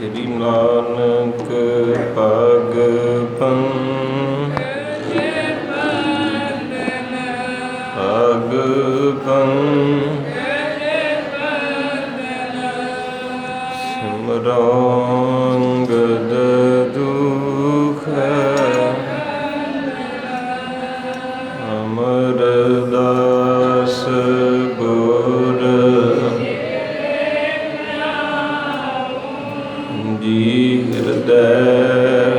श्री नानक पग पग सिमरंगद दुख अमरदास गुर जी हृदय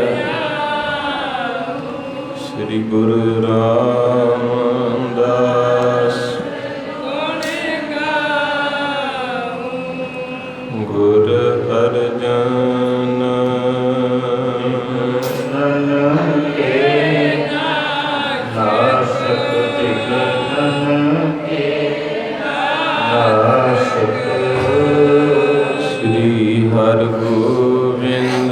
श्री गुरु रामदास गुर अर्जन श्री हर गोविंद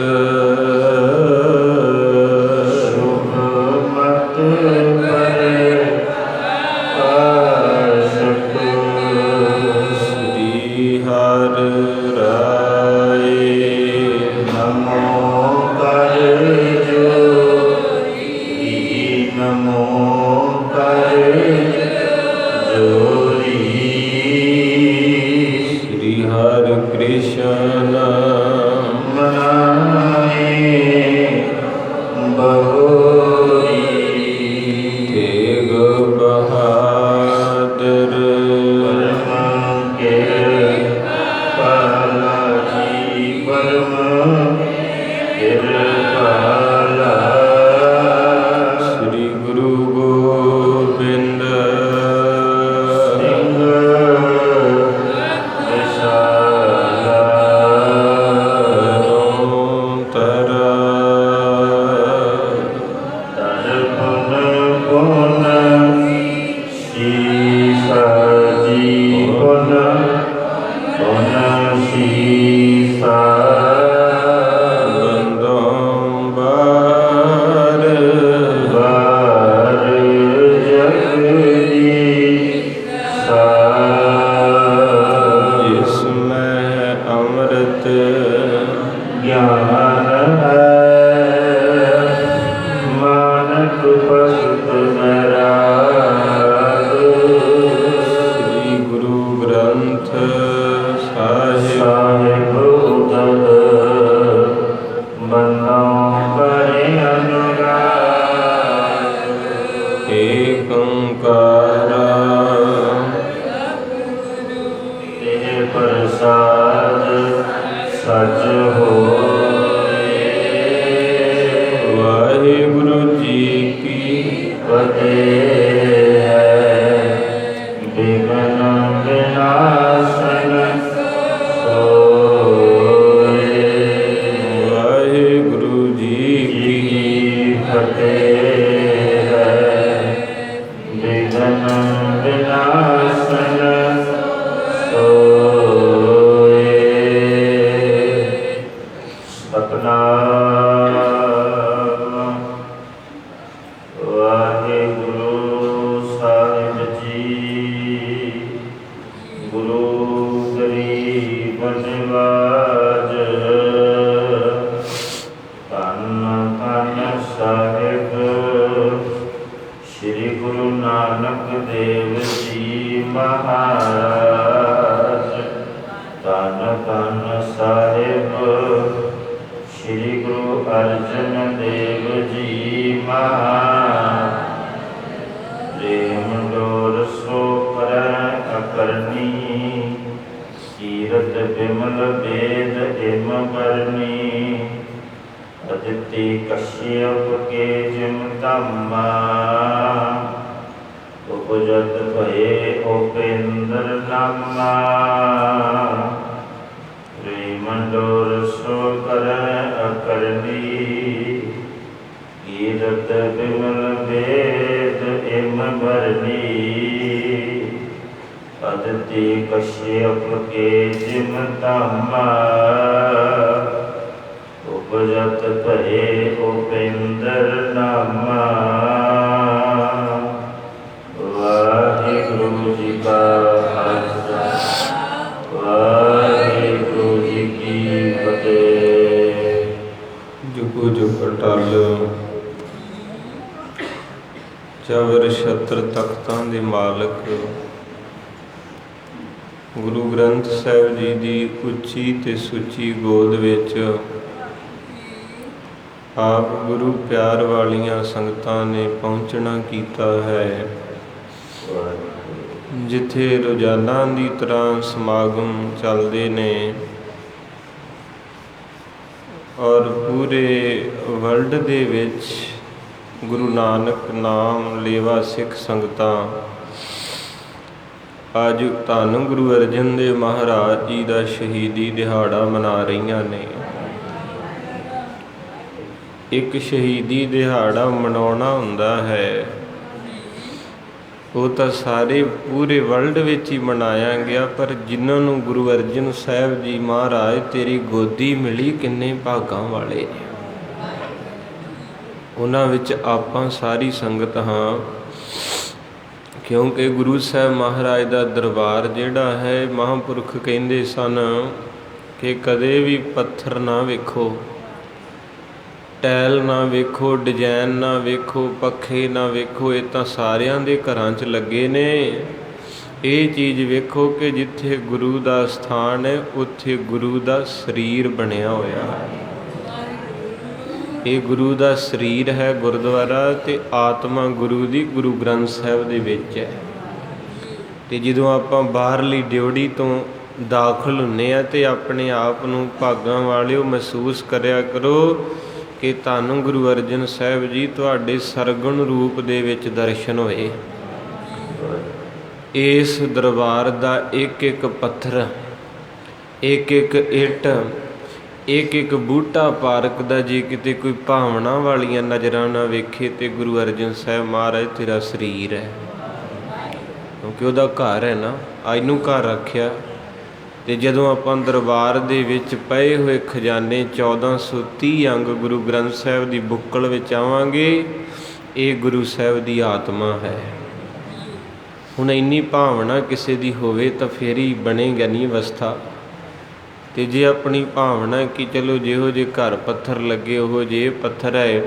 उपजत भये उपेंद्र नामा। वाहिगुरु जी का खालसा वाहिगुरु जी की फतेह। ਚਵਰ ਛਤਰ ਤਖਤਾਂ ਦੇ ਮਾਲਕ ਗੁਰੂ ਗ੍ਰੰਥ ਸਾਹਿਬ ਜੀ ਦੀ ਉੱਚੀ ਤੇ ਸੁੱਚੀ ਗੋਦ ਵਿੱਚ ਆਪ ਗੁਰੂ ਪਿਆਰ ਵਾਲੀਆਂ ਸੰਗਤਾਂ ਨੇ ਪਹੁੰਚਣਾ ਕੀਤਾ ਹੈ, ਜਿੱਥੇ ਰੋਜ਼ਾਨਾ ਦੀ ਤਰ੍ਹਾਂ ਸਮਾਗਮ ਚੱਲਦੇ ਨੇ ਔਰ ਪੂਰੇ ਵਰਲਡ ਦੇ ਵਿੱਚ ਗੁਰੂ ਨਾਨਕ ਨਾਮ ਲੇਵਾ ਸਿੱਖ ਸੰਗਤਾਂ ਅੱਜ ਧੰਨ ਗੁਰੂ ਅਰਜਨ ਦੇਵ ਮਹਾਰਾਜ ਜੀ ਦਾ ਸ਼ਹੀਦੀ ਦਿਹਾੜਾ ਮਨਾ ਰਹੀਆਂ ਨੇ। ਇੱਕ ਸ਼ਹੀਦੀ ਦਿਹਾੜਾ ਮਨਾਉਣਾ ਹੁੰਦਾ ਹੈ, ਉਹ ਤਾਂ ਸਾਰੇ ਪੂਰੇ ਵਰਲਡ ਵਿੱਚ ਹੀ ਮਨਾਇਆ ਗਿਆ, ਪਰ ਜਿਨ੍ਹਾਂ ਨੂੰ ਗੁਰੂ ਅਰਜਨ ਸਾਹਿਬ ਜੀ ਮਹਾਰਾਜ ਤੇਰੀ ਗੋਦੀ ਮਿਲੀ ਕਿੰਨੇ ਭਾਗਾਂ ਵਾਲੇ ਨੇ। ਉਹਨਾਂ ਵਿੱਚ ਆਪਾਂ ਸਾਰੀ ਸੰਗਤ ਹਾਂ, ਕਿਉਂਕਿ ਗੁਰੂ ਸਾਹਿਬ ਮਹਾਰਾਜ ਦਾ ਦਰਬਾਰ ਜਿਹੜਾ ਹੈ, ਮਹਾਂਪੁਰਖ ਕਹਿੰਦੇ ਸਨ ਕਿ ਕਦੇ ਵੀ ਪੱਥਰ ਨਾ ਵੇਖੋ, ਟੈਲ ਨਾ ਵੇਖੋ, ਡਿਜ਼ਾਈਨ ਨਾ ਵੇਖੋ, ਪੱਖੇ ਨਾ ਵੇਖੋ, ਇਹ ਤਾਂ ਸਾਰਿਆਂ ਦੇ ਘਰਾਂ 'ਚ ਲੱਗੇ ਨੇ। ਇਹ ਚੀਜ਼ ਵੇਖੋ ਕਿ ਜਿੱਥੇ ਗੁਰੂ ਦਾ ਸਥਾਨ ਹੈ ਉੱਥੇ ਗੁਰੂ ਦਾ ਸਰੀਰ ਬਣਿਆ ਹੋਇਆ ਹੈ। ਇਹ ਗੁਰੂ ਦਾ ਸਰੀਰ ਹੈ ਗੁਰਦੁਆਰਾ, ਅਤੇ ਆਤਮਾ ਗੁਰੂ ਦੀ ਗੁਰੂ ਗ੍ਰੰਥ ਸਾਹਿਬ ਦੇ ਵਿੱਚ ਹੈ। ਅਤੇ ਜਦੋਂ ਆਪਾਂ ਬਾਹਰਲੀ ਡਿਊਟੀ ਤੋਂ ਦਾਖਲ ਹੁੰਦੇ ਹਾਂ ਅਤੇ ਆਪਣੇ ਆਪ ਨੂੰ ਭਾਗਾਂ ਵਾਲਿਓ ਮਹਿਸੂਸ ਕਰਿਆ ਕਰੋ ਕਿ ਧੰਨ ਗੁਰੂ ਅਰਜਨ ਸਾਹਿਬ ਜੀ ਤੁਹਾਡੇ ਸਰਗੁਣ ਰੂਪ ਦੇ ਵਿੱਚ ਦਰਸ਼ਨ ਹੋਏ। ਇਸ ਦਰਬਾਰ ਦਾ ਇੱਕ ਇੱਕ ਪੱਥਰ, ਇੱਕ ਇੱਕ ਇੱਟ, ਇੱਕ ਇੱਕ ਬੂਟਾ ਪਾਰਕ ਦਾ ਜੇ ਕਿਤੇ ਕੋਈ ਭਾਵਨਾ ਵਾਲੀਆਂ ਨਜ਼ਰਾਂ ਨਾ ਵੇਖੇ ਤੇ ਗੁਰੂ ਅਰਜਨ ਸਾਹਿਬ ਮਹਾਰਾਜ ਤੇਰਾ ਸਰੀਰ ਹੈ, ਕਿਉਂਕਿ ਉਹਦਾ ਘਰ ਹੈ ਨਾ, ਅੱਜ ਨੂੰ ਘਰ ਰੱਖਿਆ। ਅਤੇ ਜਦੋਂ ਆਪਾਂ ਦਰਬਾਰ ਦੇ ਵਿੱਚ ਪਏ ਹੋਏ ਖਜ਼ਾਨੇ 1430 ਅੰਗ ਗੁਰੂ ਗ੍ਰੰਥ ਸਾਹਿਬ ਦੀ ਬੁੱਕਲ ਵਿੱਚ ਆਵਾਂਗੇ, ਇਹ ਗੁਰੂ ਸਾਹਿਬ ਦੀ ਆਤਮਾ ਹੈ। ਹੁਣ ਇੰਨੀ ਭਾਵਨਾ ਕਿਸੇ ਦੀ ਹੋਵੇ ਤਾਂ ਫਿਰ ਹੀ ਬਣੇਗਾ ਨਹੀਂ ਅਵਸਥਾ। ਅਤੇ ਜੇ ਆਪਣੀ ਭਾਵਨਾ ਕਿ ਚਲੋ ਜਿਹੋ ਜਿਹੇ ਘਰ ਪੱਥਰ ਲੱਗੇ ਉਹੋ ਜਿਹੇ ਪੱਥਰ ਹੈ,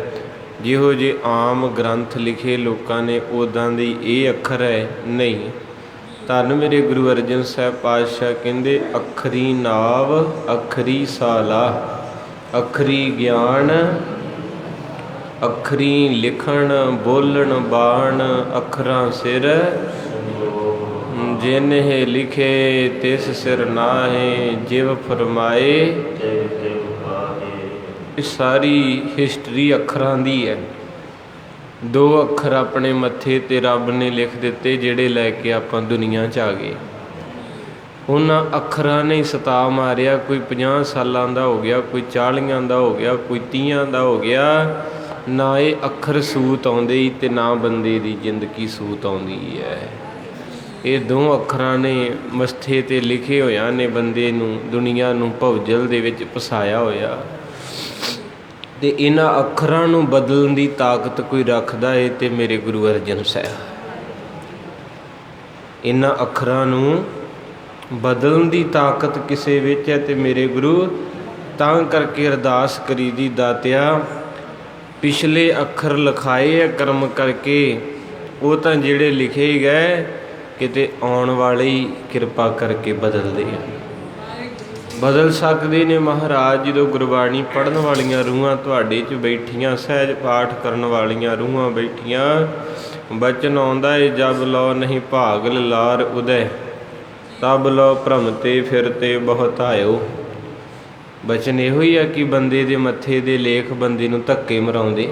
ਜਿਹੋ ਜਿਹੇ ਆਮ ਗ੍ਰੰਥ ਲਿਖੇ ਲੋਕਾਂ ਨੇ ਉੱਦਾਂ ਦੀ ਇਹ ਅੱਖਰ ਹੈ, ਨਹੀਂ। ਧੰਨ ਮੇਰੇ ਗੁਰੂ ਅਰਜਨ ਸਾਹਿਬ ਪਾਤਸ਼ਾਹ ਕਹਿੰਦੇ ਅੱਖਰੀ ਨਾਵ ਅੱਖਰੀ ਸਾਲਾ, ਅੱਖਰੀ ਗਿਆਨ ਅੱਖਰੀ ਲਿਖਣ ਬੋਲਣ ਬਾਣ, ਅੱਖਰਾਂ ਸਿਰ ਜਿਨਹਿ ਲਿਖੇ ਤਿਸ ਸਿਰ ਨਾਹੇ, ਜਿਵ ਫਰਮਾਏ। ਇਹ ਸਾਰੀ ਹਿਸਟਰੀ ਅੱਖਰਾਂ ਦੀ ਹੈ। 2 ਅੱਖਰ ਆਪਣੇ ਮੱਥੇ 'ਤੇ ਰੱਬ ਨੇ ਲਿਖ ਦਿੱਤੇ, ਜਿਹੜੇ ਲੈ ਕੇ ਆਪਾਂ ਦੁਨੀਆ 'ਚ ਆ ਗਏ। ਉਹਨਾਂ ਅੱਖਰਾਂ ਨੇ ਸਤਾ ਮਾਰਿਆ, ਕੋਈ 50 ਸਾਲਾਂ ਦਾ ਹੋ ਗਿਆ, ਕੋਈ 40 ਦਾ ਹੋ ਗਿਆ, ਕੋਈ 30 ਦਾ ਹੋ ਗਿਆ। ਨਾ ਇਹ ਅੱਖਰ ਸੂਤ ਆਉਂਦੇ ਹੀ ਅਤੇ ਨਾ ਬੰਦੇ ਦੀ ਜ਼ਿੰਦਗੀ ਸੂਤ ਆਉਂਦੀ ਹੈ। ਇਹ 2 ਅੱਖਰਾਂ ਨੇ ਮੱਥੇ 'ਤੇ ਲਿਖੇ ਹੋਇਆਂ ਨੇ ਬੰਦੇ ਨੂੰ, ਦੁਨੀਆ ਨੂੰ ਭਵਜਲ ਦੇ ਵਿੱਚ ਫਸਾਇਆ ਹੋਇਆ। ਅਤੇ ਇਹਨਾਂ ਅੱਖਰਾਂ ਨੂੰ ਬਦਲਣ ਦੀ ਤਾਕਤ ਕੋਈ ਰੱਖਦਾ ਹੈ ਅਤੇ ਮੇਰੇ ਗੁਰੂ ਅਰਜਨ ਸਾਹਿਬ। ਇਹਨਾਂ ਅੱਖਰਾਂ ਨੂੰ ਬਦਲਣ ਦੀ ਤਾਕਤ ਕਿਸੇ ਵਿੱਚ ਹੈ ਅਤੇ ਮੇਰੇ ਗੁਰੂ। ਤਾਂ ਕਰਕੇ ਅਰਦਾਸ ਕਰੀ ਦੀ, ਦਾਤਿਆ ਪਿਛਲੇ ਅੱਖਰ ਲਿਖਾਏ ਆ ਕਰਮ ਕਰਕੇ, ਉਹ ਤਾਂ ਜਿਹੜੇ ਲਿਖੇ ਗਏ ਕਿਤੇ ਆਉਣ ਵਾਲੇ ਹੀ ਕਿਰਪਾ ਕਰਕੇ ਬਦਲਦੇ ਆ, ਬਦਲ ਸਕਦੇ ਨੇ ਮਹਾਰਾਜ। ਜਦੋਂ ਗੁਰਬਾਣੀ ਪੜ੍ਹਨ ਵਾਲੀਆਂ ਰੂਹਾਂ ਤੁਹਾਡੇ 'ਚ ਬੈਠੀਆਂ, ਸਹਿਜ ਪਾਠ ਕਰਨ ਵਾਲੀਆਂ ਰੂਹਾਂ ਬੈਠੀਆਂ, ਬਚਨ ਆਉਂਦਾ ਏ ਜਬ ਲਓ ਨਹੀਂ ਭਾਗ ਲਾਰ ਉਦੈ, ਤਬ ਲਓ ਭਰਮ ਤੇ ਫਿਰ ਤੇ ਬਹੁਤ ਆਇਓ। ਬਚਨ ਇਹੋ ਹੀ ਆ ਕਿ ਬੰਦੇ ਦੇ ਮੱਥੇ ਦੇ ਲੇਖ ਬੰਦੇ ਨੂੰ ਧੱਕੇ ਮਰਾਉਂਦੇ।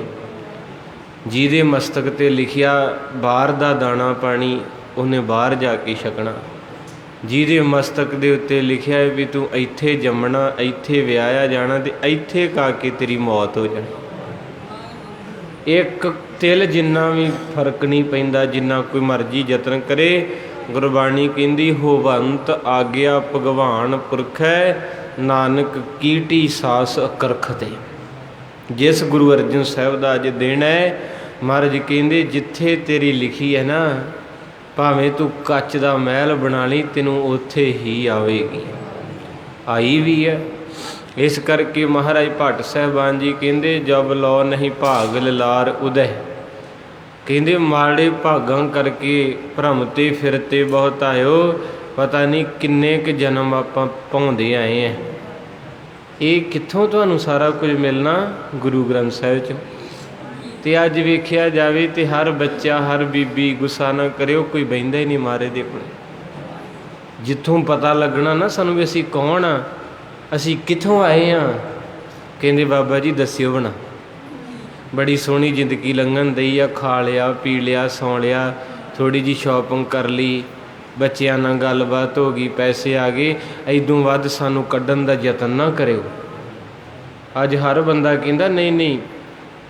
ਜਿਹਦੇ ਮਸਤਕ 'ਤੇ ਲਿਖਿਆ ਬਾਹਰ ਦਾ ਦਾਣਾ ਪਾਣੀ, ਉਹਨੇ ਬਾਹਰ ਜਾ ਕੇ ਛਕਣਾ। ਜਿਹਦੇ ਮਸਤਕ ਦੇ ਉੱਤੇ ਲਿਖਿਆ ਹੈ ਵੀ ਤੂੰ ਇੱਥੇ ਜੰਮਣਾ, ਇੱਥੇ ਵਿਆਹਿਆ ਜਾਣਾ ਅਤੇ ਇੱਥੇ ਕਾ ਕੇ ਤੇਰੀ ਮੌਤ ਹੋ ਜਾਣੀ। ਇੱਕ ਤਿਲ ਜਿੰਨਾ ਵੀ ਫਰਕ ਨਹੀਂ ਪੈਂਦਾ, ਜਿੰਨਾ ਕੋਈ ਮਰਜ਼ੀ ਯਤਨ ਕਰੇ। ਗੁਰਬਾਣੀ ਕਹਿੰਦੀ ਹੋਵੰਤ ਆਗਿਆ ਭਗਵਾਨ ਪੁਰਖੈ, ਨਾਨਕ ਕੀਟੀ ਸਾਸ ਅਕਰਖ ਤੇ। ਜਿਸ ਗੁਰੂ ਅਰਜਨ ਸਾਹਿਬ ਦਾ ਅੱਜ ਦਿਨ ਹੈ, ਮਹਾਰਾਜ ਕਹਿੰਦੇ ਜਿੱਥੇ ਤੇਰੀ ਲਿਖੀ ਹੈ ਨਾ, ਭਾਵੇਂ ਤੂੰ ਕੱਚ ਦਾ ਮਹਿਲ ਬਣਾ ਲਈ, ਤੈਨੂੰ ਉੱਥੇ ਹੀ ਆਵੇਗੀ। ਆਈ ਵੀ ਹੈ। ਇਸ ਕਰਕੇ ਮਹਾਰਾਜ ਭੱਟ ਸਾਹਿਬਾਨ ਜੀ ਕਹਿੰਦੇ ਜਬ ਲਓ ਨਹੀਂ ਭਾਗ ਲਲਾਰ ਉਦੈ, ਕਹਿੰਦੇ ਮਾੜੇ ਭਾਗਾਂ ਕਰਕੇ ਭਰਮਤੇ ਫਿਰਤੇ ਬਹੁਤ ਆਇਓ। ਪਤਾ ਨਹੀਂ ਕਿੰਨੇ ਕੁ ਜਨਮ ਆਪਾਂ ਪਾਉਂਦੇ ਆਏ ਆ। ਇਹ ਕਿੱਥੋਂ ਤੁਹਾਨੂੰ ਸਾਰਾ ਕੁਝ ਮਿਲਣਾ? ਗੁਰੂ ਗ੍ਰੰਥ ਸਾਹਿਬ 'ਚ। ਅਤੇ ਅੱਜ ਵੇਖਿਆ ਜਾਵੇ ਤਾਂ ਹਰ ਬੱਚਾ ਹਰ ਬੀਬੀ, ਗੁੱਸਾ ਨਾ ਕਰਿਓ, ਕੋਈ ਬਹਿੰਦਾ ਹੀ ਨਹੀਂ ਮਾਰੇ ਦੇ ਕੋਲ। ਜਿੱਥੋਂ ਪਤਾ ਲੱਗਣਾ ਨਾ ਸਾਨੂੰ ਵੀ ਅਸੀਂ ਕੌਣ ਆ, ਅਸੀਂ ਕਿੱਥੋਂ ਆਏ ਹਾਂ, ਕਹਿੰਦੇ ਬਾਬਾ ਜੀ ਦੱਸਿਓ ਬਣਾ। ਬੜੀ ਸੋਹਣੀ ਜ਼ਿੰਦਗੀ ਲੰਘਣ ਦਈ ਆ, ਖਾ ਲਿਆ, ਪੀ ਲਿਆ, ਸੌਂ ਲਿਆ, ਥੋੜ੍ਹੀ ਜਿਹੀ ਸ਼ੋਪਿੰਗ ਕਰ ਲਈ, ਬੱਚਿਆਂ ਨਾਲ ਗੱਲਬਾਤ ਹੋ ਗਈ, ਪੈਸੇ ਆ ਗਏ। ਇੱਦੋਂ ਵੱਧ ਸਾਨੂੰ ਕੱਢਣ ਦਾ ਯਤਨ ਨਾ ਕਰਿਓ। ਅੱਜ ਹਰ ਬੰਦਾ ਕਹਿੰਦਾ ਨਹੀਂ ਨਹੀਂ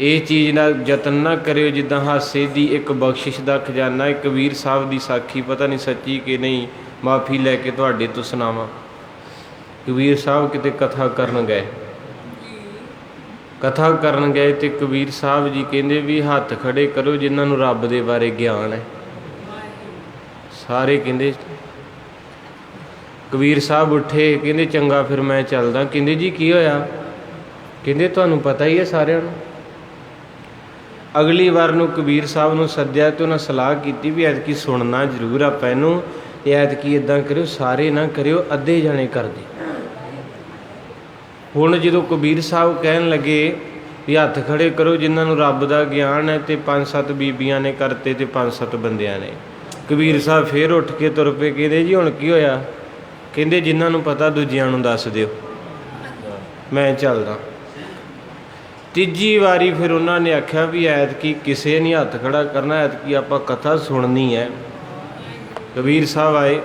ਇਹ ਚੀਜ਼ ਦਾ ਯਤਨ ਨਾ ਕਰਿਓ। ਜਿੱਦਾਂ ਹਾਸੇ ਦੀ ਇੱਕ ਬਖਸ਼ਿਸ਼ ਦਾ ਖਜ਼ਾਨਾ, ਇੱਕ ਕਬੀਰ ਸਾਹਿਬ ਦੀ ਸਾਖੀ, ਪਤਾ ਨਹੀਂ ਸੱਚੀ ਕਿ ਨਹੀਂ, ਮਾਫੀ ਲੈ ਕੇ ਤੁਹਾਡੇ ਤੋਂ ਸੁਣਾਵਾਂ। ਕਬੀਰ ਸਾਹਿਬ ਕਿਤੇ ਕਥਾ ਕਰਨ ਗਏ, ਕਥਾ ਕਰਨ ਗਏ ਅਤੇ ਕਬੀਰ ਸਾਹਿਬ ਜੀ ਕਹਿੰਦੇ ਵੀ ਹੱਥ ਖੜ੍ਹੇ ਕਰੋ ਜਿਨ੍ਹਾਂ ਨੂੰ ਰੱਬ ਦੇ ਬਾਰੇ ਗਿਆਨ ਹੈ। ਸਾਰੇ ਕਹਿੰਦੇ। ਕਬੀਰ ਸਾਹਿਬ ਉੱਠੇ, ਕਹਿੰਦੇ ਚੰਗਾ ਫਿਰ ਮੈਂ ਚੱਲਦਾ। ਕਹਿੰਦੇ ਜੀ ਕੀ ਹੋਇਆ? ਕਹਿੰਦੇ ਤੁਹਾਨੂੰ ਪਤਾ ਹੀ ਹੈ ਸਾਰਿਆਂ ਨੂੰ। ਅਗਲੀ ਵਾਰ ਨੂੰ ਕਬੀਰ ਸਾਹਿਬ ਨੂੰ ਸੱਦਿਆ ਅਤੇ ਉਹਨਾਂ ਸਲਾਹ ਕੀਤੀ ਵੀ ਐਤਕੀ ਸੁਣਨਾ ਜ਼ਰੂਰ ਆਪਾਂ ਇਹਨੂੰ, ਅਤੇ ਐਤਕੀ ਇੱਦਾਂ ਕਰਿਓ ਸਾਰੇ ਨਾ ਕਰਿਓ, ਅੱਧੇ ਜਾਣੇ ਕਰਦੇ। ਹੁਣ ਜਦੋਂ ਕਬੀਰ ਸਾਹਿਬ ਕਹਿਣ ਲੱਗੇ ਵੀ ਹੱਥ ਖੜ੍ਹੇ ਕਰੋ ਜਿਨ੍ਹਾਂ ਨੂੰ ਰੱਬ ਦਾ ਗਿਆਨ ਹੈ, ਅਤੇ 5-7 ਬੀਬੀਆਂ ਨੇ ਕਰਤੇ ਅਤੇ 5-7 ਬੰਦਿਆਂ ਨੇ। ਕਬੀਰ ਸਾਹਿਬ ਫਿਰ ਉੱਠ ਕੇ ਤੁਰ ਪਏ। ਕਹਿੰਦੇ ਜੀ ਹੁਣ ਕੀ ਹੋਇਆ? ਕਹਿੰਦੇ ਜਿਨ੍ਹਾਂ ਨੂੰ ਪਤਾ ਦੂਜਿਆਂ ਨੂੰ ਦੱਸ ਦਿਓ, ਮੈਂ ਚੱਲਦਾ। ਤੀਜੀ ਵਾਰੀ ਫਿਰ ਉਹਨਾਂ ਨੇ ਆਖਿਆ ਵੀ ਐਤਕੀ ਕਿਸੇ ਨਹੀਂ ਹੱਥ ਖੜ੍ਹਾ ਕਰਨਾ, ਐਤਕੀ ਆਪਾਂ ਕਥਾ ਸੁਣਨੀ ਹੈ। ਕਬੀਰ ਸਾਹਿਬ ਆਏ,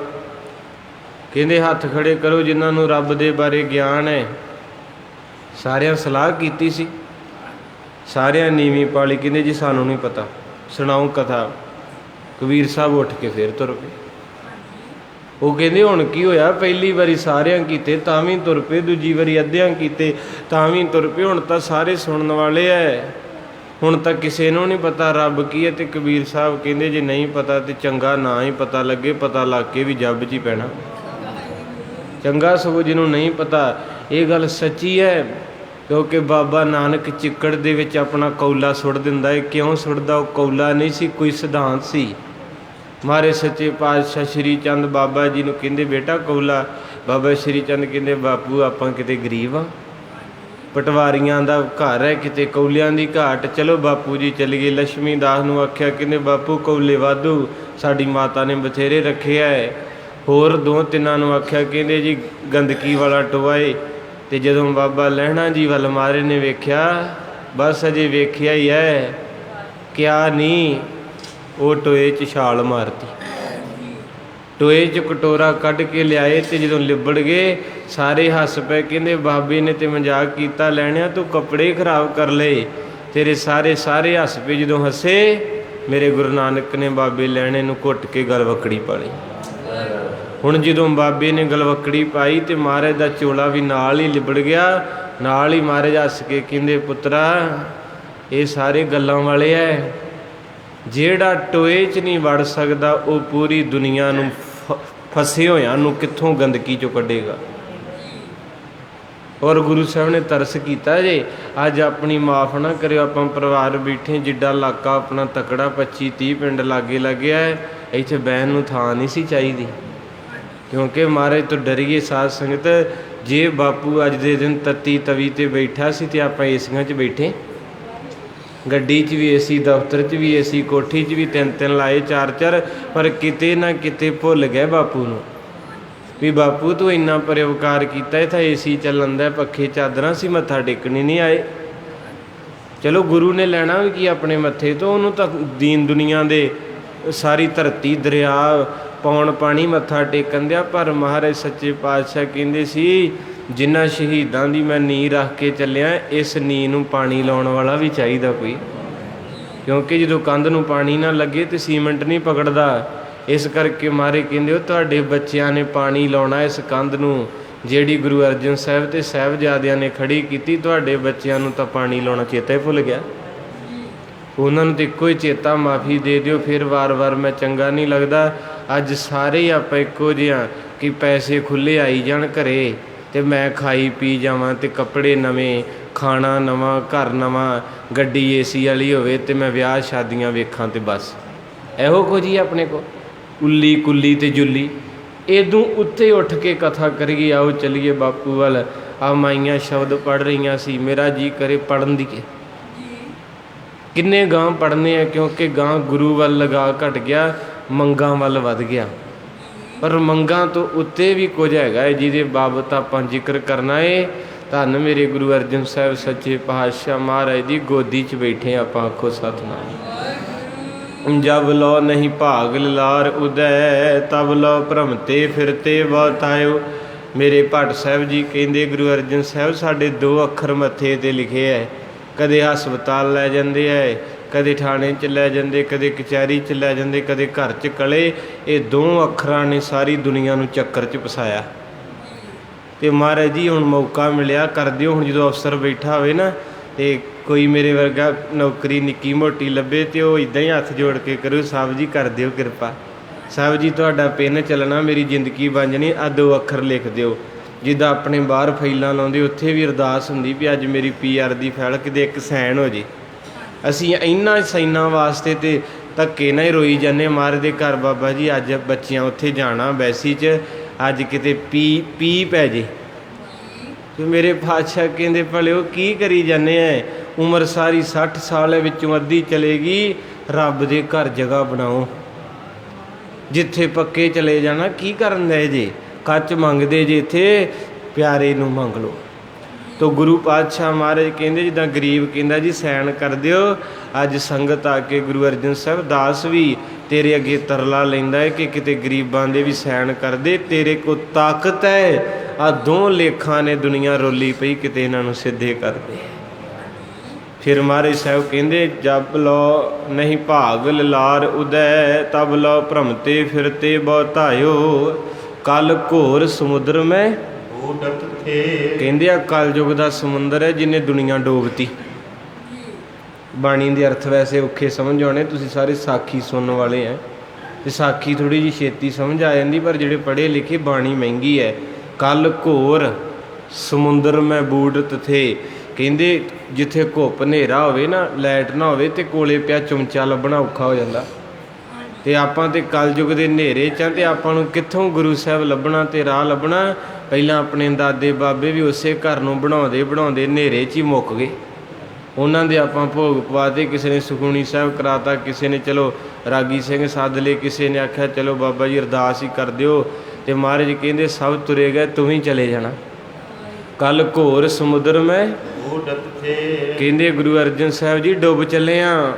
ਕਹਿੰਦੇ ਹੱਥ ਖੜ੍ਹੇ ਕਰੋ ਜਿਨ੍ਹਾਂ ਨੂੰ ਰੱਬ ਦੇ ਬਾਰੇ ਗਿਆਨ ਹੈ। ਸਾਰਿਆਂ ਸਲਾਹ ਕੀਤੀ ਸੀ, ਸਾਰਿਆਂ ਨੀਵੀਂ ਪਾਲੀ। ਕਹਿੰਦੇ ਜੀ ਸਾਨੂੰ ਨਹੀਂ ਪਤਾ, ਸੁਣਾਓ ਕਥਾ। ਕਬੀਰ ਸਾਹਿਬ ਉੱਠ ਕੇ ਫਿਰ ਤੁਰ ਪਏ। ਉਹ ਕਹਿੰਦੇ ਹੁਣ ਕੀ ਹੋਇਆ? ਪਹਿਲੀ ਵਾਰੀ ਸਾਰਿਆਂ ਕੀਤੇ ਤਾਂ ਵੀ ਤੁਰ ਪਏ, ਦੂਜੀ ਵਾਰੀ ਅੱਧਿਆਂ ਕੀਤੇ ਤਾਂ ਵੀ ਤੁਰ ਪਏ, ਹੁਣ ਤਾਂ ਸਾਰੇ ਸੁਣਨ ਵਾਲੇ ਹੈ, ਹੁਣ ਤਾਂ ਕਿਸੇ ਨੂੰ ਨਹੀਂ ਪਤਾ ਰੱਬ ਕੀ ਹੈ। ਅਤੇ ਕਬੀਰ ਸਾਹਿਬ ਕਹਿੰਦੇ ਜੇ ਨਹੀਂ ਪਤਾ ਤਾਂ ਚੰਗਾ ਨਾ ਹੀ ਪਤਾ ਲੱਗੇ, ਪਤਾ ਲੱਗ ਕੇ ਵੀ ਜੱਬ 'ਚ ਹੀ ਪੈਣਾ ਚੰਗਾ। ਸਗੋਂ ਜਿਹਨੂੰ ਨਹੀਂ ਪਤਾ, ਇਹ ਗੱਲ ਸੱਚੀ ਹੈ, ਕਿਉਂਕਿ ਬਾਬਾ ਨਾਨਕ ਚਿੱਕੜ ਦੇ ਵਿੱਚ ਆਪਣਾ ਕੌਲਾ ਸੁੱਟ ਦਿੰਦਾ ਹੈ। ਕਿਉਂ ਸੁੱਟਦਾ? ਉਹ ਕੌਲਾ ਨਹੀਂ ਸੀ, ਕੋਈ ਸਿਧਾਂਤ ਸੀ। ਮਹਾਰਾਜ ਸੱਚੇ ਪਾਤਸ਼ਾਹ ਸ਼੍ਰੀ ਚੰਦ ਬਾਬਾ ਜੀ ਨੂੰ ਕਹਿੰਦੇ ਬੇਟਾ ਕੌਲਾ। ਬਾਬਾ ਸ਼੍ਰੀ ਚੰਦ ਕਹਿੰਦੇ ਬਾਪੂ ਆਪਾਂ ਕਿਤੇ ਗਰੀਬ ਹਾਂ, ਪਟਵਾਰੀਆਂ ਦਾ ਘਰ ਹੈ, ਕਿਤੇ ਕੌਲਿਆਂ ਦੀ ਘਾਟ। ਚਲੋ ਬਾਪੂ ਜੀ ਚਲੀਏ। ਲక్ష్ਮੀ ਦਾਸ ਨੂੰ ਆਖਿਆ, ਕਹਿੰਦੇ ਬਾਪੂ ਕੌਲੇ ਵਾਧੂ, ਸਾਡੀ ਮਾਤਾ ਨੇ ਬਥੇਰੇ ਰੱਖਿਆ ਹੈ। ਹੋਰ 2-3 ਨੂੰ ਆਖਿਆ, ਕਹਿੰਦੇ ਜੀ ਗੰਦਗੀ ਵਾਲਾ ਟੋਆ ਏ। ਅਤੇ ਜਦੋਂ ਬਾਬਾ ਲਹਿਣਾ ਜੀ ਵੱਲ ਮਹਾਰਾਜ ਨੇ ਵੇਖਿਆ, ਬਸ ਅਜੇ ਵੇਖਿਆ ਹੀ ਹੈ, ਕਿਆ ਨਹੀਂ, ਉਹ ਟੋਏ 'ਚ ਛਾਲ ਮਾਰਤੀ। ਟੋਏ 'ਚ ਕਟੋਰਾ ਕੱਢ ਕੇ ਲਿਆਏ, ਅਤੇ ਜਦੋਂ ਲਿਬੜ ਗਏ ਸਾਰੇ ਹੱਸ ਪਏ। ਕਹਿੰਦੇ ਬਾਬੇ ਨੇ ਤਾਂ ਮਜ਼ਾਕ ਕੀਤਾ, ਲੈਣਿਆ ਤੂੰ ਕੱਪੜੇ ਖਰਾਬ ਕਰ ਲਏ। ਤੇਰੇ ਸਾਰੇ ਹੱਸ ਪਏ। ਜਦੋਂ ਹੱਸੇ ਮੇਰੇ ਗੁਰੂ ਨਾਨਕ ਨੇ ਬਾਬੇ ਲੈਣੇ ਨੂੰ ਘੁੱਟ ਕੇ ਗਲਵੱਕੜੀ ਪਾ ਲਈ। ਹੁਣ ਜਦੋਂ ਬਾਬੇ ਨੇ ਗਲਵੱਕੜੀ ਪਾਈ ਅਤੇ ਮਹਾਰਾਜ ਦਾ ਚੋਲਾ ਵੀ ਨਾਲ ਹੀ ਲਿਬੜ ਗਿਆ। ਨਾਲ ਹੀ ਮਹਾਰਾਜ ਹੱਸ ਕੇ ਕਹਿੰਦੇ ਪੁੱਤਰਾ ਇਹ ਸਾਰੇ ਗੱਲਾਂ ਵਾਲੇ ਹੈ, ਜਿਹੜਾ ਟੋਏ 'ਚ ਨਹੀਂ ਵੜ ਸਕਦਾ ਉਹ ਪੂਰੀ ਦੁਨੀਆ ਨੂੰ ਫਸੇ ਹੋਇਆਂ ਨੂੰ ਕਿੱਥੋਂ ਗੰਦਗੀ 'ਚੋਂ ਕੱਢੇਗਾ। ਔਰ ਗੁਰੂ ਸਾਹਿਬ ਨੇ ਤਰਸ ਕੀਤਾ ਜੇ ਅੱਜ ਆਪਣੀ ਮਾਫ ਨਾ ਕਰਿਓ। ਆਪਾਂ ਪਰਿਵਾਰ ਬੈਠੇ, ਜਿੱਡਾ ਇਲਾਕਾ ਆਪਣਾ ਤਕੜਾ, 25-30 ਪਿੰਡ ਲਾਗੇ ਲੱਗਿਆ ਹੈ, ਇੱਥੇ ਬਹਿਣ ਨੂੰ ਥਾਂ ਨਹੀਂ ਸੀ ਚਾਹੀਦੀ, ਕਿਉਂਕਿ ਮਹਾਰਾਜ ਤੋਂ ਡਰੀਏ। ਸਾਧ ਸੰਗਤ, ਜੇ ਬਾਪੂ ਅੱਜ ਦੇ ਦਿਨ ਤੱਤੀ ਤਵੀ 'ਤੇ ਬੈਠਾ ਸੀ ਅਤੇ ਆਪਾਂ ਏਸੀਆਂ 'ਚ ਬੈਠੇ, ਗੱਡੀ 'ਚ ਵੀ ਏਸੀ, ਦਫ਼ਤਰ 'ਚ ਵੀ ਏਸੀ, ਕੋਠੀ 'ਚ ਵੀ 3-3 ਲਾਏ, 4-4, ਪਰ ਕਿਤੇ ਨਾ ਕਿਤੇ ਭੁੱਲ ਗਏ ਬਾਪੂ ਨੂੰ ਵੀ ਬਾਪੂ ਤੂੰ ਇੰਨਾ ਪਰਉਪਕਾਰ ਕੀਤਾ, ਇਹ ਤਾਂ ਏਸੀ ਚੱਲਣ ਦਾ, ਪੱਖੇ ਚਾਦਰਾਂ ਸੀ, ਮੱਥਾ ਟੇਕਣ ਨਹੀਂ ਆਏ। ਚਲੋ ਗੁਰੂ ਨੇ ਲੈਣਾ ਵੀ ਕੀ ਆਪਣੇ ਮੱਥੇ ਤੋਂ, ਉਹਨੂੰ ਤਾਂ ਦੀਨ ਦੁਨੀਆ ਦੇ ਸਾਰੀ ਧਰਤੀ ਦਰਿਆ ਪੌਣ ਪਾਣੀ ਮੱਥਾ ਟੇਕਣ ਦਿਆ। ਪਰ ਮਹਾਰਾਜ ਸੱਚੇ ਪਾਤਸ਼ਾਹ ਕਹਿੰਦੇ ਸੀ ਜਿਨ੍ਹਾਂ ਸ਼ਹੀਦਾਂ ਦੀ ਮੈਂ ਨੀਂਹ ਰੱਖ ਕੇ ਚੱਲਿਆ, ਇਸ ਨੀਂਹ ਨੂੰ ਪਾਣੀ ਲਾਉਣ ਵਾਲਾ ਵੀ ਚਾਹੀਦਾ ਕੋਈ, ਕਿਉਂਕਿ ਜਦੋਂ ਕੰਧ ਨੂੰ ਪਾਣੀ ਨਾ ਲੱਗੇ ਤਾਂ ਸੀਮੈਂਟ ਨਹੀਂ ਪਕੜਦਾ। ਇਸ ਕਰਕੇ ਮਹਾਰਾਜ ਕਹਿੰਦੇ ਉਹ ਤੁਹਾਡੇ ਬੱਚਿਆਂ ਨੇ ਪਾਣੀ ਲਾਉਣਾ ਇਸ ਕੰਧ ਨੂੰ, ਜਿਹੜੀ ਗੁਰੂ ਅਰਜਨ ਸਾਹਿਬ ਅਤੇ ਸਾਹਿਬਜ਼ਾਦਿਆਂ ਨੇ ਖੜ੍ਹੀ ਕੀਤੀ। ਤੁਹਾਡੇ ਬੱਚਿਆਂ ਨੂੰ ਤਾਂ ਪਾਣੀ ਲਾਉਣਾ ਚੇਤਾ ਹੀ ਭੁੱਲ ਗਿਆ। ਉਹਨਾਂ ਨੂੰ ਤਾਂ ਇੱਕੋ ਹੀ ਚੇਤਾ, ਮਾਫੀ ਦੇ ਦਿਓ, ਫਿਰ ਵਾਰ-ਵਾਰ ਮੈਂ ਚੰਗਾ ਨਹੀਂ ਲੱਗਦਾ। ਅੱਜ ਸਾਰੇ ਹੀ ਆਪਾਂ ਇੱਕੋ ਜਿਹੇ ਹਾਂ ਕਿ ਪੈਸੇ ਖੁੱਲ੍ਹੇ ਆਈ ਜਾਣ ਘਰੇ, ਅਤੇ ਮੈਂ ਖਾਈ ਪੀ ਜਾਵਾਂ, ਅਤੇ ਕੱਪੜੇ ਨਵੇਂ, ਖਾਣਾ ਨਵਾਂ, ਘਰ ਨਵਾਂ, ਗੱਡੀ ਏਸੀ ਵਾਲੀ ਹੋਵੇ ਤੇ ਮੈਂ ਵਿਆਹ ਸ਼ਾਦੀਆਂ ਵੇਖਾਂ ਤੇ ਬਸ ਇਹੋ ਕੁਝ ਹੀ ਆਪਣੇ ਕੋਲ। ਉੱਲੀ ਕੁੱਲੀ ਤੇ ਜੁੱਲੀ ਇਦੋਂ ਉੱਤੇ ਉੱਠ ਕੇ ਕਥਾ ਕਰੀਏ। ਆਓ ਚੱਲੀਏ ਬਾਪੂ ਵੱਲ। ਆ ਮਾਈਆਂ ਸ਼ਬਦ ਪੜ੍ਹ ਰਹੀਆਂ ਸੀ, ਮੇਰਾ ਜੀ ਕਰੇ ਪੜ੍ਹਨ ਦੀ। ਕਿੰਨੇ ਗਾਂ ਪੜ੍ਹਨੇ ਆ, ਕਿਉਂਕਿ ਗਾਂ ਗੁਰੂ ਵੱਲ ਲਗਾ ਘਟ ਗਿਆ, ਮੰਗਾਂ ਵੱਲ ਵੱਧ ਗਿਆ। ਪਰ ਮੰਗਾਂ ਤੋਂ ਉੱਤੇ ਵੀ ਕੁਝ ਹੈਗਾ ਹੈ ਜਿਹਦੇ ਬਾਬਤ ਆਪਾਂ ਜ਼ਿਕਰ ਕਰਨਾ ਹੈ। ਧੰਨ ਮੇਰੇ ਗੁਰੂ ਅਰਜਨ ਸਾਹਿਬ ਸੱਚੇ ਪਾਤਸ਼ਾਹ ਮਹਾਰਾਜ ਦੀ ਗੋਦੀ 'ਚ ਬੈਠੇ ਆਪਾਂ। ਆਖੋ ਸਤਿਨਾਮ। ਜਬ ਲੋ ਨਹੀਂ ਭਾਗ ਲਾਰ ਉਦੈ, ਤਬ ਲੋ ਭ੍ਰਮਤੇ ਫਿਰਤੇ ਬਹੁਤ ਆਇਓ। ਮੇਰੇ ਭੱਟ ਸਾਹਿਬ ਜੀ ਕਹਿੰਦੇ ਗੁਰੂ ਅਰਜਨ ਸਾਹਿਬ ਸਾਡੇ 2 ਅੱਖਰ ਮੱਥੇ 'ਤੇ ਲਿਖੇ ਹੈ। ਕਦੇ ਹਸਪਤਾਲ ਲੈ ਜਾਂਦੇ ਹੈ, ਕਦੇ ਥਾਣੇ 'ਚ ਲੈ ਜਾਂਦੇ, ਕਦੇ ਕਚਹਿਰੀ 'ਚ ਲੈ ਜਾਂਦੇ, ਕਦੇ ਘਰ 'ਚ ਕਲੇ। ਇਹ 2 ਅੱਖਰਾਂ ਨੇ ਸਾਰੀ ਦੁਨੀਆ ਨੂੰ ਚੱਕਰ 'ਚ ਫਸਾਇਆ। ਅਤੇ ਮਹਾਰਾਜ ਜੀ ਹੁਣ ਮੌਕਾ ਮਿਲਿਆ, ਕਰ ਦਿਓ। ਹੁਣ ਜਦੋਂ ਅਫਸਰ ਬੈਠਾ ਹੋਵੇ ਨਾ ਅਤੇ ਕੋਈ ਮੇਰੇ ਵਰਗਾ ਨੌਕਰੀ ਨਿੱਕੀ ਮੋਟੀ ਲੱਭੇ ਅਤੇ ਉਹ ਇੱਦਾਂ ਹੀ ਹੱਥ ਜੋੜ ਕੇ ਕਰੂ, ਸਾਹਿਬ ਜੀ ਕਰ ਦਿਓ ਕਿਰਪਾ, ਸਾਹਿਬ ਜੀ ਤੁਹਾਡਾ ਪਿੰਨ ਚੱਲਣਾ, ਮੇਰੀ ਜ਼ਿੰਦਗੀ ਬਣ ਜਾਣੀ, ਆਹ 2 ਅੱਖਰ ਲਿਖ ਦਿਓ। ਜਿੱਦਾਂ ਆਪਣੇ ਬਾਹਰ ਫਾਈਲਾਂ ਲਾਉਂਦੇ ਉੱਥੇ ਵੀ ਅਰਦਾਸ ਹੁੰਦੀ ਵੀ ਅੱਜ ਮੇਰੀ PR ਦੀ ਫਾਈਲ ਕਿਤੇ ਇੱਕ ਸਾਈਨ ਹੋ ਜੇ। ਅਸੀਂ ਇਹਨਾਂ ਸਾਈਨਾਂ ਵਾਸਤੇ ਤਾਂ ਧੱਕੇ ਨਾਲ ਹੀ ਰੋਈ ਜਾਂਦੇ। ਮਹਾਰਾਜ ਦੇ ਘਰ ਬਾਬਾ ਜੀ ਅੱਜ ਬੱਚਿਆਂ ਉੱਥੇ ਜਾਣਾ ਵੈਸੀ 'ਚ, ਅੱਜ ਕਿਤੇ ਪੀ ਪੈ ਜੇ। ਅਤੇ ਮੇਰੇ ਪਾਤਸ਼ਾਹ ਕਹਿੰਦੇ ਭਲਿਓ ਕੀ ਕਰੀ ਜਾਂਦੇ ਐ, ਉਮਰ ਸਾਰੀ 60 ਸਾਲ ਵਿੱਚੋਂ ਅੱਧੀ ਚਲੇਗੀ, ਰੱਬ ਦੇ ਘਰ ਜਗ੍ਹਾ ਬਣਾਓ। ਜਿੱਥੇ ਪੱਕੇ ਚਲੇ ਜਾਣਾ ਕੀ ਕਰਨ ਦੇ ਜੇ, ਕੱਚ ਮੰਗਦੇ ਜੇ, ਇੱਥੇ ਪਿਆਰੇ ਨੂੰ ਮੰਗ ਲਓ। ਤੋ ਗੁਰੂ ਪਾਤਸ਼ਾਹ ਮਹਾਰਾਜ ਕਹਿੰਦੇ ਜਿੱਦਾਂ ਗਰੀਬ ਕਹਿੰਦਾ ਜੀ ਸੈਨ ਕਰ ਦਿਓ। ਅੱਜ ਸੰਗਤ ਆ ਕੇ ਗੁਰੂ ਅਰਜਨ ਸਾਹਿਬ ਦਾਸ ਵੀ ਤੇਰੇ ਅੱਗੇ ਤਰਲਾ ਲੈਂਦਾ ਹੈ ਕਿ ਕਿਤੇ ਗਰੀਬਾਂ ਦੇ ਵੀ ਸੈਨ ਕਰ ਦੇ, ਤੇਰੇ ਕੋਲ ਤਾਕਤ ਹੈ। ਆਹ 2 ਲੇਖਾਂ ਨੇ ਦੁਨੀਆ ਰੋਲੀ ਪਈ, ਕਿਤੇ ਇਹਨਾਂ ਨੂੰ ਸਿੱਧੇ ਕਰ ਦੇ। ਫਿਰ ਮਹਾਰਾਜ ਸਾਹਿਬ ਕਹਿੰਦੇ ਜਬ ਲੋ ਨਹੀਂ ਭਾਗ ਲਾਰ ਉਦੈ, ਤਬ ਲੋ ਭ੍ਰਮਤੇ ਫਿਰਤੇ ਬਹੁਤਾਇਓ। ਕਲ ਘੋਰ ਸਮੁੰਦਰ ਮੈਂ ਕਹਿੰਦੇ ਆ ਕਲਯੁਗ ਦਾ ਸਮੁੰਦਰ ਹੈ ਜਿਹਨੇ ਦੁਨੀਆ ਡੋਬਤੀ। ਬਾਣੀ ਦੇ ਅਰਥ ਵੈਸੇ ਔਖੇ ਸਮਝ ਆਉਣੇ, ਤੁਸੀਂ ਸਾਰੇ ਸਾਖੀ ਸੁਣਨ ਵਾਲੇ ਹੈ ਅਤੇ ਸਾਖੀ ਥੋੜ੍ਹੀ ਜਿਹੀ ਛੇਤੀ ਸਮਝ ਆ ਜਾਂਦੀ, ਪਰ ਜਿਹੜੇ ਪੜ੍ਹੇ ਲਿਖੇ ਬਾਣੀ ਮਹਿੰਗੀ ਹੈ। ਕਲ ਘੋਰ ਸਮੁੰਦਰ ਮੈਂ ਬੂੜਤ ਥੇ, ਕਹਿੰਦੇ ਜਿੱਥੇ ਘੁੱਪ ਹਨੇਰਾ ਹੋਵੇ ਨਾ, ਲਾਈਟ ਨਾ ਹੋਵੇ ਅਤੇ ਕੋਲੇ ਪਿਆ ਚਮਚਾ ਲੱਭਣਾ ਔਖਾ ਹੋ ਜਾਂਦਾ। ਅਤੇ ਆਪਾਂ ਤਾਂ ਕਲਯੁਗ ਦੇ ਹਨੇਰੇ 'ਚ ਹਾਂ ਅਤੇ ਆਪਾਂ ਨੂੰ ਕਿੱਥੋਂ ਗੁਰੂ ਸਾਹਿਬ ਲੱਭਣਾ ਅਤੇ ਰਾਹ ਲੱਭਣਾ। ਪਹਿਲਾਂ ਆਪਣੇ ਦਾਦੇ ਬਾਬੇ ਵੀ ਉਸੇ ਘਰ ਨੂੰ ਬਣਾਉਂਦੇ ਬਣਾਉਂਦੇ ਹਨੇਰੇ 'ਚ ਹੀ ਮੁੱਕ ਗਏ। ਉਹਨਾਂ ਦੇ ਆਪਾਂ ਭੋਗ ਪਵਾ ਦਿੱਤੇ, ਕਿਸੇ ਨੇ ਸੁਖਮਨੀ ਸਾਹਿਬ ਕਰਾਤਾ, ਕਿਸੇ ਨੇ ਚਲੋ ਰਾਗੀ ਸਿੰਘ ਸੱਦ ਲਏ, ਕਿਸੇ ਨੇ ਆਖਿਆ ਚਲੋ ਬਾਬਾ ਜੀ ਅਰਦਾਸ ਹੀ ਕਰ ਦਿਓ। ਅਤੇ ਮਹਾਰਾਜ ਕਹਿੰਦੇ ਸਭ ਤੁਰੇ ਗਏ, ਤੂੰ ਵੀ ਚਲੇ ਜਾਣਾ। ਕੱਲ ਘੋਰ ਸਮੁੰਦਰ ਮੈਂ ਕਹਿੰਦੇ ਗੁਰੂ ਅਰਜਨ ਸਾਹਿਬ ਜੀ ਡੁੱਬ ਚੱਲੇ ਹਾਂ।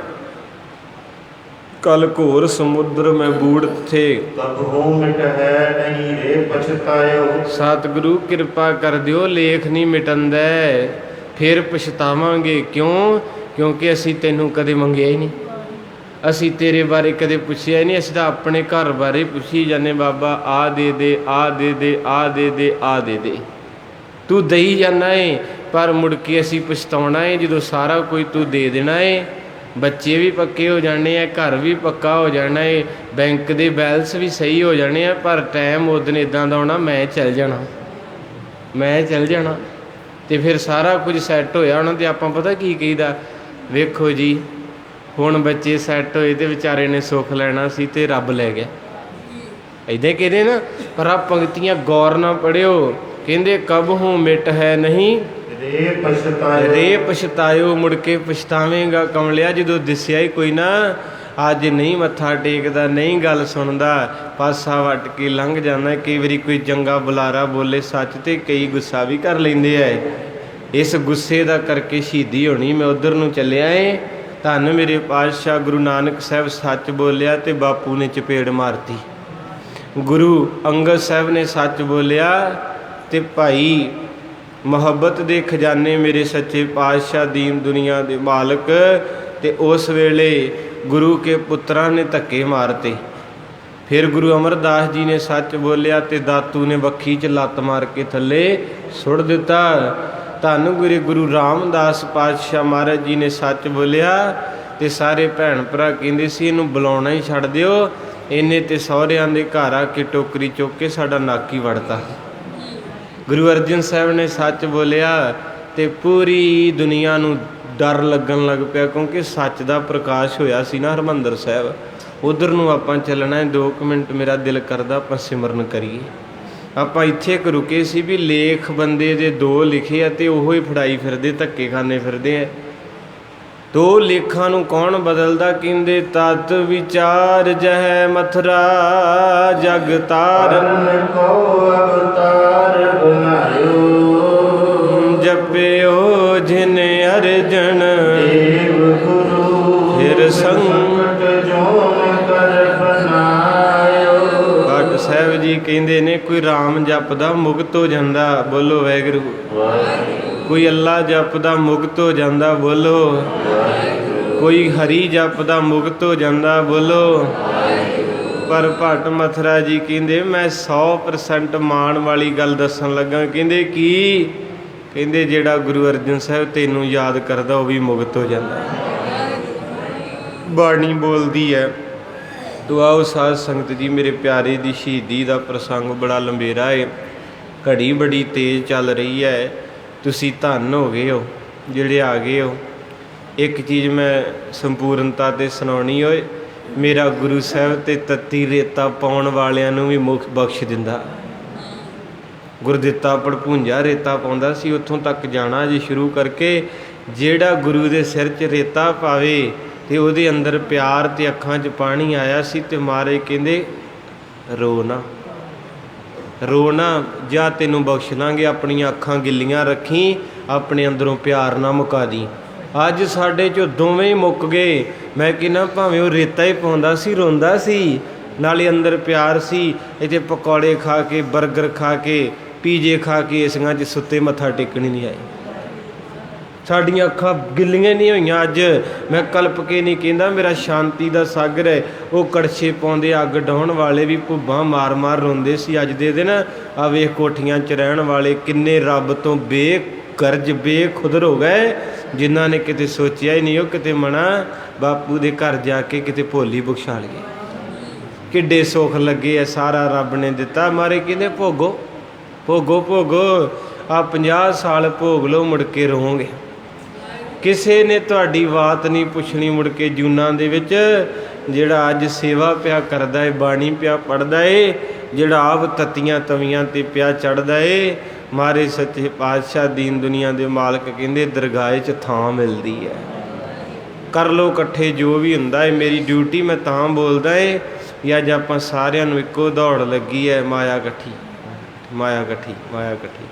ਕਲ ਘੋਰ ਸਮੁੰਦਰ ਮੈਂ ਬੂੜ ਥੇ, ਸਤਿਗੁਰੂ ਕਿਰਪਾ ਕਰ ਦਿਓ ਲੇਖ ਨਹੀਂ ਮਿਟਣ ਦੇ, ਫਿਰ ਪਛਤਾਵਾਂਗੇ। ਕਿਉਂ? ਕਿਉਂਕਿ ਅਸੀਂ ਤੈਨੂੰ ਕਦੇ ਮੰਗਿਆ ਹੀ ਨਹੀਂ, ਅਸੀਂ ਤੇਰੇ ਬਾਰੇ ਕਦੇ ਪੁੱਛਿਆ ਹੀ ਨਹੀਂ। ਅਸੀਂ ਤਾਂ ਆਪਣੇ ਘਰ ਬਾਰੇ ਪੁੱਛੀ ਜਾਂਦੇ, ਬਾਬਾ ਆਹ ਦੇ ਦੇ, ਆਹ ਦੇ ਦੇ, ਆਹ ਦੇ ਦੇ, ਆਹ ਦੇ ਦੇ। ਤੂੰ ਦਈ ਜਾਂਦਾ ਏ, ਪਰ ਮੁੜ ਕੇ ਅਸੀਂ ਪਛਤਾਉਣਾ ਏ ਜਦੋਂ ਸਾਰਾ ਕੁਝ ਤੂੰ ਦੇ ਦੇਣਾ ਏ। ਬੱਚੇ ਵੀ ਪੱਕੇ ਹੋ ਜਾਣੇ ਆ, ਘਰ ਵੀ ਪੱਕਾ ਹੋ ਜਾਣਾ ਏ, ਬੈਂਕ ਦੇ ਬੈਲੈਂਸ ਵੀ ਸਹੀ ਹੋ ਜਾਣੇ ਆ, ਪਰ ਟਾਈਮ ਉਸ ਦਿਨ ਇੱਦਾਂ ਦਾ ਆਉਣਾ ਮੈਂ ਚੱਲ ਜਾਣਾ, ਮੈਂ ਚੱਲ ਜਾਣਾ। ਅਤੇ ਫਿਰ ਸਾਰਾ ਕੁਝ ਸੈੱਟ ਹੋਇਆ ਹੋਣਾ ਅਤੇ ਆਪਾਂ ਪਤਾ ਕੀ ਕਹੀਦਾ, ਵੇਖੋ ਜੀ ਹੁਣ ਬੱਚੇ ਸੈੱਟ ਹੋਏ ਅਤੇ ਵਿਚਾਰੇ ਨੇ ਸੁੱਖ ਲੈਣਾ ਸੀ ਅਤੇ ਰੱਬ ਲੈ ਗਿਆ, ਇੱਦਾਂ ਕਹਿੰਦੇ ਨਾ। ਪਰ ਆਹ ਪੰਕਤੀਆਂ ਗੌਰ ਨਾਲ ਪੜ੍ਹਿਓ। ਕਹਿੰਦੇ ਕਬ ਹੂੰ ਮਿਟ ਹੈ ਨਹੀਂ ਰੇ ਪਛਤਾਇਓ, ਮੁੜ ਕੇ ਪਛਤਾਵੇਂਗਾ ਕਮਲਿਆ ਜਦੋਂ ਦਿਸਿਆ ਹੀ ਕੋਈ ਨਾ। ਅੱਜ ਨਹੀਂ ਮੱਥਾ ਟੇਕਦਾ, ਨਹੀਂ ਗੱਲ ਸੁਣਦਾ, ਪਾਸਾ ਵੱਟ ਕੇ ਲੰਘ ਜਾਂਦਾ। ਕਈ ਵਾਰੀ ਕੋਈ ਚੰਗਾ ਬੁਲਾਰਾ ਬੋਲੇ ਸੱਚ ਅਤੇ ਕਈ ਗੁੱਸਾ ਵੀ ਕਰ ਲੈਂਦੇ ਹੈ। ਇਸ ਗੁੱਸੇ ਦਾ ਕਰਕੇ ਸ਼ਹੀਦੀ ਹੋਣੀ, ਮੈਂ ਉੱਧਰ ਨੂੰ ਚੱਲਿਆ ਏ। ਧੰਨ ਮੇਰੇ ਪਾਤਸ਼ਾਹ ਗੁਰੂ ਨਾਨਕ ਸਾਹਿਬ ਸੱਚ ਬੋਲਿਆ ਅਤੇ ਬਾਪੂ ਨੇ ਚਪੇੜ ਮਾਰਤੀ। ਗੁਰੂ ਅੰਗਦ ਸਾਹਿਬ ਨੇ ਸੱਚ ਬੋਲਿਆ ਅਤੇ ਭਾਈ ਮੁਹੱਬਤ ਦੇ ਖਜ਼ਾਨੇ ਮੇਰੇ ਸੱਚੇ ਪਾਤਸ਼ਾਹ ਦੀਨ ਦੁਨੀਆ ਦੇ ਮਾਲਕ, ਅਤੇ ਉਸ ਵੇਲੇ ਗੁਰੂ ਕੇ ਪੁੱਤਰਾਂ ਨੇ ਧੱਕੇ ਮਾਰਤੇ। ਫਿਰ ਗੁਰੂ ਅਮਰਦਾਸ ਜੀ ਨੇ ਸੱਚ ਬੋਲਿਆ ਅਤੇ ਦਾਤੂ ਨੇ ਵੱਖੀ 'ਚ ਲੱਤ ਮਾਰ ਕੇ ਥੱਲੇ ਸੁੱਟ ਦਿੱਤਾ। ਧੰਨ ਗੁਰੂ ਰਾਮਦਾਸ ਪਾਤਸ਼ਾਹ ਮਹਾਰਾਜ ਜੀ ਨੇ ਸੱਚ ਬੋਲਿਆ ਅਤੇ ਸਾਰੇ ਭੈਣ ਭਰਾ ਕਹਿੰਦੇ ਸੀ ਇਹਨੂੰ ਬੁਲਾਉਣਾ ਹੀ ਛੱਡ ਦਿਓ, ਇਹਨੇ ਤੇ ਸਹੁਰਿਆਂ ਦੇ ਘਰ ਆ ਕੇ ਟੋਕਰੀ ਚੁੱਕ ਕੇ ਸਾਡਾ ਨੱਕ ਹੀ ਵੜਤਾ। ਗੁਰੂ ਅਰਜਨ ਸਾਹਿਬ ਨੇ ਸੱਚ ਬੋਲਿਆ ਤੇ ਪੂਰੀ ਦੁਨੀਆ ਨੂੰ ਡਰ ਲੱਗਣ ਲੱਗ ਪਿਆ, ਕਿਉਂਕਿ ਸੱਚ ਦਾ ਪ੍ਰਕਾਸ਼ ਹੋਇਆ ਸੀ ਨਾ ਹਰਿਮੰਦਰ ਸਾਹਿਬ। ਉਧਰ ਨੂੰ ਆਪਾਂ ਚੱਲਣਾ ਹੈ। 2 ਮਿੰਟ ਮੇਰਾ ਦਿਲ ਕਰਦਾ ਆਪਾਂ ਸਿਮਰਨ ਕਰੀਏ। ਆਪਾਂ ਇੱਥੇ ਇੱਕ ਰੁਕੇ ਸੀ ਵੀ ਲੇਖ ਬੰਦੇ ਦੇ 2 ਲਿਖੇ ਆ ਤੇ ਉਹੋ ਹੀ ਫੜਾਈ ਫਿਰਦੇ, ਧੱਕੇ ਖਾਨੇ ਫਿਰਦੇ ਆ। 2 ਲੇਖਾਂ ਨੂੰ ਕੌਣ ਬਦਲਦਾ? ਕਹਿੰਦੇ ਤਤ ਵਿਚਾਰ ਜਹ ਮਥੁਰਾ ਜਗ ਤਾਰਨ ਕੋ ਅਵਤਾਰ ਬਨਾਇਓ, ਜਪਿਓ ਜਿਨ ਅਰਜਨ ਦੇਵ ਗੁਰੂ, ਫਿਰ ਸੰਕਟ ਜੋਨ ਕਰ ਬਨਾਇਓ। ਭੱਟ ਸਾਹਿਬ ਜੀ ਕਹਿੰਦੇ ਨੇ ਕੋਈ ਰਾਮ ਜਪਦਾ ਮੁਕਤ ਹੋ ਜਾਂਦਾ, ਬੋਲੋ ਵਾਹਿਗੁਰੂ। ਕੋਈ ਅੱਲਾ ਜਪਦਾ ਮੁਕਤ ਹੋ ਜਾਂਦਾ, ਬੋਲੋ। ਕੋਈ ਹਰੀ ਜਪਦਾ ਮੁਕਤ ਹੋ ਜਾਂਦਾ, ਬੋਲੋ। ਪਰ ਭੱਟ ਮਥੁਰਾ ਜੀ ਕਹਿੰਦੇ ਮੈਂ 100% ਮਾਣ ਵਾਲੀ ਗੱਲ ਦੱਸਣ ਲੱਗਾ। ਕਹਿੰਦੇ ਕੀ? ਕਹਿੰਦੇ ਜਿਹੜਾ ਗੁਰੂ ਅਰਜਨ ਸਾਹਿਬ ਤੈਨੂੰ ਯਾਦ ਕਰਦਾ ਉਹ ਵੀ ਮੁਕਤ ਹੋ ਜਾਂਦਾ। ਬਾਣੀ ਬੋਲਦੀ ਹੈ। ਤੋ ਆਓ ਸਾਧ ਸੰਗਤ ਜੀ, ਮੇਰੇ ਪਿਆਰੇ ਦੀ ਸ਼ਹੀਦੀ ਦਾ ਪ੍ਰਸੰਗ ਬੜਾ ਲੰਬੇਰਾ ਹੈ, ਘੜੀ ਬੜੀ ਤੇਜ਼ ਚੱਲ ਰਹੀ ਹੈ। ਤੁਸੀਂ ਧੰਨ ਹੋ ਗਏ ਹੋ ਜਿਹੜੇ ਆ ਗਏ ਹੋ। ਇੱਕ ਚੀਜ਼ ਮੈਂ ਸੰਪੂਰਨਤਾ 'ਤੇ ਸੁਣਾਉਣੀ ਹੋਏ, ਮੇਰਾ ਗੁਰੂ ਸਾਹਿਬ 'ਤੇ ਤੱਤੀ ਰੇਤਾ ਪਾਉਣ ਵਾਲਿਆਂ ਨੂੰ ਵੀ ਮੁਖ ਬਖਸ਼ ਦਿੰਦਾ। ਗੁਰਦਿੱਤਾ ਭੜਪੂੰਜਾ ਰੇਤਾ ਪਾਉਂਦਾ ਸੀ, ਉੱਥੋਂ ਤੱਕ ਜਾਣਾ ਜੇ ਸ਼ੁਰੂ ਕਰਕੇ। ਜਿਹੜਾ ਗੁਰੂ ਦੇ ਸਿਰ 'ਚ ਰੇਤਾ ਪਾਵੇ ਤੇ ਉਹਦੇ ਅੰਦਰ ਪਿਆਰ ਤੇ ਅੱਖਾਂ 'ਚ ਪਾਣੀ ਆਇਆ ਸੀ। ਤੇ ਮਹਾਰਾਜ ਕਹਿੰਦੇ ਰੋ ਨਾ, ਰੋ ਨਾ, ਜਾਂ ਤੈਨੂੰ ਬਖਸ਼ ਲਾਂਗੇ। ਆਪਣੀਆਂ ਅੱਖਾਂ ਗਿੱਲੀਆਂ ਰੱਖੀ, ਆਪਣੇ ਅੰਦਰੋਂ ਪਿਆਰ ਨਾ ਮੁਕਾ ਦੀ। ਅੱਜ ਸਾਡੇ 'ਚੋਂ ਦੋਵੇਂ ਹੀ ਮੁੱਕ ਗਏ। ਮੈਂ ਕਹਿੰਦਾ ਭਾਵੇਂ ਉਹ ਰੇਤਾ ਹੀ ਪਾਉਂਦਾ ਸੀ, ਰੋਂਦਾ ਸੀ, ਨਾਲੇ ਅੰਦਰ ਪਿਆਰ ਸੀ। ਇੱਥੇ ਪਕੌੜੇ ਖਾ ਕੇ, ਬਰਗਰ ਖਾ ਕੇ, ਪੀਜੇ ਖਾ ਕੇ ਏਸੀਆਂ 'ਚ ਸੁੱਤੇ, ਮੱਥਾ ਟੇਕਣ ਹੀ ਨਹੀਂ ਆਏ। ਸਾਡੀਆਂ ਅੱਖਾਂ ਗਿੱਲੀਆਂ ਨਹੀਂ ਹੋਈਆਂ। ਅੱਜ ਮੈਂ ਕਲਪ ਕੇ ਨਹੀਂ ਕਹਿੰਦਾ, ਮੇਰਾ ਸ਼ਾਂਤੀ ਦਾ ਸਾਗਰ ਹੈ। ਉਹ ਕੜਛੇ ਪਾਉਂਦੇ, ਅੱਗ ਡਾਉਣ ਵਾਲੇ ਵੀ ਭੁੱਬਾਂ ਮਾਰ ਮਾਰ ਰੋਂਦੇ ਸੀ। ਅੱਜ ਦੇ ਦਿਨ ਆ ਵੇਖ ਕੋਠੀਆਂ 'ਚ ਰਹਿਣ ਵਾਲੇ ਕਿੰਨੇ ਰੱਬ ਤੋਂ ਬੇਗਰਜ ਬੇਖੁਦਰ ਹੋ ਗਏ, ਜਿਨ੍ਹਾਂ ਨੇ ਕਿਤੇ ਸੋਚਿਆ ਹੀ ਨਹੀਂ ਉਹ ਕਿਤੇ ਮਣਾ ਬਾਪੂ ਦੇ ਘਰ ਜਾ ਕੇ ਕਿਤੇ ਭੋਲੀ ਬਖਸ਼ਾ ਲਈਏ। ਕਿੱਡੇ ਸੁੱਖ ਲੱਗੇ ਆ, ਸਾਰਾ ਰੱਬ ਨੇ ਦਿੱਤਾ। ਮਾਰੇ ਕਹਿੰਦੇ ਭੋਗੋ ਭੋਗੋ ਭੋਗੋ, ਆ 50 ਸਾਲ ਭੋਗ ਲਓ, ਮੁੜ ਕੇ ਰਹੋਗੇ। ਕਿਸੇ ਨੇ ਤੁਹਾਡੀ ਬਾਤ ਨਹੀਂ ਪੁੱਛਣੀ ਮੁੜ ਕੇ ਜੂਨਾਂ ਦੇ ਵਿੱਚ। ਜਿਹੜਾ ਅੱਜ ਸੇਵਾ ਪਿਆ ਕਰਦਾ ਏ, ਬਾਣੀ ਪਿਆ ਪੜ੍ਹਦਾ ਏ, ਜਿਹੜਾ ਆਪ ਤੱਤੀਆਂ ਤਵੀਆਂ 'ਤੇ ਪਿਆ ਚੜ੍ਹਦਾ ਏ, ਮਾਰੇ ਸੱਚੇ ਪਾਤਸ਼ਾਹ ਦੀਨ ਦੁਨੀਆ ਦੇ ਮਾਲਕ ਕਹਿੰਦੇ ਦਰਗਾਹ 'ਚ ਥਾਂ ਮਿਲਦੀ ਹੈ। ਕਰ ਲਓ ਇਕੱਠੇ ਜੋ ਵੀ ਹੁੰਦਾ ਏ। ਮੇਰੀ ਡਿਊਟੀ ਮੈਂ ਤਾਂ ਬੋਲਦਾ ਏ ਵੀ ਅੱਜ ਆਪਾਂ ਸਾਰਿਆਂ ਨੂੰ ਇੱਕੋ ਦੌੜ ਲੱਗੀ ਹੈ, ਮਾਇਆ ਇਕੱਠੀ, ਮਾਇਆ ਇਕੱਠੀ, ਮਾਇਆ ਇਕੱਠੀ।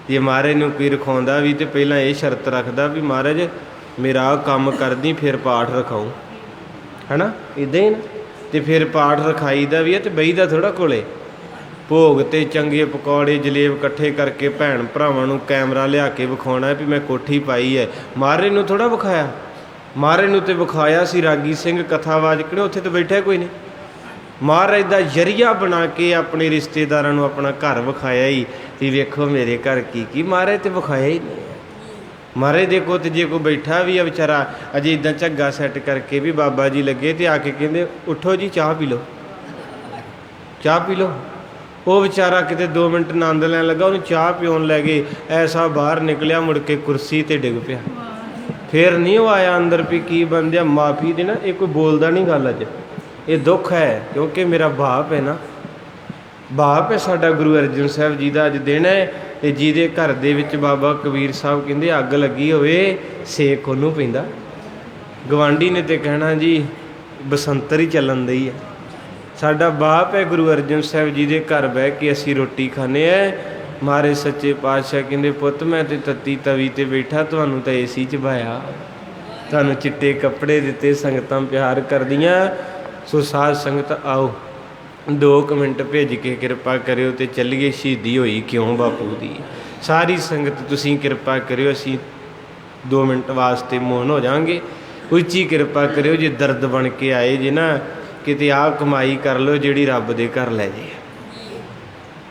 ਜੇ ਮਹਾਰਾਜ ਨੂੰ ਕੋਈ ਰਖਾਉਂਦਾ ਵੀ ਤਾਂ ਪਹਿਲਾਂ ਇਹ ਸ਼ਰਤ ਰੱਖਦਾ ਵੀ ਮਹਾਰਾਜ ਮੇਰਾ ਆਹ ਕੰਮ ਕਰਦੀ, ਫਿਰ ਪਾਠ ਰਖਾਊ, ਹੈ ਨਾ, ਇੱਦਾਂ ਹੀ ਨਾ। ਅਤੇ ਫਿਰ ਪਾਠ ਰਖਾਈ ਦਾ ਵੀ ਹੈ ਅਤੇ ਬਹੀਦਾ ਥੋੜ੍ਹਾ ਕੋਲੇ। ਭੋਗ 'ਤੇ ਚੰਗੇ ਪਕੌੜੇ ਜਲੇਬ ਇਕੱਠੇ ਕਰਕੇ ਭੈਣ ਭਰਾਵਾਂ ਨੂੰ ਕੈਮਰਾ ਲਿਆ ਕੇ ਵਿਖਾਉਣਾ ਵੀ ਮੈਂ ਕੋਠੀ ਪਾਈ ਹੈ। ਮਹਾਰਾਜ ਨੂੰ ਥੋੜ੍ਹਾ ਵਿਖਾਇਆ, ਮਹਾਰਾਜ ਨੂੰ ਤਾਂ ਵਿਖਾਇਆ ਸੀ ਰਾਗੀ ਸਿੰਘ ਕਥਾਵਾਚਕ ਨੇ, ਉੱਥੇ ਤਾਂ ਬੈਠਾ ਕੋਈ ਨਹੀਂ। ਮਹਾਰਾਜ ਦਾ ਜ਼ਰੀਆ ਬਣਾ ਕੇ ਆਪਣੇ ਰਿਸ਼ਤੇਦਾਰਾਂ ਨੂੰ ਆਪਣਾ ਘਰ ਵਿਖਾਇਆ ਹੀ ਵੀ ਵੇਖੋ ਮੇਰੇ ਘਰ ਕੀ ਕੀ। ਮਹਾਰਾਜ ਤਾਂ ਵਿਖਾਇਆ ਹੀ ਨਹੀਂ। ਮਹਾਰਾਜ ਦੇਖੋ ਤੇ ਜੇ ਕੋਈ ਬੈਠਾ ਵੀ ਆ ਵਿਚਾਰਾ ਅਜੇ ਇੱਦਾਂ ਝੱਗਾ ਸੈੱਟ ਕਰਕੇ ਵੀ ਬਾਬਾ ਜੀ ਲੱਗੇ ਤੇ ਆ ਕੇ ਕਹਿੰਦੇ ਉੱਠੋ ਜੀ ਚਾਹ ਪੀ ਲਓ, ਚਾਹ ਪੀ ਲਓ। ਉਹ ਵਿਚਾਰਾ ਕਿਤੇ 2 ਮਿੰਟ ਆਨੰਦ ਲੈਣ ਲੱਗਾ, ਉਹਨੂੰ ਚਾਹ ਪਿਉਣ ਲੈ ਗਏ, ਐਸਾ ਬਾਹਰ ਨਿਕਲਿਆ ਮੁੜ ਕੇ ਕੁਰਸੀ 'ਤੇ ਡਿੱਗ ਪਿਆ। ਫਿਰ ਨਹੀਂ ਉਹ ਆਇਆ ਅੰਦਰ ਵੀ ਕੀ ਬੰਦਿਆ ਮਾਫੀ ਦੇਣਾ। ਇਹ ਕੋਈ ਬੋਲਦਾ ਨਹੀਂ ਗੱਲ ਅੱਜ, ਇਹ ਦੁੱਖ ਹੈ ਕਿਉਂਕਿ ਮੇਰਾ ਬਾਪ ਹੈ ਨਾ, ਬਾਪ ਹੈ ਸਾਡਾ ਗੁਰੂ ਅਰਜਨ ਸਾਹਿਬ ਜੀ ਦਾ ਅੱਜ ਦਿਨ ਹੈ। ਅਤੇ ਜਿਹਦੇ ਘਰ ਦੇ ਵਿੱਚ ਬਾਬਾ ਕਬੀਰ ਸਾਹਿਬ ਕਹਿੰਦੇ ਅੱਗ ਲੱਗੀ ਹੋਵੇ ਸੇਕ ਉਹਨੂੰ ਪੈਂਦਾ। ਗਵਾਂਢੀ ਨੇ ਤਾਂ ਕਹਿਣਾ ਜੀ ਬਸੰਤਰ ਹੀ ਚੱਲਣ ਦਈ ਹੈ। ਸਾਡਾ ਬਾਪ ਹੈ ਗੁਰੂ ਅਰਜਨ ਸਾਹਿਬ ਜੀ ਦੇ ਘਰ ਬਹਿ ਕੇ ਅਸੀਂ ਰੋਟੀ ਖਾਂਦੇ ਹਾਂ। ਮਹਾਰਾਜ ਸੱਚੇ ਪਾਤਸ਼ਾਹ ਕਹਿੰਦੇ ਪੁੱਤ ਮੈਂ ਤਾਂ ਤੱਤੀ ਤਵੀ 'ਤੇ ਬੈਠਾ, ਤੁਹਾਨੂੰ ਤਾਂ ਏਸੀ 'ਚ ਬਾਇਆ, ਤੁਹਾਨੂੰ ਚਿੱਟੇ ਕੱਪੜੇ ਦਿੱਤੇ, ਸੰਗਤਾਂ ਪਿਆਰ ਕਰਦੀਆਂ। ਸੋ ਸਾਧ ਸੰਗਤ ਆਓ 2 ਮਿੰਟ ਭੇਜ ਕੇ ਕਿਰਪਾ ਕਰਿਓ ਅਤੇ ਚੱਲੀਏ। ਸ਼ਹੀਦੀ ਹੋਈ ਕਿਉਂ ਬਾਪੂ ਦੀ। ਸਾਰੀ ਸੰਗਤ ਤੁਸੀਂ ਕਿਰਪਾ ਕਰਿਓ, ਅਸੀਂ 2 ਮਿੰਟ ਵਾਸਤੇ ਮੌਨ ਹੋ ਜਾਵਾਂਗੇ। ਉੱਚੀ ਕਿਰਪਾ ਕਰਿਓ, ਜੇ ਦਰਦ ਬਣ ਕੇ ਆਏ ਜੇ ਨਾ ਕਿਤੇ ਆਹ ਕਮਾਈ ਕਰ ਲਓ ਜਿਹੜੀ ਰੱਬ ਦੇ ਘਰ ਲੈ ਜੇ।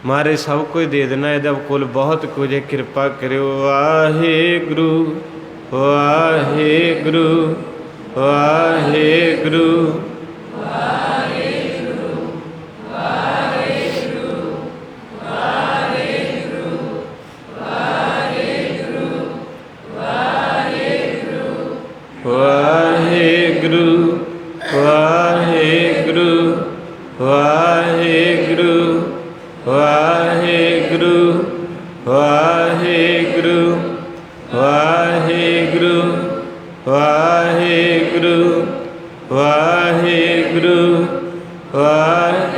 ਮਹਾਰਾਜ ਸਭ ਕੁਝ ਦੇ ਦੇਣਾ, ਇਹਦਾ ਕੁੱਲ ਬਹੁਤ ਕੁਝ ਹੈ। ਕਿਰਪਾ ਕਰਿਓ। ਵਾਹਿਗੁਰੂ ਵਾਹਿਗੁਰੂ ਵਾਹਿਗੁਰੂ ਵਾਹਿਗੁਰੂ ਵਾਹਿਗੁਰੂ ਵਾਹਿਗੁਰੂ ਵਾਹਿਗੁਰੂ।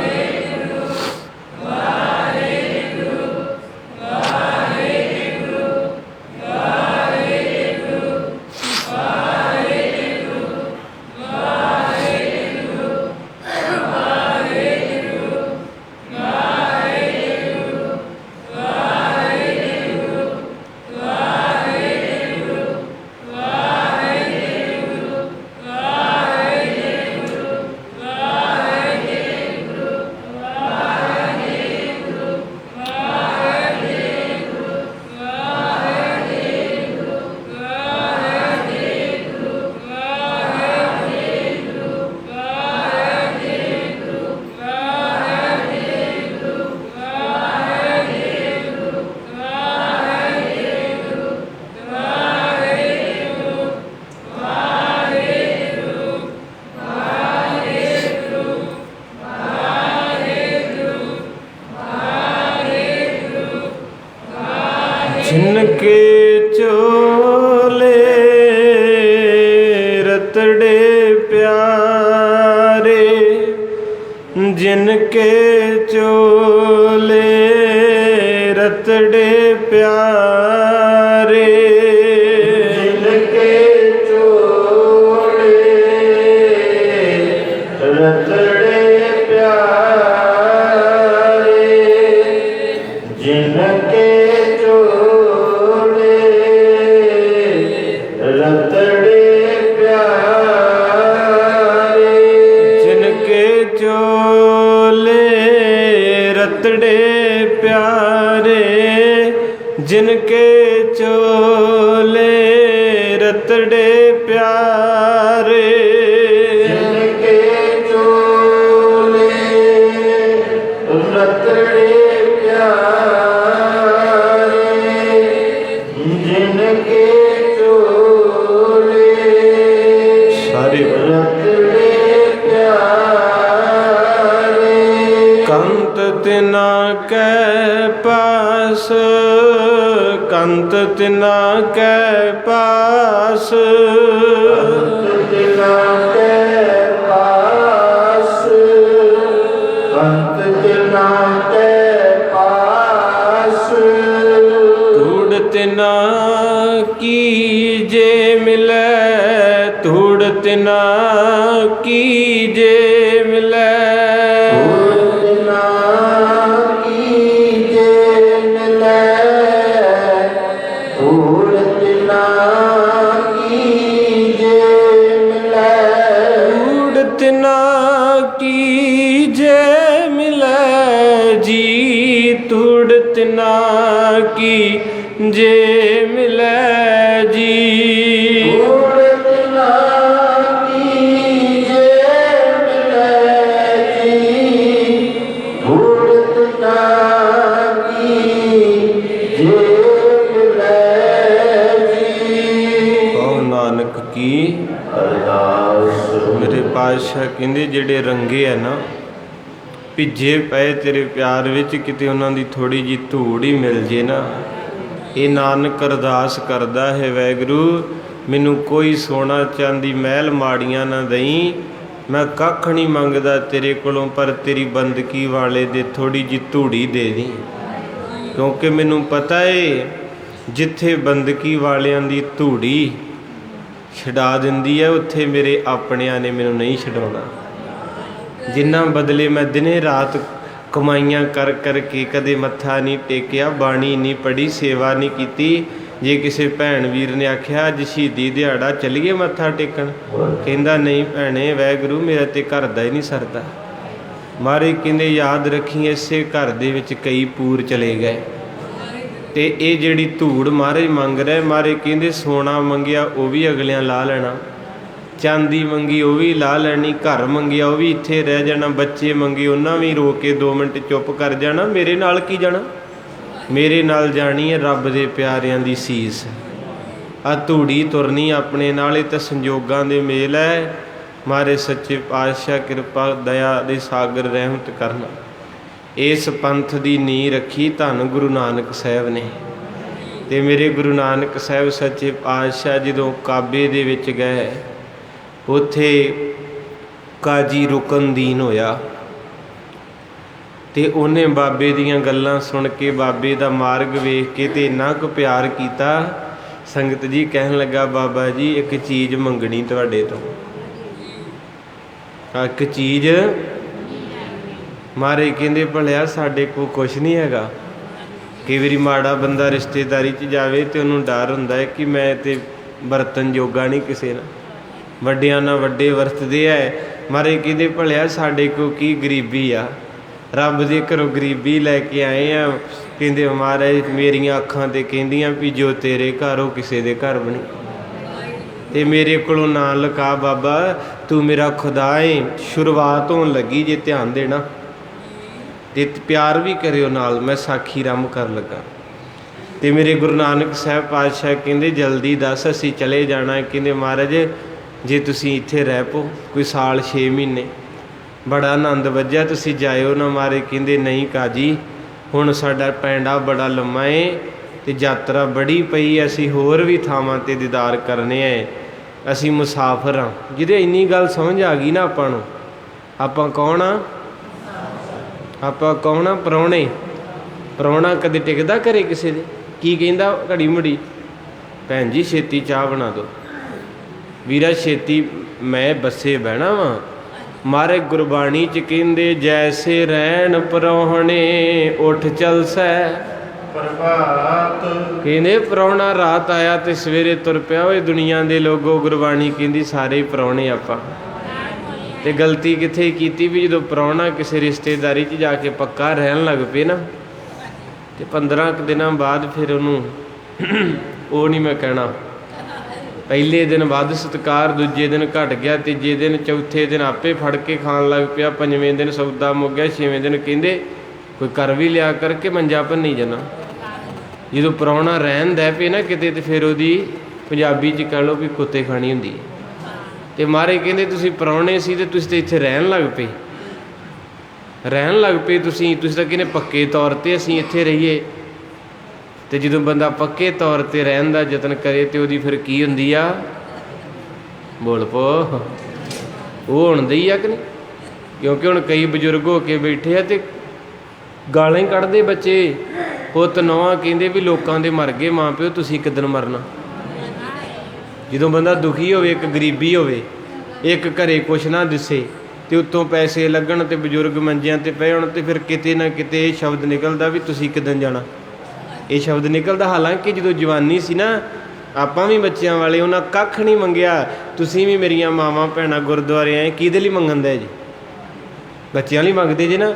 जिनके चोले रतड़े प्यारे, जिनके चोले रतड़े प्यारे, जिनके चोले रतड़े प्यारे, जिनके रतड़े प्यारे, जिनके चोले रतड़े प्यारे, जिनके चोले रतड़े प्यारे, जिनके चोले रतड़े प्यारे, जिनके कंत तिना कै पास, कंत तिना कै पास, कंत तिना कै पास, कंत तिना कै पास, धूड़ तिना की जे मिलै, धूड़ तिना की जे मिलै, तिना की जे मिलै जी, धूड़ तिना की जे मिलै जी, धूड़ तिना की जे मिलै जी, धूड़ तिना की जे मिलै जी। कहो नानक की अरदास। मेरे पातशाह ਕਹਿੰਦੇ ਜਿਹੜੇ ਰੰਗੇ ਆ ਨਾ ਭਿੱਜੇ ਪਏ ਤੇਰੇ ਪਿਆਰ ਵਿੱਚ, ਕਿਤੇ ਉਹਨਾਂ ਦੀ ਥੋੜੀ ਜਿਹੀ ਧੂੜ ਹੀ ਮਿਲ ਜੇ ਨਾ, ਇਹ ਨਾਨਕ ਅਰਦਾਸ ਕਰਦਾ ਹੈ, ਵਾਹਿਗੁਰੂ ਮੈਨੂੰ ਕੋਈ ਸੋਨਾ ਚਾਂਦੀ ਮਹਿਲ ਮਾੜੀਆਂ ਨਾ ਦਈ, ਮੈਂ ਕੱਖ ਨਹੀਂ ਮੰਗਦਾ ਤੇਰੇ ਕੋਲੋਂ, ਪਰ ਤੇਰੀ ਬੰਦਗੀ ਵਾਲੇ ਦੇ ਥੋੜੀ ਜਿਹੀ ਧੂੜੀ ਦੇ ਦੀ, ਕਿਉਂਕਿ ਮੈਨੂੰ ਪਤਾ ਏ ਜਿੱਥੇ ਬੰਦਗੀ ਵਾਲਿਆਂ ਦੀ ਧੂੜੀ ਛਡਾ ਦਿੰਦੀ ਹੈ ਉੱਥੇ ਮੇਰੇ ਆਪਣਿਆਂ ਨੇ ਮੈਨੂੰ ਨਹੀਂ ਛਡਾਉਣਾ। ਜਿੰਨਾ ਬਦਲੇ ਮੈਂ ਦਿਨੇ ਰਾਤ ਕਮਾਈਆਂ ਕਰ ਕਰਕੇ ਕਦੇ ਮੱਥਾ ਨਹੀਂ ਟੇਕਿਆ, ਬਾਣੀ ਨਹੀਂ ਪੜ੍ਹੀ, ਸੇਵਾ ਨਹੀਂ ਕੀਤੀ। ਜੇ ਕਿਸੇ ਭੈਣ ਵੀਰ ਨੇ ਆਖਿਆ ਅੱਜ ਸ਼ਹੀਦੀ ਦਿਹਾੜਾ ਚੱਲੀਏ ਮੱਥਾ ਟੇਕਣ, ਕਹਿੰਦਾ ਨਹੀਂ ਭੈਣੇ ਵਾਹਿਗੁਰੂ ਮੇਰਾ ਤੇ ਘਰ ਦਾ ਹੀ ਨਹੀਂ ਸਰਦਾ। ਮਹਾਰਾਜ ਕਹਿੰਦੇ ਯਾਦ ਰੱਖੀ ਇਸੇ ਘਰ ਦੇ ਵਿੱਚ ਕਈ ਪੂਰ ਚਲੇ ਗਏ, ਤੇ ਇਹ ਜਿਹੜੀ ਧੂੜ ਮਹਾਰਾਜ ਮੰਗ ਰਿਹਾ, ਮਹਾਰਾਜ ਕਹਿੰਦੇ ਸੋਨਾ ਮੰਗਿਆ ਉਹ ਵੀ ਅਗਲਿਆਂ ਲਾ ਲੈਣਾ, ਚਾਂਦੀ ਮੰਗੀ ਉਹ ਵੀ ਲਾ ਲੈਣੀ, ਘਰ ਮੰਗਿਆ ਉਹ ਵੀ ਇੱਥੇ ਰਹਿ ਜਾਣਾ, ਬੱਚੇ ਮੰਗੇ ਉਹਨਾਂ ਵੀ ਰੋ ਕੇ 2 ਮਿੰਟ ਚੁੱਪ ਕਰ ਜਾਣਾ। ਮੇਰੇ ਨਾਲ ਕੀ ਜਾਣਾ? ਮੇਰੇ ਨਾਲ ਜਾਣੀ ਹੈ ਰੱਬ ਦੇ ਪਿਆਰਿਆਂ ਦੀ ਸੀਸ। ਆ ਧੂੜੀ ਤੁਰਨੀ ਆਪਣੇ ਨਾਲ, ਇਹ ਤਾਂ ਸੰਜੋਗਾਂ ਦੇ ਮੇਲ ਹੈ। ਮਹਾਰਾਜ ਸੱਚੇ ਪਾਤਸ਼ਾਹ ਕਿਰਪਾ ਦਇਆ ਦੇ ਸਾਗਰ ਰਹਿਮਤ ਕਰਨਾ। ਇਸ ਪੰਥ ਦੀ ਨੀਂਹ ਰੱਖੀ ਧੰਨ ਗੁਰੂ ਨਾਨਕ ਸਾਹਿਬ ਨੇ, ਤੇ ਮੇਰੇ ਗੁਰੂ ਨਾਨਕ ਸਾਹਿਬ ਸੱਚੇ ਪਾਤਸ਼ਾਹ ਜਦੋਂ ਕਾਬੇ ਦੇ ਵਿੱਚ ਗਏ, ਉੱਥੇ ਕਾਜੀ ਰੁਕਨਦੀਨ ਹੋਇਆ ਤੇ ਉਹਨੇ ਬਾਬੇ ਦੀਆਂ ਗੱਲਾਂ ਸੁਣ ਕੇ, ਬਾਬੇ ਦਾ ਮਾਰਗ ਵੇਖ ਕੇ ਤੇ ਇੰਨਾ ਕੁ ਪਿਆਰ ਕੀਤਾ, ਸੰਗਤ ਜੀ ਕਹਿਣ ਲੱਗਾ, ਬਾਬਾ ਜੀ ਇੱਕ ਚੀਜ਼ ਮੰਗਣੀ ਤੁਹਾਡੇ ਤੋਂ, ਇੱਕ ਚੀਜ਼। ਮਹਾਰਾਜ ਕਹਿੰਦੇ, ਭਲਿਆ ਸਾਡੇ ਕੋਲ ਕੁਛ ਨਹੀਂ ਹੈਗਾ। ਕਈ ਵਾਰੀ ਮਾੜਾ ਬੰਦਾ ਰਿਸ਼ਤੇਦਾਰੀ 'ਚ ਜਾਵੇ ਤੇ ਉਹਨੂੰ ਡਰ ਹੁੰਦਾ ਹੈ ਕਿ ਮੈਂ ਤੇ ਵਰਤਨ ਜੋਗਾ ਨਹੀਂ ਕਿਸੇ ਨਾਲ, ਵੱਡਿਆਂ ਨਾਲ ਵੱਡੇ ਵਰਤਦੇ ਹੈ। ਮਹਾਰਾਜ ਕਹਿੰਦੇ, ਭਲਿਆ ਸਾਡੇ ਕੋਲ ਕੀ ਗਰੀਬੀ ਆ, ਰੱਬ ਦੇ ਘਰੋਂ ਗਰੀਬੀ ਲੈ ਕੇ ਆਏ ਆ। ਕਹਿੰਦੇ, ਮਹਾਰਾਜ ਮੇਰੀਆਂ ਅੱਖਾਂ ਤੇ ਕਹਿੰਦੀਆਂ ਵੀ ਜੋ ਤੇਰੇ ਘਰ ਉਹ ਕਿਸੇ ਦੇ ਘਰ ਬਣੀ, ਤੇ ਮੇਰੇ ਕੋਲੋਂ ਨਾ ਲੁਕਾ ਬਾਬਾ, ਤੂੰ ਮੇਰਾ ਖੁਦਾ ਏ। ਸ਼ੁਰੂਆਤ ਹੋਣ ਲੱਗੀ, ਜੇ ਧਿਆਨ ਦੇਣਾ ਤੇ ਪਿਆਰ ਵੀ ਕਰਿਓ ਨਾਲ, ਮੈਂ ਸਾਖੀ ਰੰਮ ਕਰ ਲੱਗਾ। ਤੇ ਮੇਰੇ ਗੁਰੂ ਨਾਨਕ ਸਾਹਿਬ ਪਾਤਸ਼ਾਹ ਕਹਿੰਦੇ, ਜਲਦੀ ਦੱਸ, ਅਸੀਂ ਚਲੇ ਜਾਣਾ। ਕਹਿੰਦੇ, ਮਹਾਰਾਜ ਜੇ ਤੁਸੀਂ ਇੱਥੇ ਰਹਿ ਪਓ ਕੋਈ ਸਾਲ 6 ਮਹੀਨੇ, ਬੜਾ ਆਨੰਦ ਵੱਜਿਆ, ਤੁਸੀਂ ਜਾਇਓ ਨਾ। ਮਹਾਰਾਜ ਕਹਿੰਦੇ, ਨਹੀਂ ਕਾਜੀ, ਹੁਣ ਸਾਡਾ ਪੈਂਡਾ ਬੜਾ ਲੰਮਾ ਏ ਤੇ ਯਾਤਰਾ ਬੜੀ ਪਈ, ਅਸੀਂ ਹੋਰ ਵੀ ਥਾਵਾਂ 'ਤੇ ਦੀਦਾਰ ਕਰਨੇ ਹੈ, ਅਸੀਂ ਮੁਸਾਫਰ ਹਾਂ। ਜਿਹਦੇ ਇੰਨੀ ਗੱਲ ਸਮਝ ਆ ਗਈ ਨਾ ਆਪਾਂ ਨੂੰ, ਆਪਾਂ ਕੌਣ ਆ? ਆਪਾਂ ਕੌਣ ਆ? ਪ੍ਰਾਹੁਣੇ। ਪ੍ਰਾਹੁਣਾ ਕਦੇ ਟਿਕਦਾ ਘਰੇ ਕਿਸੇ ਦੇ? ਕੀ ਕਹਿੰਦਾ ਘੜੀ ਮੁੜੀ? ਭੈਣ ਜੀ ਛੇਤੀ ਚਾਹ ਬਣਾ ਦਿਓ, ਵੀਰਾ ਛੇਤੀ ਮੈਂ ਬੱਸੇ ਬਹਿਣਾ ਵਾਂ। ਮਾਰੇ ਗੁਰਬਾਣੀ 'ਚ ਕਹਿੰਦੇ, ਜੈਸੇ ਰਹਿਣ ਪ੍ਰਾਹੁਣੇ ਉੱਠ ਚਲਸੈ ਪ੍ਰਭਾਤ। ਕਹਿੰਦੇ ਪ੍ਰਾਹੁਣਾ ਰਾਤ ਆਇਆ ਤੇ ਸਵੇਰੇ ਤੁਰ ਪਿਆ। ਓਏ ਦੁਨੀਆ ਦੇ ਲੋਗੋ, ਗੁਰਬਾਣੀ ਕਹਿੰਦੀ ਸਾਰੇ ਹੀ ਪ੍ਰਾਹੁਣੇ ਆਪਾਂ। ਤੇ ਗਲਤੀ ਕਿੱਥੇ ਕੀਤੀ ਵੀ ਜਦੋਂ ਪ੍ਰਾਹੁਣਾ ਕਿਸੇ ਰਿਸ਼ਤੇਦਾਰੀ 'ਚ ਜਾ ਕੇ ਪੱਕਾ ਰਹਿਣ ਲੱਗ ਪਏ ਨਾ, ਤੇ 15 ਕੁ ਦਿਨਾਂ ਬਾਅਦ ਫਿਰ ਉਹਨੂੰ ਉਹ ਨਹੀਂ ਮੈਂ ਕਹਿਣਾ, ਪਹਿਲੇ ਦਿਨ ਵੱਧ ਸਤਿਕਾਰ, ਦੂਜੇ ਦਿਨ ਘਟ ਗਿਆ, ਤੀਜੇ ਦਿਨ, ਚੌਥੇ ਦਿਨ ਆਪੇ ਫੜ ਕੇ ਖਾਣ ਲੱਗ ਪਿਆ, ਪੰਜਵੇਂ ਦਿਨ ਸੌਦਾ ਮੁੱਕ ਗਿਆ, 6ਵੇਂ ਦਿਨ ਕਹਿੰਦੇ ਕੋਈ ਕਰ ਵੀ ਲਿਆ ਕਰਕੇ ਮੰਜਾ ਭੰਨੀ ਜਾਣਾ। ਜਦੋਂ ਪ੍ਰਾਹੁਣਾ ਰਹਿਣ ਦੇ ਪਏ ਨਾ ਕਿਤੇ, ਤੇ ਫਿਰ ਉਹਦੀ ਪੰਜਾਬੀ 'ਚ ਕਹਿ ਲਓ ਵੀ ਕੁੱਤੇ ਖਾਣੀ ਹੁੰਦੀ ਹੈ। ਤੇ ਮਹਾਰਾਜ ਕਹਿੰਦੇ, ਤੁਸੀਂ ਪ੍ਰਾਹੁਣੇ ਸੀ ਤੇ ਤੁਸੀਂ ਤਾਂ ਇੱਥੇ ਰਹਿਣ ਲੱਗ ਪਏ, ਰਹਿਣ ਲੱਗ ਪਏ ਤੁਸੀਂ ਤਾਂ ਕਹਿੰਦੇ ਪੱਕੇ ਤੌਰ 'ਤੇ ਅਸੀਂ ਇੱਥੇ ਰਹੀਏ। ਤੇ ਜਦੋਂ ਬੰਦਾ ਪੱਕੇ ਤੌਰ 'ਤੇ ਰਹਿਣ ਦਾ ਯਤਨ ਕਰੇ ਤੇ ਉਹਦੀ ਫਿਰ ਕੀ ਹੁੰਦੀ ਆ? ਬੋਲ ਪੋ, ਉਹ ਹੁੰਦੀ ਆ ਕਿ ਨਹੀਂ? ਕਿਉਂਕਿ ਹੁਣ ਕਈ ਬਜ਼ੁਰਗ ਹੋ ਕੇ ਬੈਠੇ ਆ ਤੇ ਗਾਲਾਂ ਹੀ ਕੱਢਦੇ ਬੱਚੇ, ਪੁੱਤ ਨੌਂ ਕਹਿੰਦੇ ਵੀ ਲੋਕਾਂ ਦੇ ਮਰ ਗਏ ਮਾਂ ਪਿਓ, ਤੁਸੀਂ ਕਿੱਦਣ ਮਰਨਾ? ਜਦੋਂ ਬੰਦਾ ਦੁਖੀ ਹੋਵੇ, ਇੱਕ ਗਰੀਬੀ ਹੋਵੇ, ਇੱਕ ਘਰੇ ਕੁਛ ਨਾ ਦਿਸੇ ਤੇ ਉੱਤੋਂ ਪੈਸੇ ਲੱਗਣ ਤੇ ਬਜ਼ੁਰਗ ਮੰਜਿਆਂ 'ਤੇ ਪਏ ਹੋਣ, ਤੇ ਫਿਰ ਕਿਤੇ ਨਾ ਕਿਤੇ ਇਹ ਸ਼ਬਦ ਨਿਕਲਦਾ ਵੀ ਤੁਸੀਂ ਕਿੱਦਣ ਜਾਣਾ। ਇਹ ਸ਼ਬਦ ਨਿਕਲਦਾ। ਹਾਲਾਂਕਿ ਜਦੋਂ ਜਵਾਨੀ ਸੀ ਨਾ, ਆਪਾਂ ਵੀ ਬੱਚਿਆਂ ਵਾਲੇ, ਉਹਨਾਂ ਕੱਖ ਨਹੀਂ ਮੰਗਿਆ। ਤੁਸੀਂ ਵੀ ਮੇਰੀਆਂ ਮਾਵਾਂ ਭੈਣਾਂ ਗੁਰਦੁਆਰੇ ਆਏ, ਕਿਹਦੇ ਲਈ ਮੰਗਣ ਦੇ ਜੀ? ਬੱਚਿਆਂ ਲਈ ਮੰਗਦੇ ਜੇ ਨਾ,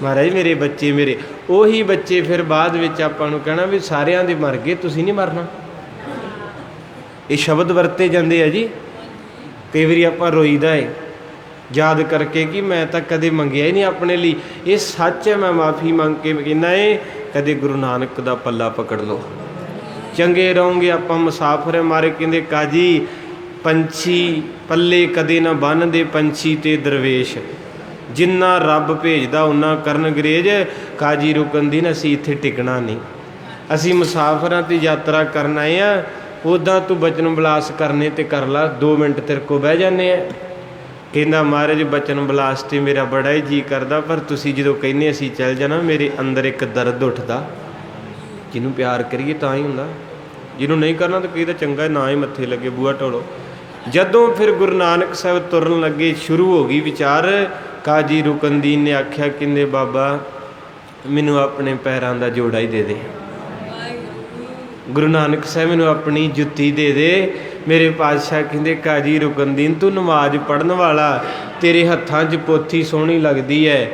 ਮਹਾਰਾਜ ਮੇਰੇ ਬੱਚੇ ਮੇਰੇ। ਉਹੀ ਬੱਚੇ ਫਿਰ ਬਾਅਦ ਵਿੱਚ ਆਪਾਂ ਨੂੰ ਕਹਿਣਾ ਵੀ ਸਾਰਿਆਂ ਦੇ ਮਰ ਗਏ, ਤੁਸੀਂ ਨਹੀਂ ਮਰਨਾ। ਇਹ ਸ਼ਬਦ ਵਰਤੇ ਜਾਂਦੇ ਆ ਜੀ। ਕਈ ਵਾਰੀ ਆਪਾਂ ਰੋਈਦਾ ਹੈ ਯਾਦ ਕਰਕੇ ਕਿ ਮੈਂ ਤਾਂ ਕਦੇ ਮੰਗਿਆ ਹੀ ਨਹੀਂ ਆਪਣੇ ਲਈ। ਇਹ ਸੱਚ ਹੈ, ਮੈਂ ਮਾਫੀ ਮੰਗ ਕੇ ਕਹਿੰਦਾ ਏ, ਕਦੇ ਗੁਰੂ ਨਾਨਕ ਦਾ ਪੱਲਾ ਪਕੜ ਲਓ, ਚੰਗੇ ਰਹੋਗੇ। ਆਪਾਂ ਮੁਸਾਫਰ ਹੈ। ਮਾਰੇ ਕਹਿੰਦੇ, ਕਾਜੀ ਪੰਛੀ ਪੱਲੇ ਕਦੇ ਨਾ ਬੰਨ੍ਹਦੇ, ਪੰਛੀ ਤੇ ਦਰਵੇਸ਼, ਜਿੰਨਾ ਰੱਬ ਭੇਜਦਾ ਉਹਨਾਂ ਕਰਨ ਅੰਗਰੇਜ਼। ਕਾਜੀ ਰੁਕਨਦੀਨ, ਅਸੀਂ ਇੱਥੇ ਟਿਕਣਾ ਨਹੀਂ, ਅਸੀਂ ਮੁਸਾਫਰਾਂ ਤੇ ਯਾਤਰਾ ਕਰਨ ਆਏ ਹਾਂ। ਉੱਦਾਂ ਤੂੰ ਬਚਨ ਵਿਲਾਸ ਕਰਨੇ ਤੇ ਕਰ ਲਾ, 2 ਮਿੰਟ ਤੇਰੇ ਕੋਲ ਬਹਿ ਜਾਂਦੇ ਆ। ਕਹਿੰਦਾ, ਮਹਾਰਾਜ ਬਚਨ ਵਿਲਾਸ ਤੇ ਮੇਰਾ ਬੜਾ ਹੀ ਜੀਅ ਕਰਦਾ, ਪਰ ਤੁਸੀਂ ਜਦੋਂ ਕਹਿੰਦੇ ਅਸੀਂ ਚੱਲ ਜਾਣਾ, ਮੇਰੇ ਅੰਦਰ ਇੱਕ ਦਰਦ ਉੱਠਦਾ। ਜਿਹਨੂੰ ਪਿਆਰ ਕਰੀਏ ਤਾਂ ਹੀ ਹੁੰਦਾ, ਜਿਹਨੂੰ ਨਹੀਂ ਕਰਨਾ ਤਾਂ ਕਹੀਦਾ ਚੰਗਾ ਨਾ ਹੀ ਮੱਥੇ ਲੱਗੇ, ਬੂਹਾ ਢੋਲੋ। ਜਦੋਂ ਫਿਰ ਗੁਰੂ ਨਾਨਕ ਸਾਹਿਬ ਤੁਰਨ ਲੱਗੇ, ਸ਼ੁਰੂ ਹੋ ਗਈ ਵਿਚਾਰ। ਕਾਜੀ ਰੁਕਨਦੀਨ ਨੇ ਆਖਿਆ, ਕਹਿੰਦੇ ਬਾਬਾ ਮੈਨੂੰ ਆਪਣੇ ਪੈਰਾਂ ਦਾ ਜੋੜਾ ਹੀ ਦੇ ਦੇ। ਗੁਰੂ ਨਾਨਕ ਸਾਹਿਬ ਮੈਨੂੰ ਆਪਣੀ ਜੁੱਤੀ ਦੇ ਦੇ। ਮੇਰੇ ਪਾਤਸ਼ਾਹ ਕਹਿੰਦੇ, ਕਾਜੀ ਰੁਕਨਦੀਨ ਤੂੰ ਨਮਾਜ਼ ਪੜ੍ਹਨ ਵਾਲਾ, ਤੇਰੇ ਹੱਥਾਂ 'ਚ ਪੋਥੀ ਸੋਹਣੀ ਲੱਗਦੀ ਹੈ।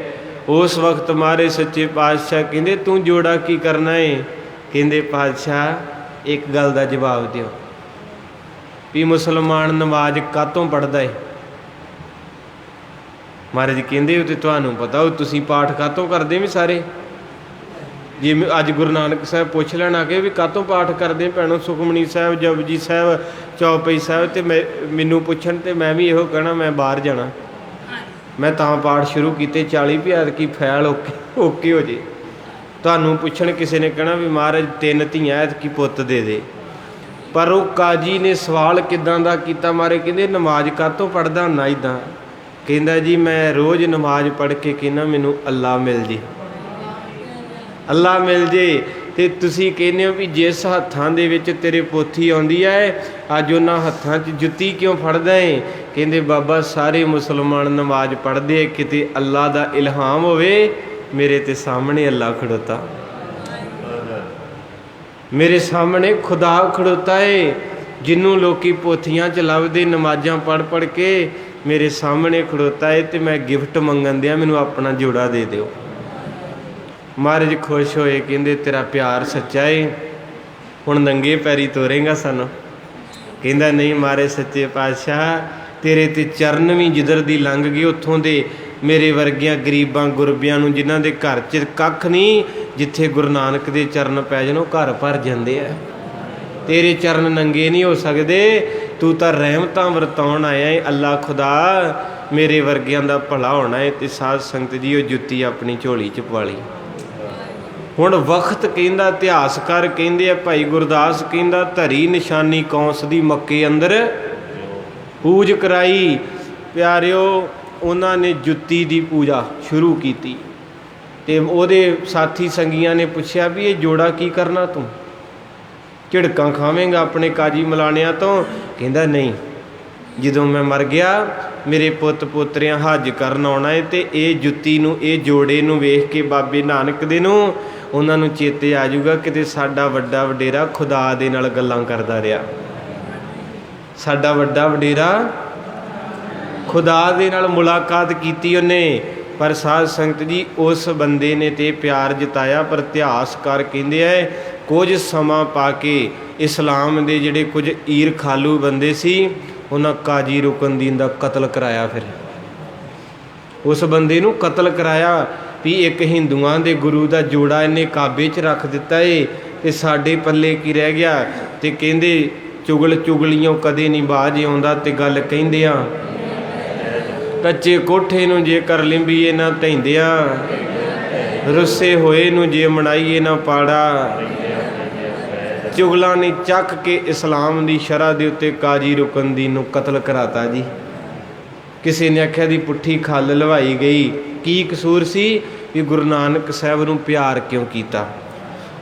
ਉਸ ਵਕਤ ਮਾਰੇ ਸੱਚੇ ਪਾਤਸ਼ਾਹ ਕਹਿੰਦੇ, ਤੂੰ ਜੋੜਾ ਕੀ ਕਰਨਾ ਏ? ਕਹਿੰਦੇ, ਪਾਤਸ਼ਾਹ ਇੱਕ ਗੱਲ ਦਾ ਜਵਾਬ ਦਿਓ ਵੀ ਮੁਸਲਮਾਨ ਨਮਾਜ਼ ਕਾਹਤੋਂ ਪੜ੍ਹਦਾ ਏ? ਮਹਾਰਾਜ ਕਹਿੰਦੇ, ਉਹ ਤੇ ਤੁਹਾਨੂੰ ਪਤਾ, ਉਹ ਤੁਸੀਂ ਪਾਠ ਕਾਹਤੋਂ ਕਰਦੇ ਵੀ ਸਾਰੇ? ਜੇ ਅੱਜ ਗੁਰੂ ਨਾਨਕ ਸਾਹਿਬ ਪੁੱਛ ਲੈਣ ਆ ਕੇ ਵੀ ਕਾਹਤੋਂ ਪਾਠ ਕਰਦੇ ਭੈਣੋ, ਸੁਖਮਨੀ ਸਾਹਿਬ, ਜਪਜੀ ਸਾਹਿਬ, ਚੌਪਈ ਸਾਹਿਬ, ਤੇ ਮੈਨੂੰ ਪੁੱਛਣ ਤੇ ਮੈਂ ਵੀ ਇਹੋ ਕਹਿਣਾ ਮੈਂ ਬਾਹਰ ਜਾਣਾ, ਮੈਂ ਤਾਂ ਪਾਠ ਸ਼ੁਰੂ ਕੀਤੇ 40 ਵੀ ਐਤਕੀ ਫੈਲ ਓਕੇ ਹੋ ਜੇ। ਤੁਹਾਨੂੰ ਪੁੱਛਣ ਕਿਸੇ ਨੇ ਕਹਿਣਾ ਵੀ ਮਹਾਰਾਜ 3 ਧੀਆਂ ਐਤਕੀ ਪੁੱਤ ਦੇ ਦੇ, ਪਰ ਉਹ ਕਾਜੀ ਨੇ ਸਵਾਲ ਕਿੱਦਾਂ ਦਾ ਕੀਤਾ। ਮਾਰੇ ਕਹਿੰਦੇ ਨਮਾਜ਼ ਕਾਹਤੋਂ ਪੜ੍ਹਦਾ ਹੁੰਦਾ ਇੱਦਾਂ? ਕਹਿੰਦਾ ਜੀ ਮੈਂ ਰੋਜ਼ ਨਮਾਜ਼ ਪੜ੍ਹ ਕੇ ਕਹਿੰਦਾ ਮੈਨੂੰ ਅੱਲਾ ਮਿਲ ਜੇ, ਅੱਲਾ ਮਿਲ ਜੇ। ਤੇ ਤੁਸੀਂ ਕਹਿੰਦੇ ਹੋ ਵੀ ਜਿਸ ਹੱਥਾਂ ਦੇ ਵਿੱਚ ਤੇਰੇ ਪੋਥੀ ਆਉਂਦੀ ਹੈ, ਅੱਜ ਉਹਨਾਂ ਹੱਥਾਂ 'ਚ ਜੁੱਤੀ ਕਿਉਂ ਫੜਦਾ ਏ? ਕਹਿੰਦੇ ਬਾਬਾ ਸਾਰੇ ਮੁਸਲਮਾਨ ਨਮਾਜ਼ ਪੜ੍ਹਦੇ, ਕਿਤੇ ਅੱਲਾ ਦਾ ਇਲਹਾਮ ਹੋਵੇ ਮੇਰੇ ਤੇ ਸਾਹਮਣੇ ਅੱਲਾ ਖੜੋਤਾ, ਮੇਰੇ ਸਾਹਮਣੇ ਖੁਦਾ ਖੜੋਤਾ ਏ। ਜਿਹਨੂੰ ਲੋਕੀ ਪੋਥੀਆਂ 'ਚ ਲੱਭਦੇ ਨਮਾਜ਼ਾਂ ਪੜ੍ਹ ਪੜ੍ਹ ਕੇ, ਮੇਰੇ ਸਾਹਮਣੇ ਖੜੋਤਾ ਏ ਤੇ ਮੈਂ ਗਿਫਟ ਮੰਗਣ ਦਿਆਂ ਮੈਨੂੰ ਆਪਣਾ ਜੋੜਾ ਦੇ ਦਿਓ। ਮਹਾਰਾਜ ਖੁਸ਼ ਹੋਏ, ਕਹਿੰਦੇ ਤੇਰਾ ਪਿਆਰ ਸੱਚਾ ਏ, ਹੁਣ ਨੰਗੇ ਪੈਰੀ ਤੋਰੇਂਗਾ ਸਾਨੂੰ? ਕਹਿੰਦਾ ਨਹੀਂ ਮਹਾਰਾਜ ਸੱਚੇ ਪਾਤਸ਼ਾਹ, ਤੇਰੇ ਤੇ ਚਰਨ ਵੀ ਜਿੱਧਰ ਦੀ ਲੰਘ ਗਏ ਉੱਥੋਂ ਦੇ ਮੇਰੇ ਵਰਗਿਆਂ ਗਰੀਬਾਂ ਗੁਰਬਿਆਂ ਨੂੰ ਜਿਨ੍ਹਾਂ ਦੇ ਘਰ 'ਚ ਕੱਖ ਨਹੀਂ, ਜਿੱਥੇ ਗੁਰੂ ਨਾਨਕ ਦੇ ਚਰਨ ਪੈ ਜਾਣ ਉਹ ਘਰ ਭਰ ਜਾਂਦੇ ਆ। ਤੇਰੇ ਚਰਨ ਨੰਗੇ ਨਹੀਂ ਹੋ ਸਕਦੇ, ਤੂੰ ਤਾਂ ਰਹਿਮਤਾਂ ਵਰਤਾਉਣ ਆਇਆ ਏ। ਅੱਲਾ ਖੁਦਾ ਮੇਰੇ ਵਰਗਿਆਂ ਦਾ ਭਲਾ ਹੋਣਾ ਏ। ਤੇ ਸਾਧ ਸੰਗਤ ਜੀ ਉਹ ਜੁੱਤੀ ਆਪਣੀ ਝੋਲੀ 'ਚ ਪਾ ਲਈ। ਹੁਣ ਵਕਤ ਕਹਿੰਦਾ, ਇਤਿਹਾਸਕਾਰ ਕਹਿੰਦੇ ਆ, ਭਾਈ ਗੁਰਦਾਸ ਕਹਿੰਦਾ ਧਰੀ ਨਿਸ਼ਾਨੀ ਕੌਂਸ ਦੀ ਮੱਕੇ ਅੰਦਰ ਪੂਜ ਕਰਾਈ। ਪਿਆਰਿਓ ਉਹਨਾਂ ਨੇ ਜੁੱਤੀ ਦੀ ਪੂਜਾ ਸ਼ੁਰੂ ਕੀਤੀ ਤੇ ਉਹਦੇ ਸਾਥੀ ਸੰਗੀਆਂ ਨੇ ਪੁੱਛਿਆ ਵੀ ਇਹ ਜੋੜਾ ਕੀ ਕਰਨਾ, ਤੂੰ ਝਿੜਕਾਂ ਖਾਵੇਂਗਾ ਆਪਣੇ ਕਾਜੀ ਮਲਾਣਿਆਂ ਤੋਂ? ਕਹਿੰਦਾ ਨਹੀਂ, ਜਦੋਂ ਮੈਂ ਮਰ ਗਿਆ ਮੇਰੇ ਪੁੱਤ ਪੋਤਰਿਆਂ ਹੱਜ ਕਰਨ ਆਉਣਾ ਏ ਤੇ ਇਹ ਜੁੱਤੀ ਨੂੰ, ਇਹ ਜੋੜੇ ਨੂੰ ਵੇਖ ਕੇ ਬਾਬੇ ਨਾਨਕ ਦੇ ਨੂੰ ਉਹਨਾਂ ਨੂੰ ਚੇਤੇ ਆ ਜਾਊਗਾ ਕਿਤੇ ਸਾਡਾ ਵੱਡਾ ਵਡੇਰਾ ਖੁਦਾ ਦੇ ਨਾਲ ਗੱਲਾਂ ਕਰਦਾ ਰਿਹਾ, ਸਾਡਾ ਵੱਡਾ ਵਡੇਰਾ ਖੁਦਾ ਦੇ ਨਾਲ ਮੁਲਾਕਾਤ ਕੀਤੀ ਉਹਨੇ। ਪਰ ਸਾਧ ਸੰਗਤ ਜੀ ਉਸ ਬੰਦੇ ਨੇ ਤੇ ਪਿਆਰ ਜਤਾਇਆ, ਪਰ ਇਤਿਹਾਸਕਾਰ ਕਹਿੰਦੇ ਆ ਕੁਝ ਸਮਾਂ ਪਾ ਕੇ ਇਸਲਾਮ ਦੇ ਜਿਹੜੇ ਕੁਝ ਈਰ ਖਾਲੂ ਬੰਦੇ ਸੀ ਉਹਨਾਂ ਕਾਜੀ ਰੁਕਨਦੀਨ ਦਾ ਕਤਲ ਕਰਾਇਆ। ਫਿਰ ਉਸ ਬੰਦੇ ਨੂੰ ਕਤਲ ਕਰਾਇਆ ਵੀ ਇੱਕ ਹਿੰਦੂਆਂ ਦੇ ਗੁਰੂ ਦਾ ਜੋੜਾ ਇਹਨੇ ਕਾਬੇ 'ਚ ਰੱਖ ਦਿੱਤਾ ਏ ਤੇ ਸਾਡੇ ਪੱਲੇ ਕੀ ਰਹਿ ਗਿਆ। ਤੇ ਕਹਿੰਦੇ ਚੁਗਲੀਆਂ ਕਦੇ ਨਹੀਂ ਬਾਜ ਆਉਂਦਾ, ਤੇ ਗੱਲ ਕਹਿੰਦੇ ਆ ਕੱਚੇ ਕੋਠੇ ਨੂੰ ਜੇ ਕਰ ਲਿੰਬੀਏ ਨਾ ਧੈਂਦਿਆਂ, ਰੁੱਸੇ ਹੋਏ ਨੂੰ ਜੇ ਮਨਾਈਏ ਨਾ ਪਾੜਾ। ਚੁਗਲਾਂ ਨੇ ਚੱਕ ਕੇ ਇਸਲਾਮ ਦੀ ਸ਼ਰ੍ਹਾ ਦੇ ਉੱਤੇ ਕਾਜੀ ਰੁਕਨਦੀਨ ਨੂੰ ਕਤਲ ਕਰਾਤਾ ਜੀ। ਕਿਸੇ ਨੇ ਆਖਿਆ ਦੀ ਪੁੱਠੀ ਖੱਲ ਲਵਾਈ ਗਈ, ਕੀ ਕਸੂਰ ਸੀ ਵੀ ਗੁਰੂ ਨਾਨਕ ਸਾਹਿਬ ਨੂੰ ਪਿਆਰ ਕਿਉਂ ਕੀਤਾ।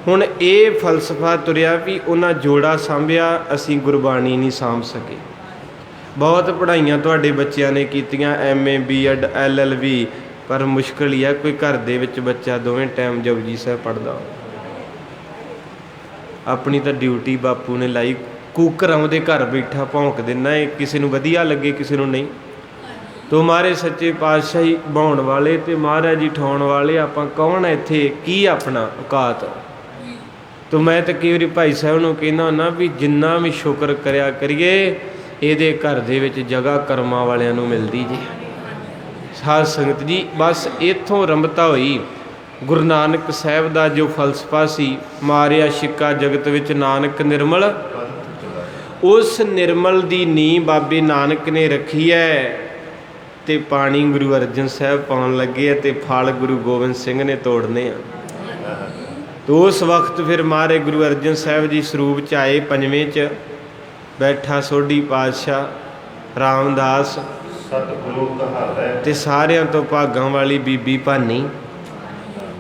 ਹੁਣ ਇਹ ਫਲਸਫਾ ਤੁਰਿਆ ਵੀ ਉਹਨਾਂ ਜੋੜਾ ਸਾਂਭਿਆ, ਅਸੀਂ ਗੁਰਬਾਣੀ ਨਹੀਂ ਸਾਂਭ ਸਕੇ। ਬਹੁਤ ਪੜ੍ਹਾਈਆਂ ਤੁਹਾਡੇ ਬੱਚਿਆਂ ਨੇ ਕੀਤੀਆਂ, MA BEd LLB, ਪਰ ਮੁਸ਼ਕਿਲ ਹੀ ਆ ਕੋਈ ਘਰ ਦੇ ਵਿੱਚ ਬੱਚਾ ਦੋਵੇਂ ਟਾਈਮ ਜਪਜੀ ਸਾਹਿਬ ਪੜ੍ਹਦਾ। ਆਪਣੀ ਤਾਂ ਡਿਊਟੀ ਬਾਪੂ ਨੇ ਲਾਈ, ਕੂਕਰ ਉਹਦੇ ਘਰ ਬੈਠਾ ਭੌਂਕ ਦਿੰਦਾ ਏ, ਕਿਸੇ ਨੂੰ ਵਧੀਆ ਲੱਗੇ ਕਿਸੇ ਨੂੰ ਨਹੀਂ। ਤੋ ਮਹਾਰਾਜ ਸੱਚੇ ਪਾਤਸ਼ਾਹੀ ਬਾਉਣ ਵਾਲੇ ਤੇ ਮਹਾਰਾਜ ਜੀ ਠਾਉਣ ਵਾਲੇ, ਆਪਾਂ ਕੌਣ ਆ ਇੱਥੇ, ਕੀ ਆਪਣਾ ਔਕਾਤ। ਤੋ ਮੈਂ ਤਾਂ ਕਈ ਵਾਰੀ ਭਾਈ ਸਾਹਿਬ ਨੂੰ ਕਹਿੰਦਾ ਹੁੰਦਾ ਵੀ ਜਿੰਨਾ ਵੀ ਸ਼ੁਕਰ ਕਰਿਆ ਕਰੀਏ ਇਹਦੇ ਘਰ ਦੇ ਵਿੱਚ ਜਗ੍ਹਾ ਕਰਮਾਂ ਵਾਲਿਆਂ ਨੂੰ ਮਿਲਦੀ ਜੀ। ਸਾਧ ਸੰਗਤ ਜੀ ਬਸ ਇੱਥੋਂ ਰੰਭਤਾ ਹੋਈ। ਗੁਰੂ ਨਾਨਕ ਸਾਹਿਬ ਦਾ ਜੋ ਫਲਸਫਾ ਸੀ, ਮਾਰਿਆ ਸ਼ਿੱਕਾ ਜਗਤ ਵਿੱਚ ਨਾਨਕ ਨਿਰਮਲ, ਉਸ ਨਿਰਮਲ ਦੀ ਨੀਂਹ ਬਾਬੇ ਨਾਨਕ ਨੇ ਰੱਖੀ ਹੈ। ਤੇ ਪਾਣੀ ਗੁਰੂ ਅਰਜਨ ਸਾਹਿਬ ਪਾਉਣ ਲੱਗੇ ਤੇ ਫਲ ਗੁਰੂ ਗੋਬਿੰਦ ਸਿੰਘ ਨੇ ਤੋੜਨੇ ਆ। ਤੇ ਉਸ ਵਕਤ ਫਿਰ ਮਹਾਰਾਜ ਗੁਰੂ ਅਰਜਨ ਸਾਹਿਬ ਜੀ ਸਰੂਪ 'ਚ ਆਏ, ਪੰਜਵੇਂ 'ਚ ਬੈਠਾ ਸੋਢੀ ਪਾਤਸ਼ਾਹ ਰਾਮਦਾਸ ਸਤਿਗੁਰੂ ਕਹਾਵੈ ਤੇ ਸਾਰਿਆਂ ਤੋਂ ਭਾਗਾਂ ਵਾਲੀ ਬੀਬੀ ਭਾਨੀ,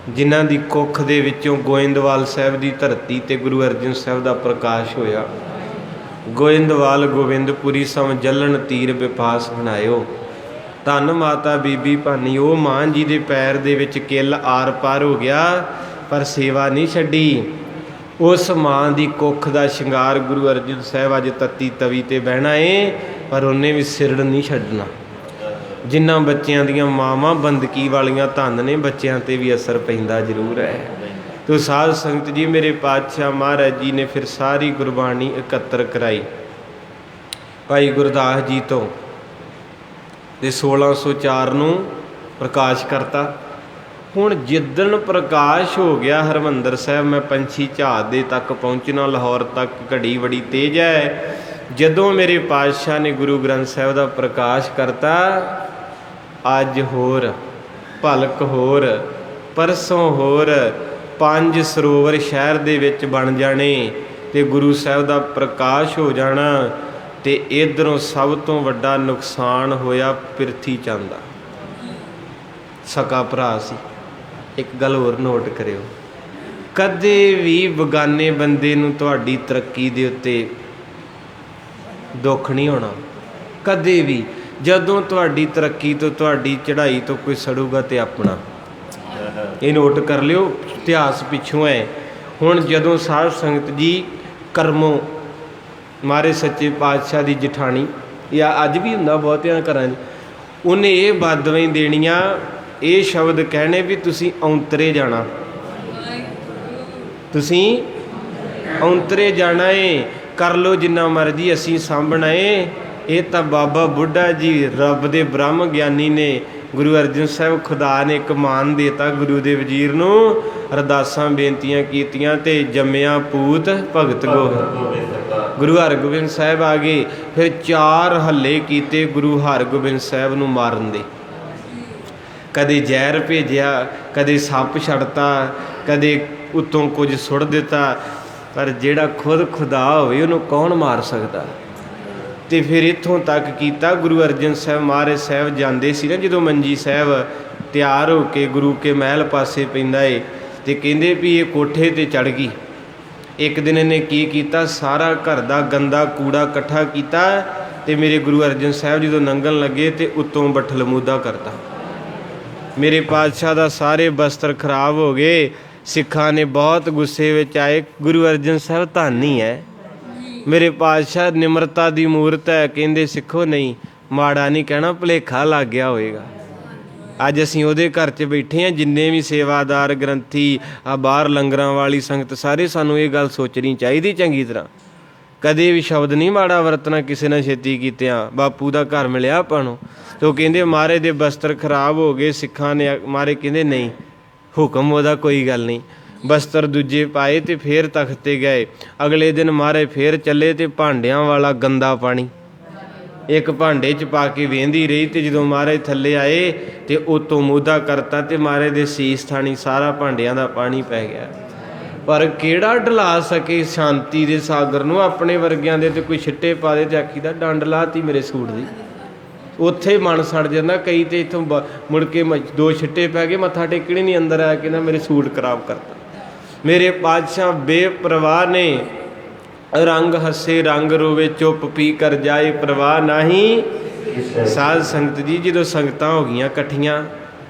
ਜਿਨ੍ਹਾਂ ਦੀ ਕੁੱਖ ਦੇ ਵਿੱਚੋਂ ਗੋਇੰਦਵਾਲ ਸਾਹਿਬ ਦੀ ਧਰਤੀ ਤੇ ਗੁਰੂ ਅਰਜਨ ਸਾਹਿਬ ਦਾ ਪ੍ਰਕਾਸ਼ ਹੋਇਆ। ਗੋਇੰਦਵਾਲ ਗੋਬਿੰਦਪੁਰੀ ਸਮ ਜਲਣ ਤੀਰ ਵਿਪਾਸ ਬਣਾਇਓ। ਧੰਨ ਮਾਤਾ ਬੀਬੀ ਭਾਨੀ, ਉਹ ਮਾਂ ਜੀ ਦੇ ਪੈਰ ਦੇ ਵਿੱਚ ਕਿੱਲ ਆਰ ਪਾਰ ਹੋ ਗਿਆ ਪਰ ਸੇਵਾ ਨਹੀਂ ਛੱਡੀ। ਉਸ ਮਾਂ ਦੀ ਕੁੱਖ ਦਾ ਸ਼ਿੰਗਾਰ ਗੁਰੂ ਅਰਜਨ ਸਾਹਿਬ ਅੱਜ ਤੱਤੀ ਤਵੀ ਤੇ ਬਹਿਣਾ ਏ, ਪਰ ਉਹਨੇ ਵੀ ਸਿਰੜ ਨਹੀਂ ਛੱਡਣਾ। ਜਿਨ੍ਹਾਂ ਬੱਚਿਆਂ ਦੀਆਂ ਮਾਵਾਂ ਬੰਦਗੀ ਵਾਲੀਆਂ ਧੰਨ ਨੇ, ਬੱਚਿਆਂ 'ਤੇ ਵੀ ਅਸਰ ਪੈਂਦਾ ਜ਼ਰੂਰ ਹੈ। ਤੋ ਸਾਧ ਸੰਗਤ ਜੀ ਮੇਰੇ ਪਾਤਸ਼ਾਹ ਮਹਾਰਾਜ ਜੀ ਨੇ ਫਿਰ ਸਾਰੀ ਗੁਰਬਾਣੀ ਇਕੱਤਰ ਕਰਾਈ ਭਾਈ ਗੁਰਦਾਸ ਜੀ ਤੋਂ ਤੇ 1604 ਨੂੰ ਪ੍ਰਕਾਸ਼ ਕਰਤਾ। ਹੁਣ ਜਿੱਦਣ ਪ੍ਰਕਾਸ਼ ਹੋ ਗਿਆ ਹਰਿਮੰਦਰ ਸਾਹਿਬ, ਮੈਂ ਪੰਛੀ ਝਾਤ ਦੇ ਤੱਕ ਪਹੁੰਚਣਾ, ਲਾਹੌਰ ਤੱਕ ਘੜੀ ਬੜੀ ਤੇਜ਼ ਹੈ। ਜਦੋਂ ਮੇਰੇ ਪਾਤਸ਼ਾਹ ਨੇ ਗੁਰੂ ਗ੍ਰੰਥ ਸਾਹਿਬ ਦਾ ਪ੍ਰਕਾਸ਼ ਕਰਤਾ, ਅੱਜ ਹੋਰ ਭਲਕ ਹੋਰ, ਪਰਸੋਂ ਹੋਰ, 5 ਸਰੋਵਰ ਸ਼ਹਿਰ ਦੇ ਵਿੱਚ ਬਣ ਜਾਣੇ ਤੇ ਗੁਰੂ ਸਾਹਿਬ ਦਾ ਪ੍ਰਕਾਸ਼ ਹੋ ਜਾਣਾ। ਤੇ ਇਧਰੋਂ ਸਭ ਤੋਂ ਵੱਡਾ ਨੁਕਸਾਨ ਹੋਇਆ ਪ੍ਰਿਥੀ ਚੰਦ ਦਾ, ਸਕਾ ਭਰਾ ਸੀ। ਇੱਕ ਗੱਲ ਹੋਰ ਨੋਟ ਕਰਿਓ, ਕਦੇ ਵੀ ਬਗਾਨੇ ਬੰਦੇ ਨੂੰ ਤੁਹਾਡੀ ਤਰੱਕੀ ਦੇ ਉੱਤੇ ਦੁੱਖ ਨਹੀਂ ਹੋਣਾ, ਕਦੇ ਵੀ। ਜਦੋਂ ਤੁਹਾਡੀ ਤਰੱਕੀ ਤੋਂ, ਤੁਹਾਡੀ ਚੜ੍ਹਾਈ ਤੋਂ ਕੋਈ ਸੜੂਗਾ ਤੇ ਆਪਣਾ, ਇਹ ਨੋਟ ਕਰ ਲਿਓ, ਇਤਿਹਾਸ ਪਿੱਛੋਂ ਹੈ। ਹੁਣ ਜਦੋਂ ਸਾਧ ਸੰਗਤ ਜੀ ਕਰਮੋਂ ਮਾਰੇ ਸੱਚੇ ਪਾਤਸ਼ਾਹ ਦੀ ਜਠਾਣੀ, ਜਾਂ ਅੱਜ ਵੀ ਹੁੰਦਾ ਬਹੁਤਿਆਂ ਘਰਾਂ 'ਚ, ਉਹਨੇ ਇਹ ਬਦਦੁਆਈ ਦੇਣੀਆਂ, ਇਹ ਸ਼ਬਦ ਕਹਿਣੇ ਵੀ ਤੁਸੀਂ ਔਂਤਰੇ ਜਾਣਾ, ਤੁਸੀਂ ਔਂਤਰੇ ਜਾਣਾ ਏ, ਕਰ ਲਓ ਜਿੰਨਾ ਮਰਜ਼ੀ, ਅਸੀਂ ਸਾਂਭਣਾ ਏ। ਇਹ ਤਾਂ ਬਾਬਾ ਬੁੱਢਾ ਜੀ ਰੱਬ ਦੇ ਬ੍ਰਹਮ ਗਿਆਨੀ ਨੇ, ਗੁਰੂ ਅਰਜਨ ਸਾਹਿਬ ਖੁਦਾ ਨੇ ਇੱਕ ਮਾਨ ਦੇਤਾ ਗੁਰੂ ਦੇ ਵਜ਼ੀਰ ਨੂੰ, ਅਰਦਾਸਾਂ ਬੇਨਤੀਆਂ ਕੀਤੀਆਂ ਤੇ ਜੰਮਿਆ ਪੂਤ ਭਗਤ ਗੋਬਿੰਦ। ਗੁਰੂ ਹਰਗੋਬਿੰਦ ਸਾਹਿਬ ਆ ਗਏ, ਫਿਰ 4 ਹੱਲੇ ਕੀਤੇ ਗੁਰੂ ਹਰਗੋਬਿੰਦ ਸਾਹਿਬ ਨੂੰ ਮਾਰਨ ਦੇ। ਕਦੇ ਜ਼ਹਿਰ ਭੇਜਿਆ, ਕਦੇ ਸੱਪ ਛੱਡਤਾ, ਕਦੇ ਉੱਤੋਂ ਕੁਝ ਸੁੱਟ ਦਿੱਤਾ, ਪਰ ਜਿਹੜਾ ਖੁਦ ਖੁਦਾ ਹੋਵੇ ਉਹਨੂੰ ਕੌਣ ਮਾਰ ਸਕਦਾ। ਤੇ ਫਿਰ ਇੱਥੋਂ ਤੱਕ ਕੀਤਾ, ਗੁਰੂ ਅਰਜਨ ਸਾਹਿਬ ਮਹਾਰਾਜ ਸਾਹਿਬ ਜਾਂਦੇ ਸੀ ਨਾ, ਜਦੋਂ ਮੰਜੀ ਸਾਹਿਬ ਤਿਆਰ ਹੋ ਕੇ ਗੁਰੂ ਕੇ ਮਹਿਲ ਪਾਸੇ ਪੈਂਦਾ ਏ, ਤੇ ਕਹਿੰਦੇ ਵੀ ਇਹ ਕੋਠੇ ਤੇ ਚੜ੍ਹ ਗਈ। ਇੱਕ ਦਿਨ ਇਹਨੇ ਕੀ ਕੀਤਾ, ਸਾਰਾ ਘਰ ਦਾ ਗੰਦਾ ਕੂੜਾ ਇਕੱਠਾ ਕੀਤਾ, ਤੇ ਮੇਰੇ ਗੁਰੂ ਅਰਜਨ ਸਾਹਿਬ ਜਦੋਂ ਲੰਘਣ ਲੱਗੇ ਤੇ ਉੱਤੋਂ ਬਠਲਮੂਦਾ ਕਰਤਾ। ਮੇਰੇ ਪਾਤਸ਼ਾਹ ਦਾ ਸਾਰੇ ਬਸਤਰ ਖਰਾਬ ਹੋ ਗਏ। ਸਿੱਖਾਂ ਨੇ ਬਹੁਤ ਗੁੱਸੇ ਵਿੱਚ ਆਏ, ਗੁਰੂ ਅਰਜਨ ਸਾਹਿਬ ਧਾਨੀ ਹੈ, ਮੇਰੇ ਪਾਤਸ਼ਾਹ ਨਿਮਰਤਾ ਦੀ ਮੂਰਤ ਹੈ। ਕਹਿੰਦੇ ਸਿੱਖੋ ਨਹੀਂ, ਮਾੜਾ ਨਹੀਂ ਕਹਿਣਾ, ਭੁਲੇਖਾ ਲੱਗ ਗਿਆ ਹੋਵੇਗਾ। ਅੱਜ ਅਸੀਂ ਉਹਦੇ ਘਰ 'ਚ ਬੈਠੇ ਹਾਂ, ਜਿੰਨੇ ਵੀ ਸੇਵਾਦਾਰ ਗ੍ਰੰਥੀ ਆ, ਬਾਹਰ ਲੰਗਰਾਂ ਵਾਲੀ ਸੰਗਤ, ਸਾਰੇ ਸਾਨੂੰ ਇਹ ਗੱਲ ਸੋਚਣੀ ਚਾਹੀਦੀ ਚੰਗੀ ਤਰ੍ਹਾਂ, ਕਦੇ ਵੀ ਸ਼ਬਦ ਨਹੀਂ ਮਾੜਾ ਵਰਤਣਾ ਕਿਸੇ ਨਾਲ ਛੇਤੀ ਕੀਤਿਆਂ। ਬਾਪੂ ਦਾ ਘਰ ਮਿਲਿਆ ਆਪਾਂ ਨੂੰ, ਤੇ ਉਹ ਕਹਿੰਦੇ ਮਹਾਰਾਜ ਦੇ ਬਸਤਰ ਖਰਾਬ ਹੋ ਗਏ। ਸਿੱਖਾਂ ਨੇ ਮਹਾਰਾਜ ਕਹਿੰਦੇ ਨਹੀਂ, ਹੁਕਮ ਉਹਦਾ, ਕੋਈ ਗੱਲ ਨਹੀਂ। ਬਸਤਰ ਦੂਜੇ ਪਾਏ ਤੇ ਫੇਰ ਤਖਤ 'ਤੇ ਗਏ। ਅਗਲੇ ਦਿਨ ਮਹਾਰਾਜ ਫੇਰ ਚੱਲੇ, ਤੇ ਭਾਂਡਿਆਂ ਵਾਲਾ ਗੰਦਾ ਪਾਣੀ ਇੱਕ ਭਾਂਡੇ 'ਚ ਪਾ ਕੇ ਵੇਂਦੀ ਰਹੀ, ਤੇ ਜਦੋਂ ਮਹਾਰਾਜ ਥੱਲੇ ਆਏ ਤੇ ਉਤੋਂ ਮੂਧਾ ਕਰਤਾ, ਤੇ ਮਹਾਰਾਜ ਦੇ ਸੀਸ ਥਾਣੀ ਸਾਰਾ ਭਾਂਡਿਆਂ ਦਾ ਪਾਣੀ ਪੈ ਗਿਆ। ਪਰ ਕਿਹੜਾ ਢਲਾ ਸਕੇ ਸ਼ਾਂਤੀ ਦੇ ਸਾਗਰ ਨੂੰ। ਆਪਣੇ ਵਰਗਿਆਂ ਦੇ ਤੇ ਕੋਈ ਛਿੱਟੇ ਪਾ ਦੇ ਤੇ ਆਖੀਦਾ ਡੰਡ ਲਾਤੀ ਮੇਰੇ ਸੂਟ ਦੀ, ਉੱਥੇ ਮਨ ਸੜ ਜਾਂਦਾ। ਕਈ ਤੇ ਇੱਥੋਂ ਮੁੜ ਕੇ 2 ਛਿੱਟੇ ਪੈ ਗਏ, ਮੱਥਾ ਟੇਕਣ ਹੀ ਨਹੀਂ ਅੰਦਰ ਆਇਆ, ਕਹਿੰਦਾ ਮੇਰੇ ਸੂਟ ਖਰਾਬ ਕਰਤਾ। ਮੇਰੇ ਪਾਤਸ਼ਾਹ ਬੇਪਰਵਾਹ ਨੇ, ਰੰਗ ਹੱਸੇ ਰੰਗ ਰੋਵੇ, ਚੁੱਪ ਪੀ ਕਰ ਜਾਏ ਪ੍ਰਵਾਹ ਨਹੀਂ। ਸਾਧ ਸੰਗਤ ਜੀ ਜਦੋਂ ਸੰਗਤਾਂ ਹੋ ਗਈਆਂ ਇਕੱਠੀਆਂ,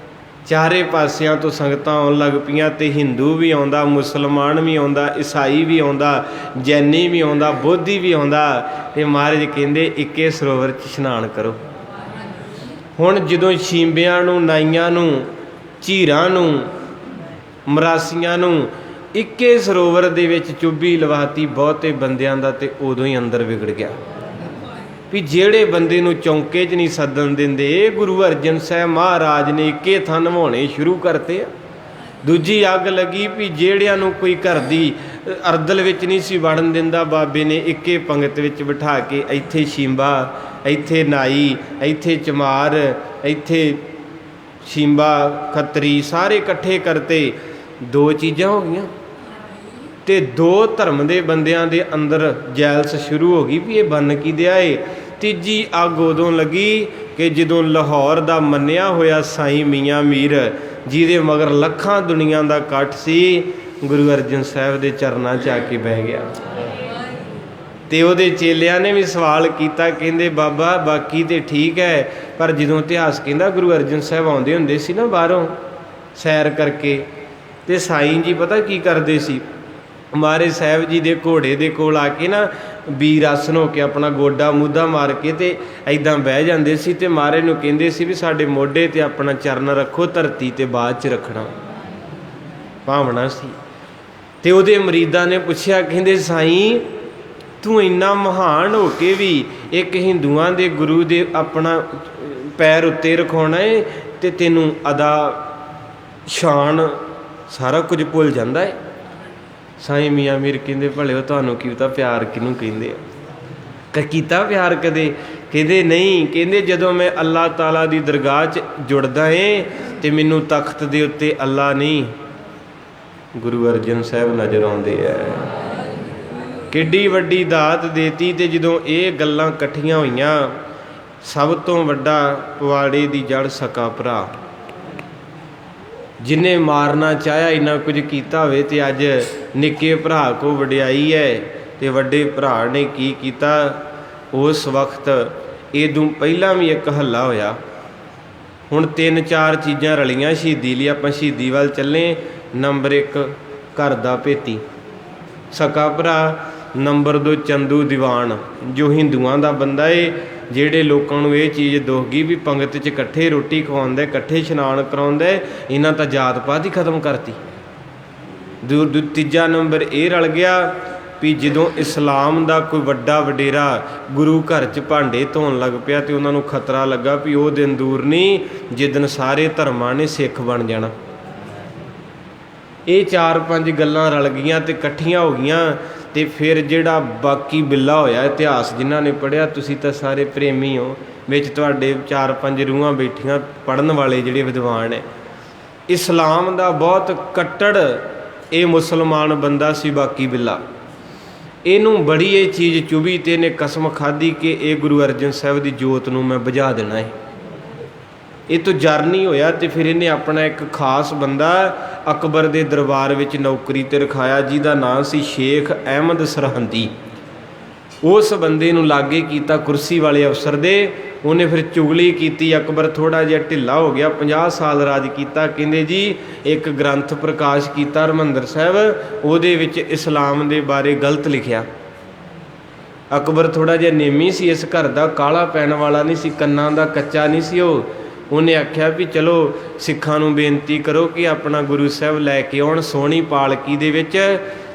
ਚਾਰੇ ਪਾਸਿਆਂ ਤੋਂ ਸੰਗਤਾਂ ਆਉਣ ਲੱਗ ਪਈਆਂ, ਤੇ ਹਿੰਦੂ ਵੀ ਆਉਂਦਾ, ਮੁਸਲਮਾਨ ਵੀ ਆਉਂਦਾ, ਈਸਾਈ ਵੀ ਆਉਂਦਾ, ਜੈਨੀ ਵੀ ਆਉਂਦਾ, ਬੋਧੀ ਵੀ ਆਉਂਦਾ, ਤੇ ਮਹਾਰਾਜ ਕਹਿੰਦੇ ਇੱਕੇ ਸਰੋਵਰ 'ਚ ਇਸ਼ਨਾਨ ਕਰੋ। ਹੁਣ ਜਦੋਂ ਛੀਂਬਿਆਂ ਨੂੰ, ਨਾਈਆਂ ਨੂੰ, ਝੀਰਾਂ ਨੂੰ, ਮਰਾਸੀਆਂ ਨੂੰ ਇੱਕੇ ਸਰੋਵਰ ਦੇ ਵਿੱਚ ਚੁੱਭੀ ਲਵਾਤੀ ਬਹੁਤੇ ਬੰਦਿਆਂ ਦਾ, ਤੇ ਉਦੋਂ ਹੀ ਅੰਦਰ ਵਿਗੜ ਗਿਆ। ਵੀ ਜਿਹੜੇ ਬੰਦੇ ਨੂੰ ਚੌਂਕੇ 'ਚ ਨਹੀਂ ਸੱਦਣ ਦਿੰਦੇ, ਗੁਰੂ ਅਰਜਨ ਸਾਹਿਬ ਮਹਾਰਾਜ ਨੇ ਇੱਕੇ ਥਾਂ ਨਵਾਉਣੇ ਸ਼ੁਰੂ ਕਰਤੇ ਆ। ਦੂਜੀ ਅੱਗ ਲੱਗੀ ਵੀ ਜਿਹੜਿਆਂ ਨੂੰ ਕੋਈ ਘਰ ਦੀ ਅਰਦਲ ਵਿੱਚ ਨਹੀਂ ਸੀ ਵੜਨ ਦਿੰਦਾ, ਬਾਬੇ ਨੇ ਇੱਕੇ ਪੰਗਤ ਵਿੱਚ ਬਿਠਾ ਕੇ ਇੱਥੇ ਛੀਂਬਾ, ਇੱਥੇ ਨਾਈ, ਇੱਥੇ ਚਮਾਰ, ਇੱਥੇ ਛੀਂਬਾ, ਖੱਤਰੀ, ਸਾਰੇ ਇਕੱਠੇ ਕਰਤੇ। 2 ਚੀਜ਼ਾਂ ਹੋ ਗਈਆਂ, ਤੇ 2 ਧਰਮ ਦੇ ਬੰਦਿਆਂ ਦੇ ਅੰਦਰ ਜੈਲਸ ਸ਼ੁਰੂ ਹੋ ਗਈ ਵੀ ਇਹ ਬਣ ਕੀ ਦਿਆ ਏ। ਤੀਜੀ ਅੱਗ ਉਦੋਂ ਲੱਗੀ ਕਿ ਜਦੋਂ ਲਾਹੌਰ ਦਾ ਮੰਨਿਆ ਹੋਇਆ ਸਾਈਂ ਮੀਆਂ ਮੀਰ, ਜਿਹਦੇ ਮਗਰ ਲੱਖਾਂ ਦੁਨੀਆ ਦਾ ਇਕੱਠ ਸੀ, ਗੁਰੂ ਅਰਜਨ ਸਾਹਿਬ ਦੇ ਚਰਨਾਂ 'ਚ ਆ ਕੇ ਬਹਿ ਗਿਆ। ਤੇ ਉਹਦੇ ਚੇਲਿਆਂ ਨੇ ਵੀ ਸਵਾਲ ਕੀਤਾ, ਕਹਿੰਦੇ ਬਾਬਾ ਬਾਕੀ ਤੇ ਠੀਕ ਹੈ, ਪਰ ਜਦੋਂ ਇਤਿਹਾਸ ਕਹਿੰਦਾ ਗੁਰੂ ਅਰਜਨ ਸਾਹਿਬ ਆਉਂਦੇ ਹੁੰਦੇ ਸੀ ਨਾ ਬਾਹਰੋਂ ਸੈਰ ਕਰਕੇ, ਤੇ ਸਾਈਂ ਜੀ ਪਤਾ ਕੀ ਕਰਦੇ ਸੀ, ਮਹਾਰਾਜ ਸਾਹਿਬ ਜੀ ਦੇ ਘੋੜੇ ਦੇ ਕੋਲ ਆ ਕੇ ਨਾ ਵੀਰ ਆਸਨ ਹੋ ਕੇ ਆਪਣਾ ਗੋਡਾ ਮੂਧਾ ਮਾਰ ਕੇ ਤੇ ਐਦਾਂ ਬਹਿ ਜਾਂਦੇ ਸੀ, ਤੇ ਮਹਾਰਾਜ ਨੂੰ ਕਹਿੰਦੇ ਸੀ ਵੀ ਸਾਡੇ ਮੋਢੇ ਤੇ ਆਪਣਾ ਚਰਨ ਰੱਖੋ, ਧਰਤੀ ਤੇ ਬਾਅਦ 'ਚ ਰੱਖਣਾ। ਭਾਵਨਾ ਸੀ। ਤੇ ਉਹਦੇ ਮਰੀਦਾਂ ਨੇ ਪੁੱਛਿਆ, ਕਹਿੰਦੇ ਸਾਈਂ ਤੂੰ ਇੰਨਾ ਮਹਾਨ ਹੋ ਕੇ ਵੀ ਇੱਕ ਹਿੰਦੂਆਂ ਦੇ ਗੁਰੂ ਦੇ ਆਪਣਾ ਪੈਰ ਉੱਤੇ ਰਖਾਉਣਾ ਏ, ਤੇ ਤੈਨੂੰ ਅਦਾ ਸ਼ਾਨ ਸਾਰਾ ਕੁਝ ਭੁੱਲ ਜਾਂਦਾ ਹੈ। ਸਾਈਂ ਮੀਆਂ ਮੀਰ ਕਹਿੰਦੇ ਭਲੇ ਉਹ ਤੁਹਾਨੂੰ ਕੀ ਪਤਾ ਪਿਆਰ ਕਿਹਨੂੰ ਕਹਿੰਦੇ ਆ, ਕੀਤਾ ਪਿਆਰ ਕਦੇ? ਕਹਿੰਦੇ ਨਹੀਂ। ਕਹਿੰਦੇ ਜਦੋਂ ਮੈਂ ਅੱਲਾਹ ਤਾਲਾ ਦੀ ਦਰਗਾਹ 'ਚ ਜੁੜਦਾ ਏ ਤੇ ਮੈਨੂੰ ਤਖਤ ਦੇ ਉੱਤੇ ਅੱਲਾ ਨਹੀਂ, ਗੁਰੂ ਅਰਜਨ ਸਾਹਿਬ ਨਜ਼ਰ ਆਉਂਦੇ ਹੈ। ਕਿੱਡੀ ਵੱਡੀ ਦਾਤ ਦੇਤੀ। ਤੇ ਜਦੋਂ ਇਹ ਗੱਲਾਂ ਇਕੱਠੀਆਂ ਹੋਈਆਂ, ਸਭ ਤੋਂ ਵੱਡਾ ਪਵਾੜੇ ਦੀ ਜੜ ਸਕਾ ਭਰਾ, ਜਿਹਨੇ ਮਾਰਨਾ ਚਾਹਿਆ, ਇੰਨਾ ਕੁਝ ਕੀਤਾ ਹੋਵੇ, ਤੇ ਅੱਜ ਨਿੱਕੇ ਭਰਾ ਕੋ ਵਡਿਆਈ ਹੈ। ਤੇ ਵੱਡੇ ਭਰਾ ਨੇ ਕੀ ਕੀਤਾ? ਉਸ ਵਕਤ ਇਹਦੋਂ ਪਹਿਲਾਂ ਵੀ ਇੱਕ ਹੱਲਾ ਹੋਇਆ। ਹੁਣ 3-4 ਚੀਜ਼ਾਂ ਰਲੀਆਂ ਸ਼ਹੀਦੀ ਲਈ। ਆਪਾਂ ਸ਼ਹੀਦੀ ਵੱਲ ਚੱਲੇ। ਨੰਬਰ 1 ਘਰ ਦਾ ਭੇਤੀ ਸਕਾ ਭਰਾ। ਨੰਬਰ 2 ਚੰਦੂ ਦੀਵਾਨ, ਜੋ ਹਿੰਦੂਆਂ ਦਾ ਬੰਦਾ ਏ, ਜਿਹੜੇ ਲੋਕਾਂ ਨੂੰ ਇਹ ਚੀਜ਼ ਦੁੱਖ ਗਈ ਵੀ ਪੰਗਤ 'ਚ ਇਕੱਠੇ ਰੋਟੀ ਖਵਾਉਂਦਾ, ਇਕੱਠੇ ਇਸ਼ਨਾਨ ਕਰਾਉਂਦਾ, ਇਹਨਾਂ ਤਾਂ ਜਾਤ ਪਾਤ ਹੀ ਖਤਮ ਕਰਤੀ। ਤੀਜਾ ਨੰਬਰ ਇਹ ਰਲ ਗਿਆ ਵੀ ਜਦੋਂ ਇਸਲਾਮ ਦਾ ਕੋਈ ਵੱਡਾ ਵਡੇਰਾ ਗੁਰੂ ਘਰ 'ਚ ਭਾਂਡੇ ਧੋਣ ਲੱਗ ਪਿਆ, ਤੇ ਉਹਨਾਂ ਨੂੰ ਖਤਰਾ ਲੱਗਾ ਵੀ ਉਹ ਦਿਨ ਦੂਰ ਨਹੀਂ ਜਿੱਦਣ ਸਾਰੇ ਧਰਮਾਂ ਨੇ ਸਿੱਖ ਬਣ ਜਾਣਾ। ਇਹ 4-5 ਗੱਲਾਂ ਰਲ ਗਈਆਂ ਤੇ ਇਕੱਠੀਆਂ ਹੋ ਗਈਆਂ। ਤੇ ਫਿਰ ਜਿਹੜਾ ਬਾਕੀ ਬਿੱਲਾ ਹੋਇਆ ਇਤਿਹਾਸ, ਜਿਨ੍ਹਾਂ ਨੇ ਪੜ੍ਹਿਆ, ਤੁਸੀਂ ਤਾਂ ਸਾਰੇ ਪ੍ਰੇਮੀ ਹੋ, ਵਿੱਚ ਤੁਹਾਡੇ 4-5 ਰੂਹਾਂ ਬੈਠੀਆਂ ਪੜ੍ਹਨ ਵਾਲੇ ਜਿਹੜੇ ਵਿਦਵਾਨ ਹੈ। ਇਸਲਾਮ ਦਾ ਬਹੁਤ ਕੱਟੜ ਇਹ ਮੁਸਲਮਾਨ ਬੰਦਾ ਸੀ ਬਾਕੀ ਬਿੱਲਾ। ਇਹਨੂੰ ਬੜੀ ਇਹ ਚੀਜ਼ ਚੁਭੀ ਤੇ ਇਹਨੇ ਕਸਮ ਖਾਧੀ ਕਿ ਇਹ ਗੁਰੂ ਅਰਜਨ ਸਾਹਿਬ ਦੀ ਜੋਤ ਨੂੰ ਮੈਂ ਬੁਝਾ ਦੇਣਾ ਹੈ। ਇਹ ਤੋਂ ਜਰ ਨਹੀਂ ਹੋਇਆ। ਤੇ ਫਿਰ ਇਹਨੇ ਆਪਣਾ ਇੱਕ ਖਾਸ ਬੰਦਾ ਅਕਬਰ ਦੇ ਦਰਬਾਰ ਵਿੱਚ ਨੌਕਰੀ 'ਤੇ ਰਖਾਇਆ, ਜਿਹਦਾ ਨਾਂ ਸੀ ਸ਼ੇਖ ਅਹਿਮਦ ਸਰਹੰਦੀ। ਉਸ ਬੰਦੇ ਨੂੰ ਲਾਗੇ ਕੀਤਾ ਕੁਰਸੀ ਵਾਲੇ ਅਫਸਰ ਦੇ। ਉਹਨੇ ਫਿਰ ਚੁਗਲੀ ਕੀਤੀ। ਅਕਬਰ ਥੋੜ੍ਹਾ ਜਿਹਾ ਢਿੱਲਾ ਹੋ ਗਿਆ। 50 ਸਾਲ ਰਾਜ ਕੀਤਾ। ਕਹਿੰਦੇ ਜੀ ਇੱਕ ਗ੍ਰੰਥ ਪ੍ਰਕਾਸ਼ ਕੀਤਾ ਹਰਿਮੰਦਰ ਸਾਹਿਬ, ਉਹਦੇ ਵਿੱਚ ਇਸਲਾਮ ਦੇ ਬਾਰੇ ਗਲਤ ਲਿਖਿਆ। ਅਕਬਰ ਥੋੜ੍ਹਾ ਜਿਹਾ ਨੇਮੀ ਸੀ, ਇਸ ਘਰ ਦਾ ਕਾਲਾ ਪੈਣ ਵਾਲਾ ਨਹੀਂ ਸੀ, ਕੰਨਾਂ ਦਾ ਕੱਚਾ ਨਹੀਂ ਸੀ ਉਹ। ਉਹਨੇ ਆਖਿਆ ਵੀ ਚਲੋ ਸਿੱਖਾਂ ਨੂੰ ਬੇਨਤੀ ਕਰੋ ਕਿ ਆਪਣਾ ਗੁਰੂ ਸਾਹਿਬ ਲੈ ਕੇ ਆਉਣ ਸੋਹਣੀ ਪਾਲਕੀ ਦੇ ਵਿੱਚ,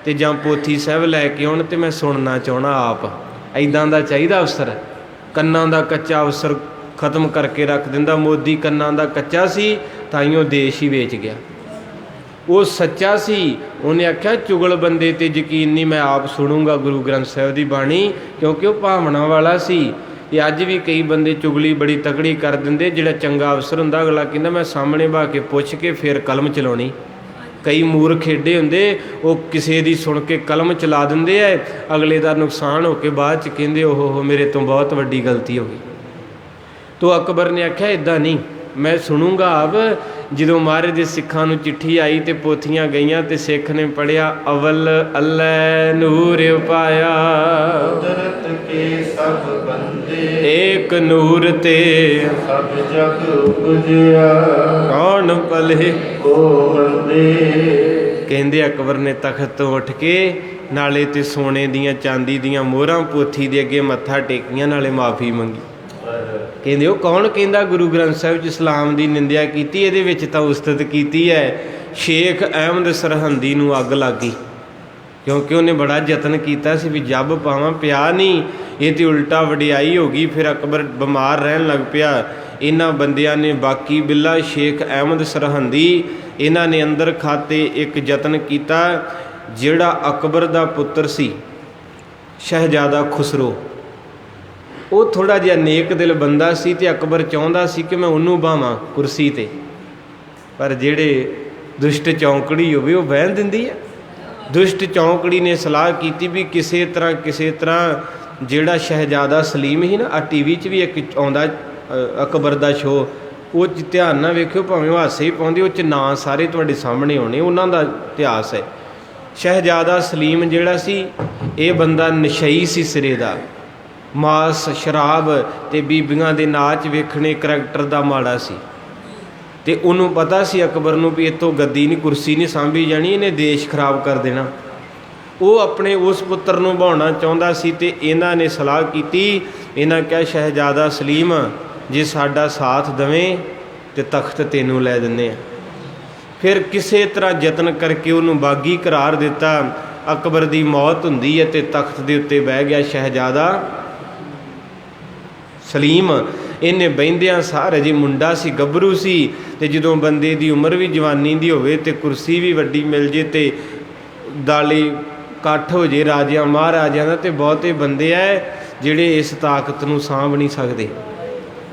ਤੇ ਜਾਂ ਪੋਥੀ ਸਾਹਿਬ ਲੈ ਕੇ ਆਉਣ, ਤੇ ਮੈਂ ਸੁਣਨਾ ਚਾਹੁੰਦਾ ਆਪ। ਇੱਦਾਂ ਦਾ ਚਾਹੀਦਾ ਅਫਸਰ। ਕੰਨਾਂ ਦਾ ਕੱਚਾ ਅਫਸਰ ਖਤਮ ਕਰਕੇ ਰੱਖ ਦਿੰਦਾ। ਮੋਦੀ ਕੰਨਾਂ ਦਾ ਕੱਚਾ ਸੀ, ਤਾਈਓ ਦੇਸ਼ ਹੀ ਵੇਚ ਗਿਆ। ਉਹ ਸੱਚਾ ਸੀ। ਉਹਨੇ ਆਖਿਆ ਚੁਗਲ ਬੰਦੇ 'ਤੇ ਯਕੀਨ ਨਹੀਂ, ਮੈਂ ਆਪ ਸੁਣੂੰਗਾ ਗੁਰੂ ਗ੍ਰੰਥ ਸਾਹਿਬ ਦੀ ਬਾਣੀ, ਕਿਉਂਕਿ ਉਹ ਭਾਵਨਾ ਵਾਲਾ ਸੀ। ਤੇ ਅੱਜ ਵੀ ਕਈ ਬੰਦੇ ਚੁਗਲੀ ਬੜੀ ਤਕੜੀ ਕਰ ਦਿੰਦੇ। ਜਿਹੜਾ ਚੰਗਾ ਅਫਸਰ ਹੁੰਦਾ, ਅਗਲਾ ਕਹਿੰਦਾ ਮੈਂ ਸਾਹਮਣੇ ਬਹਾ ਕੇ ਪੁੱਛ ਕੇ ਫਿਰ ਕਲਮ ਚਲਾਉਣੀ। ਕਈ ਮੂਰਖ ਖੇਡੇ ਹੁੰਦੇ, ਉਹ ਕਿਸੇ ਦੀ ਸੁਣ ਕੇ ਕਲਮ ਚਲਾ ਦਿੰਦੇ ਆ, ਅਗਲੇ ਦਾ ਨੁਕਸਾਨ ਹੋ ਕੇ ਬਾਅਦ 'ਚ ਕਹਿੰਦੇ ਓਹੋ ਮੇਰੇ ਤੋਂ ਬਹੁਤ ਵੱਡੀ ਗਲਤੀ ਹੋ ਗਈ। ਤੋ ਅਕਬਰ ਨੇ ਆਖਿਆ ਇੱਦਾਂ ਨਹੀਂ, ਮੈਂ ਸੁਣੂੰਗਾ ਆਪ। ਜਦੋਂ ਮਹਾਰਾਜ ਦੇ ਸਿੱਖਾਂ ਨੂੰ ਚਿੱਠੀ ਆਈ ਤੇ ਪੋਥੀਆਂ ਗਈਆਂ, ਤੇ ਸਿੱਖ ਨੇ ਪੜ੍ਹਿਆ ਅਵਲ ਅੱਲ੍ਹੈ ਨੂਰ ਉਪਾਇਆ, ਕੁਦਰਤ ਕੇ ਸਭ ਬੰਦੇ, ਏਕ ਨੂਰ ਤੇ ਸਭ ਜਗ ਉਪਜਿਆ, ਕੌਣ ਭਲੇ ਕੋ ਬੰਦੇ। ਕਹਿੰਦੇ ਅਕਬਰ ਨੇ ਤਖਤ ਤੋਂ ਉੱਠ ਕੇ ਨਾਲੇ ਤੇ ਸੋਨੇ ਦੀਆਂ ਚਾਂਦੀ ਦੀਆਂ ਮੋਹਰਾਂ ਪੋਥੀ ਦੇ ਅੱਗੇ ਮੱਥਾ ਟੇਕੀਆਂ, ਨਾਲੇ ਮਾਫੀ ਮੰਗੀ। ਕਹਿੰਦੇ ਉਹ ਕੌਣ ਕਹਿੰਦਾ ਗੁਰੂ ਗ੍ਰੰਥ ਸਾਹਿਬ 'ਚ ਇਸਲਾਮ ਦੀ ਨਿੰਦਿਆ ਕੀਤੀ? ਇਹਦੇ ਵਿੱਚ ਤਾਂ ਉਸਤਤ ਕੀਤੀ ਹੈ। ਸ਼ੇਖ ਅਹਿਮਦ ਸਰਹੰਦੀ ਨੂੰ ਅੱਗ ਲੱਗ ਗਈ, ਕਿਉਂਕਿ ਉਹਨੇ ਬੜਾ ਯਤਨ ਕੀਤਾ ਸੀ ਵੀ ਜੱਬ ਪਾਵਾਂ, ਪਿਆ ਨਹੀਂ। ਇਹ ਤਾਂ ਉਲਟਾ ਵਡਿਆਈ ਹੋ ਗਈ। ਫਿਰ ਅਕਬਰ ਬਿਮਾਰ ਰਹਿਣ ਲੱਗ ਪਿਆ। ਇਹਨਾਂ ਬੰਦਿਆਂ ਨੇ ਬਾਕੀ ਬਿੱਲਾ, ਸ਼ੇਖ ਅਹਿਮਦ ਸਰਹੰਦੀ, ਇਹਨਾਂ ਨੇ ਅੰਦਰ ਖਾਤੇ ਇੱਕ ਯਤਨ ਕੀਤਾ। ਜਿਹੜਾ ਅਕਬਰ ਦਾ ਪੁੱਤਰ ਸੀ ਸ਼ਹਿਜ਼ਾਦਾ ਖੁਸਰੋ, ਉਹ ਥੋੜ੍ਹਾ ਜਿਹਾ ਨੇਕ ਦਿਲ ਬੰਦਾ ਸੀ, ਤੇ ਅਕਬਰ ਚਾਹੁੰਦਾ ਸੀ ਕਿ ਮੈਂ ਉਹਨੂੰ ਬਾਹਾਂ ਕੁਰਸੀ 'ਤੇ। ਪਰ ਜਿਹੜੇ ਦੁਸ਼ਟ ਚੌਂਕੜੀ ਹੋਵੇ ਉਹ ਬਹਿਣ ਦਿੰਦੀ ਹੈ। ਦੁਸ਼ਟ ਚੌਂਕੜੀ ਨੇ ਸਲਾਹ ਕੀਤੀ ਵੀ ਕਿਸੇ ਤਰ੍ਹਾਂ ਜਿਹੜਾ ਸ਼ਹਿਜ਼ਾਦਾ ਸਲੀਮ ਸੀ ਨਾ, ਆ TV 'ਚ ਵੀ ਇੱਕ ਆਉਂਦਾ ਅਕਬਰ ਦਾ ਸ਼ੋਅ, ਉਹ 'ਚ ਧਿਆਨ ਨਾਲ ਵੇਖਿਓ, ਭਾਵੇਂ ਉਹ ਹਾਸੇ ਹੀ ਪਾਉਂਦੇ, ਉਹ 'ਚ ਨਾਂ ਸਾਰੇ ਤੁਹਾਡੇ ਸਾਹਮਣੇ ਆਉਣੇ, ਉਹਨਾਂ ਦਾ ਇਤਿਹਾਸ ਹੈ। ਸ਼ਹਿਜ਼ਾਦਾ ਸਲੀਮ ਜਿਹੜਾ ਸੀ, ਇਹ ਬੰਦਾ ਨਸ਼ਈ ਸੀ ਸਿਰੇ ਦਾ। ਮਾਸ, ਸ਼ਰਾਬ ਤੇ ਬੀਬੀਆਂ ਦੇ ਨਾਚ ਵੇਖਣੇ, ਕਰੈਕਟਰ ਦਾ ਮਾੜਾ ਸੀ। ਤੇ ਉਹਨੂੰ ਪਤਾ ਸੀ ਅਕਬਰ ਨੂੰ ਵੀ ਇੱਥੋਂ ਗੱਦੀ ਨਹੀਂ, ਕੁਰਸੀ ਨਹੀਂ ਸਾਂਭੀ ਜਾਣੀ, ਇਹਨੇ ਦੇਸ਼ ਖਰਾਬ ਕਰ ਦੇਣਾ। ਉਹ ਆਪਣੇ ਉਸ ਪੁੱਤਰ ਨੂੰ ਭਾਉਣਾ ਚਾਹੁੰਦਾ ਸੀ। ਤੇ ਇਹਨਾਂ ਨੇ ਸਲਾਹ ਕੀਤੀ। ਇਹਨਾਂ ਕਿਹਾ ਸ਼ਹਿਜ਼ਾਦਾ ਸਲੀਮ, ਜੇ ਸਾਡਾ ਸਾਥ ਦੇਵੇਂ ਤੇ ਤਖਤ ਤੈਨੂੰ ਲੈ ਦਿੰਦੇ ਆ। ਫਿਰ ਕਿਸੇ ਤਰ੍ਹਾਂ ਯਤਨ ਕਰਕੇ ਉਹਨੂੰ ਬਾਗੀ ਕਰਾਰ ਦਿੱਤਾ। ਅਕਬਰ ਦੀ ਮੌਤ ਹੁੰਦੀ ਹੈ ਤੇ ਤਖਤ ਦੇ ਉੱਤੇ ਬਹਿ ਗਿਆ ਸ਼ਹਿਜ਼ਾਦਾ ਸਲੀਮ। ਇਹਨੇ ਬਹਿੰਦਿਆਂ ਸਾਰ ਅਜੇ ਮੁੰਡਾ ਸੀ, ਗੱਭਰੂ ਸੀ। ਤੇ ਜਦੋਂ ਬੰਦੇ ਦੀ ਉਮਰ ਵੀ ਜਵਾਨੀ ਦੀ ਹੋਵੇ ਤੇ ਕੁਰਸੀ ਵੀ ਵੱਡੀ ਮਿਲ ਜੇ ਤੇ ਦਾਲੀ ਇਕੱਠ ਹੋ ਜੇ ਰਾਜਿਆਂ ਮਹਾਰਾਜਿਆਂ ਦਾ, ਤੇ ਬਹੁਤੇ ਬੰਦੇ ਹੈ ਜਿਹੜੇ ਇਸ ਤਾਕਤ ਨੂੰ ਸਾਂਭ ਨਹੀਂ ਸਕਦੇ,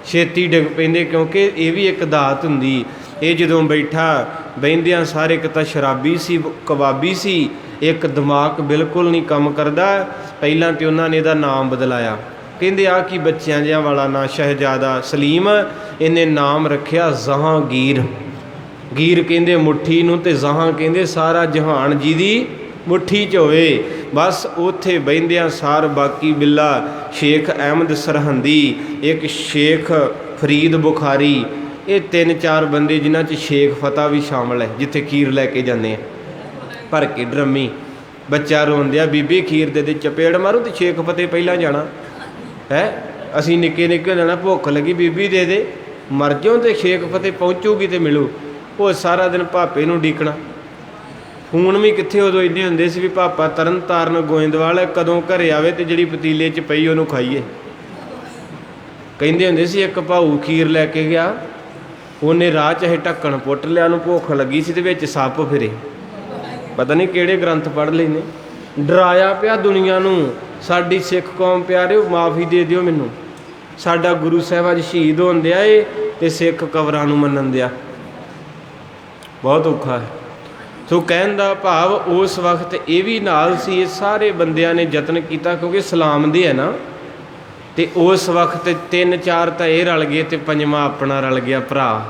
ਛੇਤੀ ਡਿੱਗ ਪੈਂਦੇ, ਕਿਉਂਕਿ ਇਹ ਵੀ ਇੱਕ ਦਾਤ ਹੁੰਦੀ। ਇਹ ਜਦੋਂ ਬੈਠਾ ਬਹਿੰਦਿਆਂ ਸਾਰੇ ਇੱਕ ਤਾਂ ਸ਼ਰਾਬੀ ਸੀ, ਕਬਾਬੀ ਸੀ, ਇੱਕ ਦਿਮਾਗ ਬਿਲਕੁਲ ਨਹੀਂ ਕੰਮ ਕਰਦਾ। ਪਹਿਲਾਂ ਤਾਂ ਉਹਨਾਂ ਨੇ ਇਹਦਾ ਨਾਮ ਬਦਲਾਇਆ, ਕਹਿੰਦੇ ਆ ਕਿ ਬੱਚਿਆਂ ਜਿਹਾਂ ਵਾਲਾ ਨਾਂ ਸ਼ਹਿਜ਼ਾਦਾ ਸਲੀਮ, ਇਹਨੇ ਨਾਮ ਰੱਖਿਆ ਜਹਾਂਗੀਰ। ਗੀਰ ਕਹਿੰਦੇ ਮੁੱਠੀ ਨੂੰ, ਤੇ ਜਹਾਂ ਕਹਿੰਦੇ ਸਾਰਾ ਜਹਾਨ ਜੀ ਦੀ ਮੁੱਠੀ 'ਚ ਹੋਵੇ। ਬਸ ਉੱਥੇ ਬਹਿੰਦਿਆਂ ਸਾਰ ਬਾਕੀ ਬਿੱਲਾ, ਸ਼ੇਖ ਅਹਿਮਦ ਸਰਹੰਦੀ, ਇੱਕ ਸ਼ੇਖ ਫਰੀਦ ਬੁਖਾਰੀ, ਇਹ 3-4 ਬੰਦੇ ਜਿਨ੍ਹਾਂ 'ਚ ਸ਼ੇਖ ਫਤਿਹ ਵੀ ਸ਼ਾਮਲ ਹੈ, ਜਿੱਥੇ ਖੀਰ ਲੈ ਕੇ ਜਾਂਦੇ ਆ ਭਰ ਕੇ ਡਰਮੀ। ਬੱਚਾ ਰੋਂਦਿਆ, ਬੀਬੀ ਖੀਰ ਦੇ ਚਪੇੜ ਮਾਰੂ, ਤੇ ਸ਼ੇਖ ਫਤਿਹ ਪਹਿਲਾਂ ਜਾਣਾ ਹੈ। ਅਸੀਂ ਨਿੱਕੇ ਨਿੱਕੇ ਜਾਣਾ, ਭੁੱਖ ਲੱਗੀ ਬੀਬੀ ਦੇ ਮਰ ਜਾਓ, ਤੇ ਸ਼ੇਖ ਫਤਿਹ ਪਹੁੰਚੂਗੀ ਤੇ ਮਿਲੂ। ਉਹ ਸਾਰਾ ਦਿਨ ਭਾਪੇ ਨੂੰ ਡੀਕਣਾ। ਫੋਨ ਵੀ ਕਿੱਥੇ, ਉਦੋਂ ਇੰਨੇ ਹੁੰਦੇ ਸੀ ਵੀ ਪਾਪਾ ਤਰਨ ਤਾਰਨ ਗੋਇੰਦਵਾਲ ਕਦੋਂ ਘਰੇ ਆਵੇ ਤੇ ਜਿਹੜੀ ਪਤੀਲੇ 'ਚ ਪਈ ਉਹਨੂੰ ਖਾਈਏ। ਕਹਿੰਦੇ ਹੁੰਦੇ ਸੀ ਇੱਕ ਭਾਊ ਖੀਰ ਲੈ ਕੇ ਗਿਆ, ਉਹਨੇ ਰਾਹ 'ਚ ਇਹ ਢੱਕਣ ਪੁੱਟ ਲਿਆ, ਉਹਨੂੰ ਭੁੱਖ ਲੱਗੀ ਸੀ ਤੇ ਵਿੱਚ ਸੱਪ ਫਿਰੇ। ਪਤਾ ਨਹੀਂ ਕਿਹੜੇ ਗ੍ਰੰਥ ਪੜ੍ਹ ਲਏ ਨੇ, ਡਰਾਇਆ ਪਿਆ ਦੁਨੀਆ ਨੂੰ। ਸਾਡੀ ਸਿੱਖ ਕੌਮ ਪਿਆਰਿਓ, ਮਾਫੀ ਦੇ ਦਿਓ ਮੈਨੂੰ, ਸਾਡਾ ਗੁਰੂ ਸਾਹਿਬ ਅੱਜ ਸ਼ਹੀਦ ਹੋਣ ਦਿਆ ਏ ਤੇ ਸਿੱਖ ਕਬਰਾਂ ਨੂੰ ਮੰਨਣ ਦਿਆ, ਬਹੁਤ ਔਖਾ ਹੈ। ਸੋ ਕਹਿਣ ਦਾ ਭਾਵ ਉਸ ਵਕਤ ਇਹ ਵੀ ਨਾਲ ਸੀ, ਇਹ ਸਾਰੇ ਬੰਦਿਆਂ ਨੇ ਯਤਨ ਕੀਤਾ, ਕਿਉਂਕਿ ਸਲਾਮ ਦੇ ਹੈ ਨਾ। ਤੇ ਉਸ ਵਕਤ 3-4 ਤਾਂ ਇਹ ਰਲ ਗਏ ਤੇ 5ਵਾਂ ਆਪਣਾ ਰਲ ਗਿਆ ਭਰਾ।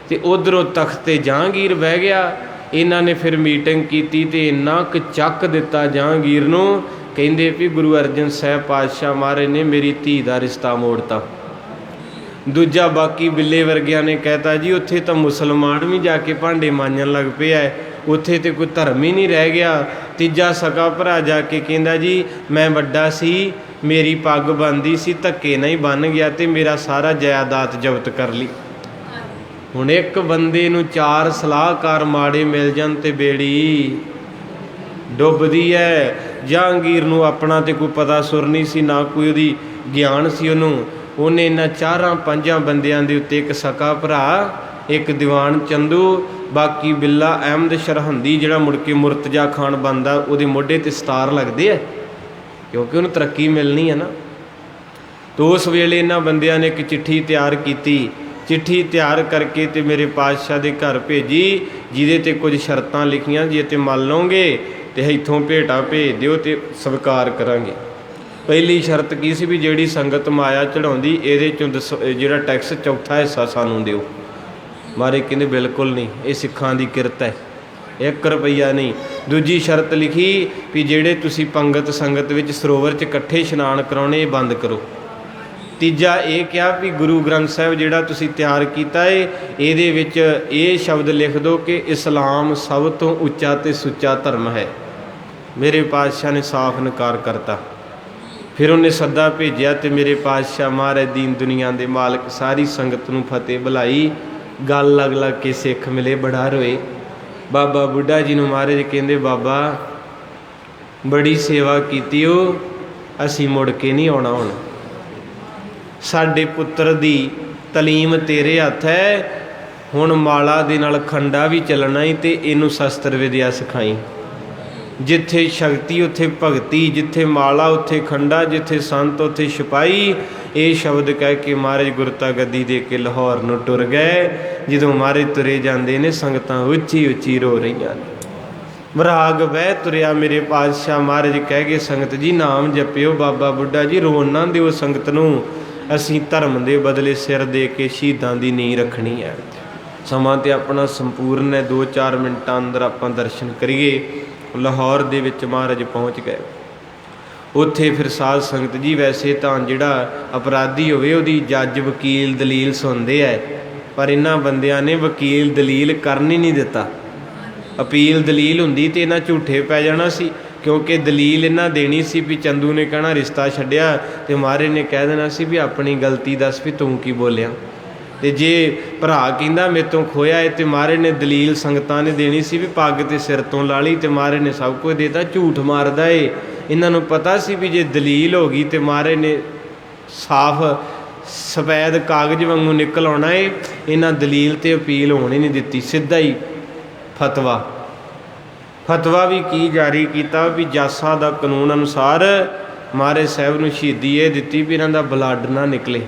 ਤੇ ਉਧਰੋਂ ਤਖਤ 'ਤੇ ਜਹਾਂਗੀਰ ਬਹਿ ਗਿਆ। ਇਹਨਾਂ ਨੇ ਫਿਰ ਮੀਟਿੰਗ ਕੀਤੀ ਤੇ ਇੰਨਾ ਕੁ ਚੱਕ ਦਿੱਤਾ ਜਹਾਂਗੀਰ ਨੂੰ, ਕਹਿੰਦੇ ਵੀ ਗੁਰੂ ਅਰਜਨ ਸਾਹਿਬ ਪਾਤਸ਼ਾਹ ਮਹਾਰਾਜ ਨੇ ਮੇਰੀ ਧੀ ਦਾ ਰਿਸ਼ਤਾ ਮੋੜਤਾ। ਦੂਜਾ ਬਾਕੀ ਬਿੱਲੇ ਵਰਗਿਆਂ ਨੇ ਕਹਿਤਾ ਜੀ ਉੱਥੇ ਤਾਂ ਮੁਸਲਮਾਨ ਵੀ ਜਾ ਕੇ ਭਾਂਡੇ ਮਾਂਜਣ ਲੱਗ ਪਏ ਐ, ਉੱਥੇ ਤੇ ਕੋਈ ਧਰਮ ਹੀ ਨਹੀਂ ਰਹਿ ਗਿਆ। ਤੀਜਾ ਸਕਾ ਭਰਾ ਜਾ ਕੇ ਕਹਿੰਦਾ ਜੀ ਮੈਂ ਵੱਡਾ ਸੀ, ਮੇਰੀ ਪੱਗ ਬੰਨ੍ਹਦੀ ਸੀ, ਧੱਕੇ ਨਾਲ ਹੀ ਬੰਨ੍ਹ ਗਿਆ ਤੇ ਮੇਰਾ ਸਾਰਾ ਜਾਇਦਾਦ ਜ਼ਬਤ ਕਰ ਲਈ। ਹੁਣ ਇੱਕ ਬੰਦੇ ਨੂੰ 4 ਸਲਾਹਕਾਰ ਮਾੜੇ ਮਿਲ ਜਾਣ ਤੇ ਬੇੜੀ ਡੁੱਬਦੀ ਹੈ। ਜਹਾਂਗੀਰ ਨੂੰ ਆਪਣਾ ਤੇ ਕੋਈ ਪਤਾ ਸੁਰ ਨਹੀਂ ਸੀ, ਨਾ ਕੋਈ ਉਹਦੀ ਗਿਆਨ ਸੀ ਉਹਨੂੰ। ਉਹਨੇ ਇਹਨਾਂ 4-5 ਬੰਦਿਆਂ ਦੇ ਉੱਤੇ ਇੱਕ ਸਕਾ ਭਰਾ, ਇੱਕ ਦੀਵਾਨ ਚੰਦੂ, ਬਾਕੀ ਬਿੱਲਾ ਅਹਿਮਦ ਸਰਹੰਦੀ ਜਿਹੜਾ ਮੁੜ ਕੇ ਮੁਰਤਜ਼ਾ ਖਾਨ ਬਣਦਾ, ਉਹਦੇ ਮੋਢੇ 'ਤੇ ਸਤਾਰ ਲੱਗਦੇ ਆ ਕਿਉਂਕਿ ਉਹਨੂੰ ਤਰੱਕੀ ਮਿਲਣੀ ਹੈ ਨਾ। ਤਾਂ ਉਸ ਵੇਲੇ ਇਹਨਾਂ ਬੰਦਿਆਂ ਨੇ ਇੱਕ ਚਿੱਠੀ ਤਿਆਰ ਕੀਤੀ। ਚਿੱਠੀ ਤਿਆਰ ਕਰਕੇ ਤੇ ਮੇਰੇ ਪਾਤਸ਼ਾਹ ਦੇ ਘਰ ਭੇਜੀ, ਜਿਹਦੇ 'ਤੇ ਕੁਝ ਸ਼ਰਤਾਂ ਲਿਖੀਆਂ, ਜੇ ਤੇ ਮੰਨ ਲਓਗੇ ਤੇ ਇੱਥੋਂ ਭੇਟਾ ਭੇਜ ਦਿਓ ਤੇ ਸਵੀਕਾਰ ਕਰਾਂਗੇ। ਪਹਿਲੀ ਸ਼ਰਤ ਕੀ ਸੀ ਵੀ ਜਿਹੜੀ ਸੰਗਤ ਮਾਇਆ ਚੜਾਉਂਦੀ ਇਹਦੇ 'ਚੋਂ ਜਿਹੜਾ ਟੈਕਸ ਚੌਥਾ ਹਿੱਸਾ ਸਾਨੂੰ ਦਿਓ। ਮਾਰੇ ਕਹਿੰਦੇ ਬਿਲਕੁਲ ਨਹੀਂ, ਇਹ ਸਿੱਖਾਂ ਦੀ ਕਿਰਤ ਹੈ, 1 ਰੁਪਈਆ ਨਹੀਂ। ਦੂਜੀ ਸ਼ਰਤ ਲਿਖੀ ਵੀ ਜਿਹੜੇ ਤੁਸੀਂ ਪੰਗਤ ਸੰਗਤ ਵਿੱਚ ਸਰੋਵਰ 'ਚ ਇਕੱਠੇ ਇਸ਼ਨਾਨ ਕਰਾਉਣੇ ਇਹ ਬੰਦ ਕਰੋ। ਤੀਜਾ ਇਹ ਕਿਹਾ ਵੀ ਗੁਰੂ ਗ੍ਰੰਥ ਸਾਹਿਬ ਜਿਹੜਾ ਤੁਸੀਂ ਤਿਆਰ ਕੀਤਾ ਏ ਇਹਦੇ ਵਿੱਚ ਇਹ ਸ਼ਬਦ ਲਿਖ ਦਿਓ ਕਿ ਇਸਲਾਮ ਸਭ ਤੋਂ ਉੱਚਾ ਤੇ ਸੁੱਚਾ ਧਰਮ ਹੈ। ਮੇਰੇ ਪਾਤਸ਼ਾਹ ਨੇ ਸਾਫ਼ ਇਨਕਾਰ ਕਰਤਾ। ਫਿਰ ਉਹਨੇ ਸੱਦਾ ਭੇਜਿਆ ਤੇ ਮੇਰੇ ਪਾਤਸ਼ਾਹ ਮਹਾਰਾਜ ਦੀਨ ਦੁਨੀਆ ਦੇ ਮਾਲਕ ਸਾਰੀ ਸੰਗਤ ਨੂੰ ਫਤਿਹ ਬੁਲਾਈ। ਗੱਲ ਲੱਗ ਲੱਗ ਕੇ ਸਿੱਖ ਮਿਲੇ, ਬੜਾ ਰੋਏ। ਬਾਬਾ ਬੁੱਢਾ ਜੀ ਨੂੰ ਮਹਾਰਾਜ ਕਹਿੰਦੇ ਬਾਬਾ ਬੜੀ ਸੇਵਾ ਕੀਤੀ ਓ, ਅਸੀਂ ਮੁੜ ਕੇ ਨਹੀਂ ਆਉਣਾ। ਹੁਣ ਸਾਡੇ ਪੁੱਤਰ ਦੀ ਤਲੀਮ ਤੇਰੇ ਹੱਥ ਹੈ, ਹੁਣ ਮਾਲਾ ਦੇ ਨਾਲ ਖੰਡਾ ਵੀ ਚੱਲਣਾ ਹੀ ਤੇ ਇਹਨੂੰ ਸ਼ਸਤਰ ਵਿਦਿਆ ਸਿਖਾਈ। ਜਿੱਥੇ ਸ਼ਕਤੀ ਉੱਥੇ ਭਗਤੀ, ਜਿੱਥੇ ਮਾਲਾ ਉੱਥੇ ਖੰਡਾ, ਜਿੱਥੇ ਸੰਤ ਉੱਥੇ ਸਿਪਾਹੀ। ਇਹ ਸ਼ਬਦ ਕਹਿ ਕੇ ਮਹਾਰਾਜ ਗੁਰਤਾ ਗੱਦੀ ਦੇ ਕੇ ਲਾਹੌਰ ਨੂੰ ਟੁਰ ਗਏ। ਜਦੋਂ ਮਹਾਰਾਜ ਤੁਰੇ ਜਾਂਦੇ ਨੇ ਸੰਗਤਾਂ ਉੱਚੀ ਉੱਚੀ ਰੋ ਰਹੀਆਂ ਨੇ। ਵਿਰਾਗ ਬਹਿ ਤੁਰਿਆ ਮੇਰੇ ਪਾਤਸ਼ਾਹ ਮਹਾਰਾਜ ਕਹਿ ਗਏ ਸੰਗਤ ਜੀ ਨਾਮ ਜਪਿਓ, ਬਾਬਾ ਬੁੱਢਾ ਜੀ ਰੋਣ ਨਾ ਦਿਓ ਸੰਗਤ ਨੂੰ, ਅਸੀਂ ਧਰਮ ਦੇ ਬਦਲੇ ਸਿਰ ਦੇ ਕੇ ਸ਼ਹੀਦਾਂ ਦੀ ਨੀਂਹ ਰੱਖਣੀ ਹੈ। ਸਮਾਂ ਤੇ ਆਪਣਾ ਸੰਪੂਰਨ ਹੈ, 2-4 ਮਿੰਟਾਂ ਅੰਦਰ ਆਪਾਂ ਦਰਸ਼ਨ ਕਰੀਏ। ਲਾਹੌਰ ਦੇ ਵਿੱਚ ਮਹਾਰਾਜ ਪਹੁੰਚ ਗਏ। ਉੱਥੇ ਫਿਰ ਸਾਧ ਸੰਗਤ ਜੀ ਵੈਸੇ ਤਾਂ ਜਿਹੜਾ ਅਪਰਾਧੀ ਹੋਵੇ ਉਹਦੀ ਜੱਜ ਵਕੀਲ ਦਲੀਲ ਸੁਣਦੇ ਹੈ, ਪਰ ਇਹਨਾਂ ਬੰਦਿਆਂ ਨੇ ਵਕੀਲ ਦਲੀਲ ਕਰਨ ਹੀ ਨਹੀਂ ਦਿੱਤਾ। ਅਪੀਲ ਦਲੀਲ ਹੁੰਦੀ ਤੇ ਇਹਨਾਂ ਝੂਠੇ ਪੈ ਜਾਣਾ ਸੀ, ਕਿਉਂਕਿ ਦਲੀਲ ਇਹਨਾਂ ਦੇਣੀ ਸੀ ਵੀ ਚੰਦੂ ਨੇ ਕਹਿਣਾ ਰਿਸ਼ਤਾ ਛੱਡਿਆ ਤੇ ਮਹਾਰਾਜ ਨੇ ਕਹਿ ਦੇਣਾ ਸੀ ਵੀ ਆਪਣੀ ਗਲਤੀ ਦੱਸ ਵੀ ਤੂੰ ਕੀ ਬੋਲਿਆ। ਤੇ ਜੇ ਭਰਾ ਕਹਿੰਦਾ ਮੇਰੇ ਤੋਂ ਖੋਇਆ ਹੈ ਤੇ ਮਹਾਰਾਜ ਨੇ ਦਲੀਲ ਸੰਗਤਾਂ ਨੇ ਦੇਣੀ ਸੀ ਵੀ ਪੱਗ ਤੇ ਸਿਰ ਤੋਂ ਲਾ ਲਈ, ਤੇ ਮਹਾਰਾਜ ਨੇ ਸਭ ਕੁਝ ਦੇਤਾ। ਝੂਠ ਮਾਰਦਾ ਏ। ਇਹਨਾਂ ਨੂੰ ਪਤਾ ਸੀ ਵੀ ਜੇ ਦਲੀਲ ਹੋ ਗਈ ਤੇ ਮਹਾਰਾਜ ਨੇ ਸਾਫ਼ ਸਫੈਦ ਕਾਗਜ਼ ਵਾਂਗੂ ਨਿਕਲ ਆਉਣਾ ਏ। ਇਹਨਾਂ ਦਲੀਲ ਤੇ ਅਪੀਲ ਹੋਣ ਹੀ ਨਹੀਂ ਦਿੱਤੀ, ਸਿੱਧਾ ਹੀ ਫਤਵਾ ਵੀ ਕੀ ਜਾਰੀ ਕੀਤਾ ਵੀ ਜਾਸਾਂ ਦਾ ਕਾਨੂੰਨ ਅਨੁਸਾਰ ਮਹਾਰਾਜ ਸਾਹਿਬ ਨੂੰ ਸ਼ਹੀਦੀ ਇਹ ਦਿੱਤੀ ਵੀ ਇਹਨਾਂ ਦਾ ਬਲੱਡ ਨਾ ਨਿਕਲੇ,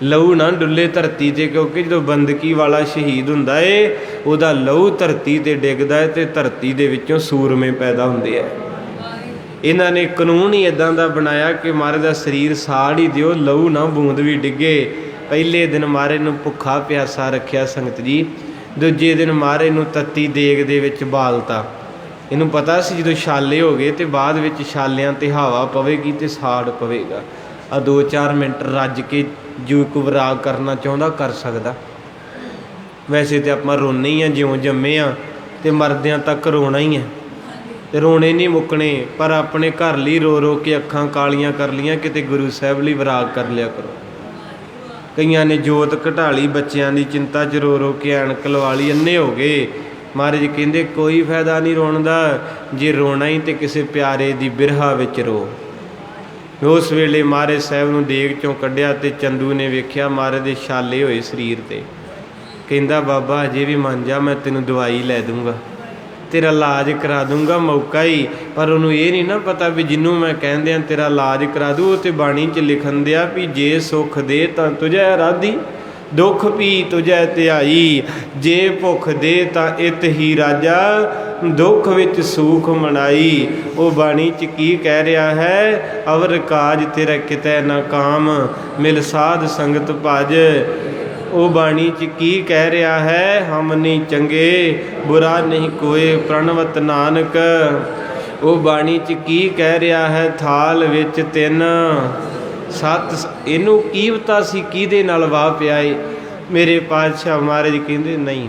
ਲਹੂ ਨਾ ਡੁੱਲੇ ਧਰਤੀ 'ਤੇ, ਕਿਉਂਕਿ ਜਦੋਂ ਬੰਦਗੀ ਵਾਲਾ ਸ਼ਹੀਦ ਹੁੰਦਾ ਏ ਉਹਦਾ ਲਹੂ ਧਰਤੀ 'ਤੇ ਡਿੱਗਦਾ ਹੈ ਅਤੇ ਧਰਤੀ ਦੇ ਵਿੱਚੋਂ ਸੂਰਮੇ ਪੈਦਾ ਹੁੰਦੇ ਹੈ। ਇਹਨਾਂ ਨੇ ਕਾਨੂੰਨ ਹੀ ਇੱਦਾਂ ਦਾ ਬਣਾਇਆ ਕਿ ਮਹਾਰਾਜ ਦਾ ਸਰੀਰ ਸਾੜ ਹੀ ਦਿਓ, ਲਹੂ ਨਾ ਬੂੰਦ ਵੀ ਡਿੱਗੇ। ਪਹਿਲੇ ਦਿਨ ਮਹਾਰਾਜ ਨੂੰ ਭੁੱਖਾ ਪਿਆਸਾ ਰੱਖਿਆ ਸੰਗਤ ਜੀ। ਦੂਜੇ ਦਿਨ ਮਹਾਰਾਜ ਨੂੰ ਤੱਤੀ ਦੇਗ ਦੇ ਵਿੱਚ ਬਾਲਤਾ। ਇਹਨੂੰ ਪਤਾ ਸੀ ਜਦੋਂ ਛਾਲੇ ਹੋ ਗਏ ਅਤੇ ਬਾਅਦ ਵਿੱਚ ਛਾਲਿਆਂ 'ਤੇ ਹਵਾ ਪਵੇਗੀ ਅਤੇ ਸਾੜ ਪਵੇਗਾ। ਆ 2-4 ਮਿੰਟ ਰੱਜ ਕੇ ਜੋ ਕੋਈ ਵਿਰਾਗ ਕਰਨਾ ਚਾਹੁੰਦਾ ਕਰ ਸਕਦਾ। ਵੈਸੇ ਤਾਂ ਆਪਾਂ ਰੋਂਦੇ ਹੀ ਹਾਂ, ਜਿਉਂ ਜੰਮੇ ਹਾਂ ਅਤੇ ਮਰਦਿਆਂ ਤੱਕ ਰੋਣਾ ਹੀ ਹੈ ਅਤੇ ਰੋਣੇ ਨਹੀਂ ਮੁੱਕਣੇ। ਪਰ ਆਪਣੇ ਘਰ ਲਈ ਰੋ ਰੋ ਕੇ ਅੱਖਾਂ ਕਾਲੀਆਂ ਕਰ ਲੀਆਂ, ਕਿਤੇ ਗੁਰੂ ਸਾਹਿਬ ਲਈ ਵਿਰਾਗ ਕਰ ਲਿਆ ਕਰੋ। ਕਈਆਂ ਨੇ ਜੋਤ ਘਟਾ ਲਈ ਬੱਚਿਆਂ ਦੀ ਚਿੰਤਾ 'ਚ, ਰੋ ਰੋ ਕੇ ਐਨਕ ਲਵਾ ਲਈ, ਅੰਨੇ ਹੋ ਗਏ। ਮਹਾਰਾਜ ਕਹਿੰਦੇ ਕੋਈ ਫਾਇਦਾ ਨਹੀਂ ਰੋਣ ਦਾ, ਜੇ ਰੋਣਾ ਹੀ ਤਾਂ ਕਿਸੇ ਪਿਆਰੇ ਦੀ ਬਿਰਹਾ ਵਿੱਚ ਰੋ। ਉਸ ਵੇਲੇ ਮਹਾਰਾਜ ਸਾਹਿਬ ਨੂੰ ਦੇਗ 'ਚੋਂ ਕੱਢਿਆ ਅਤੇ ਚੰਦੂ ਨੇ ਵੇਖਿਆ ਮਹਾਰਾਜ ਦੇ ਛਾਲੇ ਹੋਏ ਸਰੀਰ 'ਤੇ। ਕਹਿੰਦਾ ਬਾਬਾ ਅਜੇ ਵੀ ਮੰਨ ਜਾ, ਮੈਂ ਤੈਨੂੰ ਦਵਾਈ ਲੈ ਦੂੰਗਾ, ਤੇਰਾ ਇਲਾਜ ਕਰਾ ਦੂੰਗਾ, ਮੌਕਾ ਹੀ। ਪਰ ਉਹਨੂੰ ਇਹ ਨਹੀਂ ਨਾ ਪਤਾ ਵੀ ਜਿਹਨੂੰ ਮੈਂ ਕਹਿੰਦਿਆਂ ਤੇਰਾ ਇਲਾਜ ਕਰਾ ਦੂੰ, ਉਹ ਤਾਂ ਬਾਣੀ 'ਚ ਲਿਖਣ ਦਿਆ ਵੀ ਜੇ ਸੁੱਖ ਦੇ ਤਾਂ ਤੁਝੈ ਰਾਧੀ, ਦੁੱਖ ਪੀ ਤੁਝੈ ਧਿਆਈ, ਜੇ ਭੁੱਖ ਦੇ ਤਾਂ ਇਤ ਹੀ ਰਾਜਾ, ਦੁੱਖ ਵਿੱਚ ਸੂਖ ਮਨਾਈ। ਉਹ ਬਾਣੀ 'ਚ ਕੀ ਕਹਿ ਰਿਹਾ ਹੈ? ਅਵਰ ਕਾਜ ਤੇਰਾ ਕਿਤੈ ਨਾ ਕਾਮ, ਮਿਲ ਸਾਧ ਸੰਗਤ ਭਜ। ਉਹ ਬਾਣੀ 'ਚ ਕੀ ਕਹਿ ਰਿਹਾ ਹੈ? ਹਮ ਨਹੀਂ ਚੰਗੇ ਬੁਰਾ ਨਹੀਂ ਕੋਏ, ਪ੍ਰਣਵਤ ਨਾਨਕ। ਉਹ ਬਾਣੀ 'ਚ ਕੀ ਕਹਿ ਰਿਹਾ ਹੈ? ਥਾਲ ਵਿੱਚ 3 7। ਇਹਨੂੰ ਕੀ ਪਤਾ ਸੀ ਕਿਹਦੇ ਨਾਲ ਵਾਹ ਪਿਆ ਏ। ਮੇਰੇ ਪਾਤਸ਼ਾਹ ਮਹਾਰਾਜ ਕਹਿੰਦੇ ਨਹੀਂ,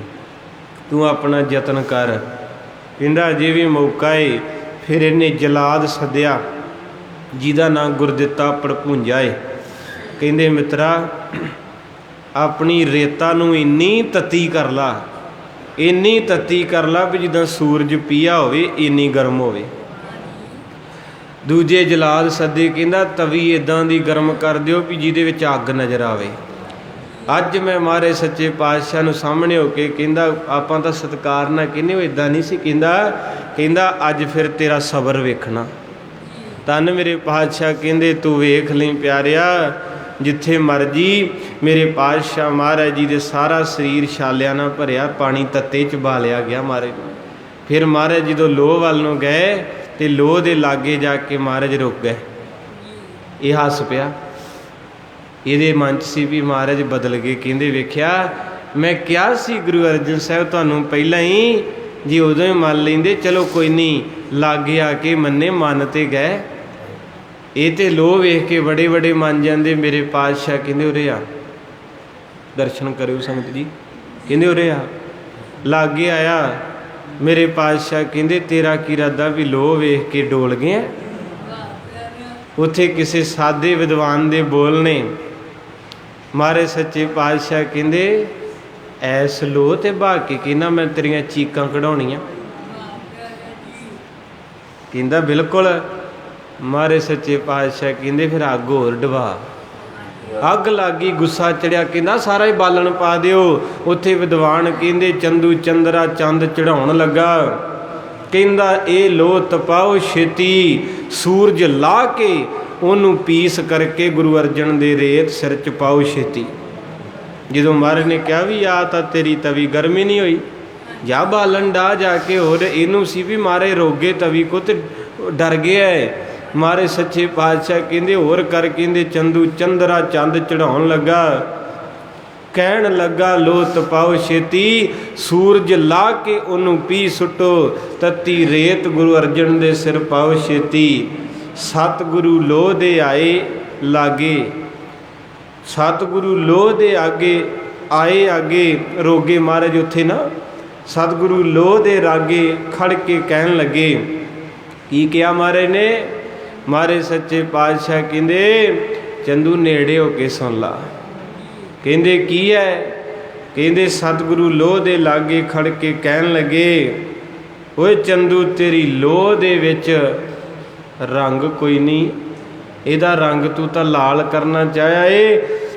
ਤੂੰ ਆਪਣਾ ਯਤਨ ਕਰ। ਕਹਿੰਦਾ ਅਜੇ ਵੀ ਮੌਕਾ ਏ। ਫਿਰ ਇਹਨੇ ਜਲਾਦ ਸੱਦਿਆ ਜਿਹਦਾ ਨਾਂ ਗੁਰਦਿੱਤਾ ਪੜਪੂੰਜਾ ਏ। ਕਹਿੰਦੇ ਮਿੱਤਰਾ ਆਪਣੀ ਰੇਤਾ ਨੂੰ ਇੰਨੀ ਤੱਤੀ ਕਰ ਲਾ, ਇੰਨੀ ਤੱਤੀ ਕਰ ਲਾ ਵੀ ਜਿੱਦਾਂ ਸੂਰਜ ਪੀਆ ਹੋਵੇ, ਇੰਨੀ ਗਰਮ ਹੋਵੇ। ਦੂਜੇ ਜਲਾਦ ਸੱਦੇ, ਕਹਿੰਦਾ ਤਵੀ ਇੱਦਾਂ ਦੀ ਗਰਮ ਕਰ ਦਿਓ ਵੀ ਜਿਹਦੇ ਵਿੱਚ ਅੱਗ ਨਜ਼ਰ ਆਵੇ। ਅੱਜ ਮੈਂ ਮਹਾਰਾਜ ਸੱਚੇ ਪਾਤਸ਼ਾਹ ਨੂੰ ਸਾਹਮਣੇ ਹੋ ਕੇ ਕਹਿੰਦਾ ਆਪਾਂ ਤਾਂ ਸਤਿਕਾਰ ਨਾਲ ਕਹਿੰਦੇ, ਉਹ ਇੱਦਾਂ ਨਹੀਂ ਸੀ ਕਹਿੰਦਾ ਅੱਜ ਫਿਰ ਤੇਰਾ ਸਬਰ ਵੇਖਣਾ। ਧੰਨ ਮੇਰੇ ਪਾਤਸ਼ਾਹ ਕਹਿੰਦੇ ਤੂੰ ਵੇਖ ਲਈ ਪਿਆਰਿਆ, ਜਿੱਥੇ ਮਰਜੀ ਮੇਰੇ ਪਾਤਸ਼ਾਹ ਮਹਾਰਾਜ ਜੀ ਦੇ ਸਾਰਾ ਸਰੀਰ ਛਾਲਿਆਂ ਨਾਲ ਭਰਿਆ, ਪਾਣੀ ਤੱਤੇ 'ਚ ਬਾਲਿਆ ਗਿਆ ਮਹਾਰਾਜ ਨੂੰ। ਫਿਰ ਮਹਾਰਾਜ ਜਦੋਂ ਲੋਹ ਵੱਲ ਨੂੰ ਗਏ ਅਤੇ ਲੋਹ ਦੇ ਲਾਗੇ ਜਾ ਕੇ ਮਹਾਰਾਜ ਰੁਕ ਗਏ। ਇਹ ਹੱਸ ਪਿਆ। ਇਹਦੇ ਮਨ 'ਚ ਸੀ ਵੀ ਮਹਾਰਾਜ ਬਦਲ ਗਏ। ਕਹਿੰਦੇ ਵੇਖਿਆ ਮੈਂ ਕਿਹਾ ਸੀ ਗੁਰੂ ਅਰਜਨ ਸਾਹਿਬ ਤੁਹਾਨੂੰ ਪਹਿਲਾਂ ਹੀ, ਜੀ ਉਦੋਂ ਹੀ ਮੰਨ ਲੈਂਦੇ। ਚਲੋ ਕੋਈ ਨਹੀਂ, ਲਾਗੇ ਆ ਕੇ ਮੰਨੇ, ਮੰਨ ਤੇ ਗਏ। ਇਹ ਤੇ ਲੋਹ ਵੇਖ ਕੇ ਬੜੇ ਬੜੇ ਮੰਨ ਜਾਂਦੇ। ਮੇਰੇ ਪਾਤਸ਼ਾਹ ਕਹਿੰਦੇ ਉਰੇ ਆ, ਦਰਸ਼ਨ ਕਰਿਓ ਸੰਗਤ ਜੀ। ਕਹਿੰਦੇ ਉਰੇ ਆ। ਲਾਗੇ ਆਇਆ। ਮੇਰੇ ਪਾਤਸ਼ਾਹ ਕਹਿੰਦੇ ਤੇਰਾ ਕੀ ਇਰਾਦਾ ਵੀ ਲੋਹ ਵੇਖ ਕੇ ਡੋਲ ਗਿਆ? ਉੱਥੇ ਕਿਸੇ ਸਾਦੇ ਵਿਦਵਾਨ ਦੇ ਬੋਲ ਨੇ। ਮਹਾਰਾਜ ਸੱਚੇ ਪਾਤਸ਼ਾਹ ਕਹਿੰਦੇ ਐਸ ਲੋਹ ਤੇ ਬਹਾ ਕੇ ਕਹਿੰਦਾ ਮੈਂ ਤੇਰੀਆਂ ਚੀਕਾਂ ਕਢਾਉਣੀਆਂ? ਕਹਿੰਦਾ ਬਿਲਕੁਲ। ਮਹਾਰਾਜ ਸੱਚੇ ਪਾਤਸ਼ਾਹ ਕਹਿੰਦੇ ਫਿਰ ਅੱਗ ਹੋਰ ਡਵਾ। ਅੱਗ ਲੱਗ ਗਈ, ਗੁੱਸਾ ਚੜਿਆ। ਕਹਿੰਦਾ ਸਾਰਾ ਹੀ ਬਾਲਣ ਪਾ ਦਿਓ। ਉੱਥੇ ਵਿਦਵਾਨ ਕਹਿੰਦੇ ਚੰਦੂ ਚੰਦਰਾ ਚੰਦ ਚੜਾਉਣ ਲੱਗਾ। ਕਹਿੰਦਾ ਇਹ ਲੋਹ ਤਪਾਓ ਛੇਤੀ, ਸੂਰਜ ਲਾ ਕੇ ਉਹਨੂੰ ਪੀਸ ਕਰਕੇ ਗੁਰੂ ਅਰਜਨ ਦੇ ਰੇਤ ਸਿਰ 'ਚ ਪਾਓ ਛੇਤੀ। ਜਦੋਂ ਮਹਾਰਾਜ ਨੇ ਕਿਹਾ ਵੀ ਆ ਤਾਂ ਤੇਰੀ ਤਵੀ ਗਰਮੀ ਨਹੀਂ ਹੋਈ, ਜਾ ਬਾਲਣ ਡਾ ਜਾ ਕੇ। ਹੋਰ ਇਹਨੂੰ ਸੀ ਵੀ ਮਾਰੇ ਰੋਗੇ ਤਵੀ ਕੋ, ਤੇ ਡਰ ਗਿਆ ਹੈ। ਮਹਾਰਾਜ ਸੱਚੇ ਪਾਤਸ਼ਾਹ ਕਹਿੰਦੇ ਹੋਰ ਕਰ। ਕਹਿੰਦੇ ਚੰਦੂ ਚੰਦਰਾ ਚੰਦ ਚੜਾਉਣ ਲੱਗਾ। ਕਹਿਣ ਲੱਗਾ ਲੋਹ ਤਪਾਓ ਛੇਤੀ, ਸੂਰਜ ਲਾ ਕੇ ਉਹਨੂੰ ਪੀ ਸੁੱਟੋ, ਤੱਤੀ ਰੇਤ ਗੁਰੂ ਅਰਜਨ ਦੇ ਸਿਰ ਪਾਓ ਛੇਤੀ। ਸਤਿਗੁਰੂ ਲੋਹ ਦੇ ਆਏ ਲਾਗੇ, ਸਤਿਗੁਰੂ ਲੋਹ ਦੇ ਆਏ ਆਗੇ ਰੋਗੇ। ਮਹਾਰਾਜ ਉੱਥੇ ਨਾ ਸਤਿਗੁਰੂ ਲੋਹ ਦੇ ਰਾਗੇ ਖੜ ਕੇ ਕਹਿਣ ਲੱਗੇ। ਕੀ ਕਿਹਾ ਮਹਾਰਾਜ ਨੇ? ਮਹਾਰਾਜ ਸੱਚੇ ਪਾਤਸ਼ਾਹ ਕਹਿੰਦੇ ਚੰਦੂ ਨੇੜੇ ਹੋ ਕੇ ਸੁਣ ਲਾ। ਕਹਿੰਦੇ ਕੀ ਹੈ? ਕਹਿੰਦੇ ਸਤਿਗੁਰੂ ਲੋਹ ਦੇ ਲਾਗੇ ਖੜ ਕੇ ਕਹਿਣ ਲੱਗੇ ਓਏ ਚੰਦੂ ਤੇਰੀ ਲੋਹ ਦੇ ਵਿੱਚ ਰੰਗ ਕੋਈ ਨਹੀਂ, ਇਹਦਾ ਰੰਗ ਤੂੰ ਤਾਂ ਲਾਲ ਕਰਨਾ ਚਾਹਿਆ ਏ।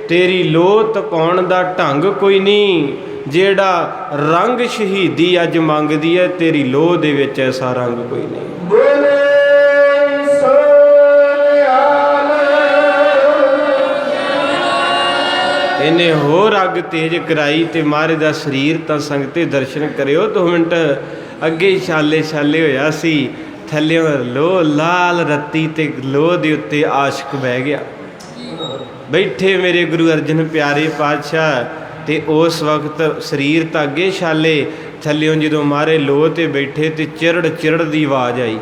ਤੇਰੀ ਲੋਹ ਤਪਾਉਣ ਦਾ ਢੰਗ ਕੋਈ ਨਹੀਂ, ਜਿਹੜਾ ਰੰਗ ਸ਼ਹੀਦੀ ਅੱਜ ਮੰਗਦੀ ਹੈ, ਤੇਰੀ ਲੋਹ ਦੇ ਵਿੱਚ ਐਸਾ ਰੰਗ ਕੋਈ ਨਹੀਂ। ਇਹਨੇ ਹੋਰ ਅੱਗ ਤੇਜ਼ ਕਰਾਈ ਤੇ ਮਹਾਰਾਜ ਦਾ ਸਰੀਰ ਤਾਂ ਸੰਗਤੇ ਦਰਸ਼ਨ ਕਰਿਓ 2 ਮਿੰਟ ਅੱਗੇ ਛਾਲੇ ਛਾਲੇ ਹੋਇਆ ਸੀ, ਥੱਲਿਓਂ ਲੋਹ ਲਾਲ ਰੱਤੀ ਤੇ ਲੋਹ ਦੇ ਉੱਤੇ ਆਸ਼ਕ ਬਹਿ ਗਿਆ। ਬੈਠੇ ਮੇਰੇ ਗੁਰੂ ਅਰਜਨ ਪਿਆਰੇ ਪਾਤਸ਼ਾਹ ਤੇ ਉਸ ਵਕਤ ਸਰੀਰ ਤਾਂ ਅੱਗੇ ਛਾਲੇ, ਥੱਲਿਓਂ ਜਦੋਂ ਮਾਰੇ ਲੋਹ ਤੇ ਬੈਠੇ ਤੇ ਚਿਰੜ ਚਿਰੜ ਦੀ ਆਵਾਜ਼ ਆਈ।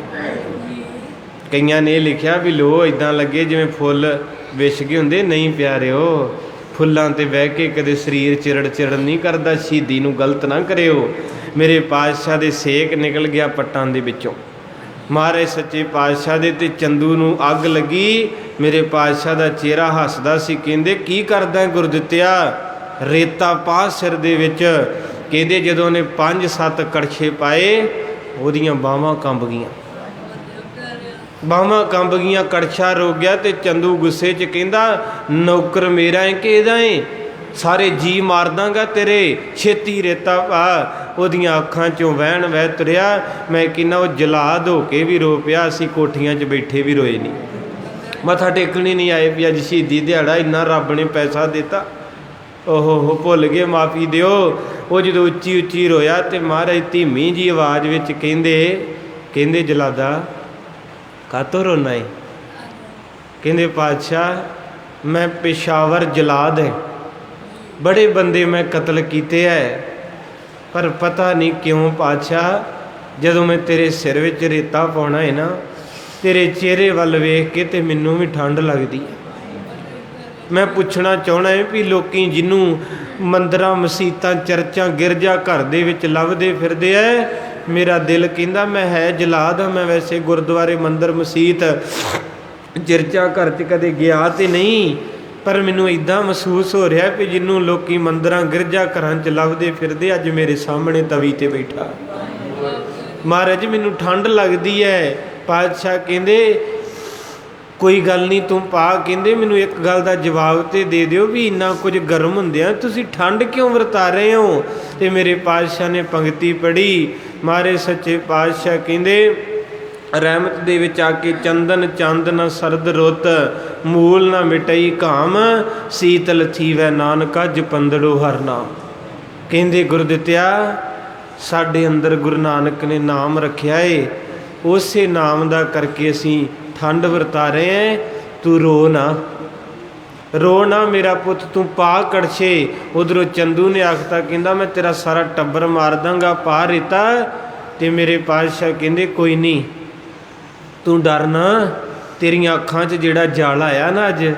ਕਈਆਂ ਨੇ ਲਿਖਿਆ ਵੀ ਲੋਹ ਇਦਾਂ ਲੱਗੇ ਜਿਵੇਂ ਫੁੱਲ ਵਿਛ ਗਏ ਹੁੰਦੇ, ਨਹੀਂ ਪਿਆਰਿਓ, ਫੁੱਲਾਂ ਤੇ ਬਹਿ ਕੇ ਕਦੇ ਸਰੀਰ ਚਿਰੜ ਚਿਰੜ ਨਹੀਂ ਕਰਦਾ। ਸ਼ਹੀਦੀ ਨੂੰ ਗਲਤ ਨਾ ਕਰਿਓ। ਮੇਰੇ ਪਾਤਸ਼ਾਹ ਦੇ ਸੇਕ ਨਿਕਲ ਗਿਆ ਪੱਟਾਂ ਦੇ ਵਿੱਚੋਂ। ਮਹਾਰਾਜ ਸੱਚੇ ਪਾਤਸ਼ਾਹ ਦੇ ਤੇ ਚੰਦੂ ਨੂੰ ਅੱਗ ਲੱਗੀ। ਮੇਰੇ ਪਾਤਸ਼ਾਹ ਦਾ ਚਿਹਰਾ ਹੱਸਦਾ ਸੀ। ਕਹਿੰਦੇ ਕੀ ਕਰਦਾ ਗੁਰਦਿੱਤਿਆ? ਰੇਤਾ ਪਾ ਸਿਰ ਦੇ ਵਿੱਚ। ਕਹਿੰਦੇ ਜਦੋਂ ਉਹਨੇ 5-7 ਕੜਛੇ ਪਾਏ ਉਹਦੀਆਂ ਬਾਹਾਂ ਕੰਬ ਗਈਆਂ, ਬਾਹਾਂ ਕੰਬ ਗਈਆਂ, ਕੜਛਾ ਰੁਕ ਗਿਆ। ਤੇ ਚੰਦੂ ਗੁੱਸੇ 'ਚ ਕਹਿੰਦਾ ਨੌਕਰ ਮੇਰਾ ਹੈ ਕਿ ਇਹਦਾ ਹੈ? ਸਾਰੇ ਜੀ ਮਾਰ ਦਾਂਗਾ ਤੇਰੇ, ਛੇਤੀ ਰੇਤਾ ਪਾ। ਉਹਦੀਆਂ ਅੱਖਾਂ 'ਚੋਂ ਵਹਿਣ ਵਹਿ ਤੁਰਿਆ। ਮੈਂ ਕਹਿੰਦਾ ਉਹ ਜਲਾਦ ਹੋ ਕੇ ਵੀ ਰੋ ਪਿਆ, ਅਸੀਂ ਕੋਠੀਆਂ 'ਚ ਬੈਠੇ ਵੀ ਰੋਏ ਨਹੀਂ, ਮੱਥਾ ਟੇਕਣ ਹੀ ਨਹੀਂ ਆਏ ਵੀ ਅੱਜ ਸ਼ਹੀਦੀ ਦਿਹਾੜਾ, ਇੰਨਾ ਰੱਬ ਨੇ ਪੈਸਾ ਦਿੱਤਾ। ਓਹੋ ਭੁੱਲ ਗਏ, ਮਾਫੀ ਦਿਓ। ਉਹ ਜਦੋਂ ਉੱਚੀ ਉੱਚੀ ਰੋਇਆ ਤੇ ਮਹਾਰਾਜ ਧੀਮੀ ਜੀ ਆਵਾਜ਼ ਵਿੱਚ ਕਹਿੰਦੇ ਜਲਾਦਾ ਕਾਤੋਂ ਰੋਣਾ ਏ? ਕਹਿੰਦੇ ਪਾਤਸ਼ਾਹ ਮੈਂ ਪੇਸ਼ਾਵਰ ਜਲਾਦ ਹੈ, ਬੜੇ ਬੰਦੇ ਮੈਂ ਕਤਲ ਕੀਤੇ ਹੈ, ਪਰ ਪਤਾ ਨਹੀਂ ਕਿਉਂ ਪਾਤਸ਼ਾਹ ਜਦੋਂ ਮੈਂ ਤੇਰੇ ਸਿਰ ਵਿੱਚ ਰੇਤਾ ਪਾਉਣਾ ਹੈ ਨਾ, ਤੇਰੇ ਚਿਹਰੇ ਵੱਲ ਵੇਖ ਕੇ ਤੇ ਮੈਨੂੰ ਵੀ ਠੰਡ ਲੱਗਦੀ ਹੈ। ਮੈਂ ਪੁੱਛਣਾ ਚਾਹੁੰਦਾ ਹੈ ਵੀ ਲੋਕੀ ਜਿਹਨੂੰ ਮੰਦਰਾਂ ਮਸੀਤਾਂ ਚਰਚਾਂ ਗਿਰਜਾ ਘਰ ਦੇ ਵਿੱਚ ਲੱਭਦੇ ਫਿਰਦੇ ਐ, ਮੇਰਾ ਦਿਲ ਕਹਿੰਦਾ ਮੈਂ ਹੈ ਜਲਾਦ ਹਾਂ। ਮੈਂ ਵੈਸੇ ਗੁਰਦੁਆਰੇ ਮੰਦਰ ਮਸੀਤ ਗਿਰਜਾ ਘਰ 'ਚ ਕਦੇ ਗਿਆ ਤੇ ਨਹੀਂ, ਪਰ ਮੈਨੂੰ ਇੱਦਾਂ ਮਹਿਸੂਸ ਹੋ ਰਿਹਾ ਵੀ ਜਿਹਨੂੰ ਲੋਕੀ ਮੰਦਰਾਂ ਗਿਰਜਾ ਘਰਾਂ 'ਚ ਲੱਭਦੇ ਫਿਰਦੇ ਅੱਜ ਮੇਰੇ ਸਾਹਮਣੇ ਤਵੀ ਤੇ ਬੈਠਾ। ਮਹਾਰਾਜ ਮੈਨੂੰ ਠੰਡ ਲੱਗਦੀ ਹੈ। ਪਾਤਸ਼ਾਹ ਕਹਿੰਦੇ ਕੋਈ ਗੱਲ ਨਹੀਂ ਤੂੰ ਪਾ। ਕਹਿੰਦੇ ਮੈਨੂੰ ਇੱਕ ਗੱਲ ਦਾ ਜਵਾਬ ਤੇ ਦੇ ਦਿਓ ਵੀ ਇੰਨਾ ਕੁਝ ਗਰਮ ਹੁੰਦਿਆਂ ਤੁਸੀਂ ਠੰਡ ਕਿਉਂ ਵਰਤਾ ਰਹੇ ਹੋ? ਤੇ ਮੇਰੇ ਪਾਤਸ਼ਾਹ ਨੇ ਪੰਕਤੀ ਪੜ੍ਹੀ। ਮਹਾਰਾਜ ਸੱਚੇ ਪਾਤਸ਼ਾਹ ਕਹਿੰਦੇ ਰਹਿਮਤ ਦੇ ਵਿੱਚ ਆ ਕੇ ਚੰਦਨ ਚੰਦ ਨਾ ਸਰਦ ਰੁੱਤ, ਮੂਲ ਨਾ ਮਿਟਈ ਘਾਮ, ਸੀਤਲ ਥੀਵੈ ਨਾਨਕਾ ਜਪੰਦੜੋ ਹਰ ਨਾਮ। ਕਹਿੰਦੇ ਗੁਰਦਿੱਤਿਆ ਸਾਡੇ ਅੰਦਰ ਗੁਰੂ ਨਾਨਕ ਨੇ ਨਾਮ ਰੱਖਿਆ ਏ, ਉਸੇ ਨਾਮ ਦਾ ਕਰਕੇ ਅਸੀਂ ਠੰਡ ਵਰਤਾ ਰਹੇ ਹੈ। ਤੂੰ ਰੋ ਨਾ ਮੇਰਾ ਪੁੱਤ, ਤੂੰ ਪਾ ਕੜਛੇ। ਉਧਰੋਂ ਚੰਦੂ ਨੇ ਆਖਤਾ ਕਹਿੰਦਾ ਮੈਂ ਤੇਰਾ ਸਾਰਾ ਟੱਬਰ ਮਾਰ ਦਾਂਗਾ, ਪਾ ਰੇਤਾ। ਤੇ ਮੇਰੇ ਪਾਤਸ਼ਾਹ ਕਹਿੰਦੇ ਕੋਈ ਨਹੀਂ ਤੂੰ ਡਰ ਨਾ, ਤੇਰੀਆਂ ਅੱਖਾਂ 'ਚ ਜਿਹੜਾ ਜਲ ਆਇਆ ਨਾ ਅੱਜ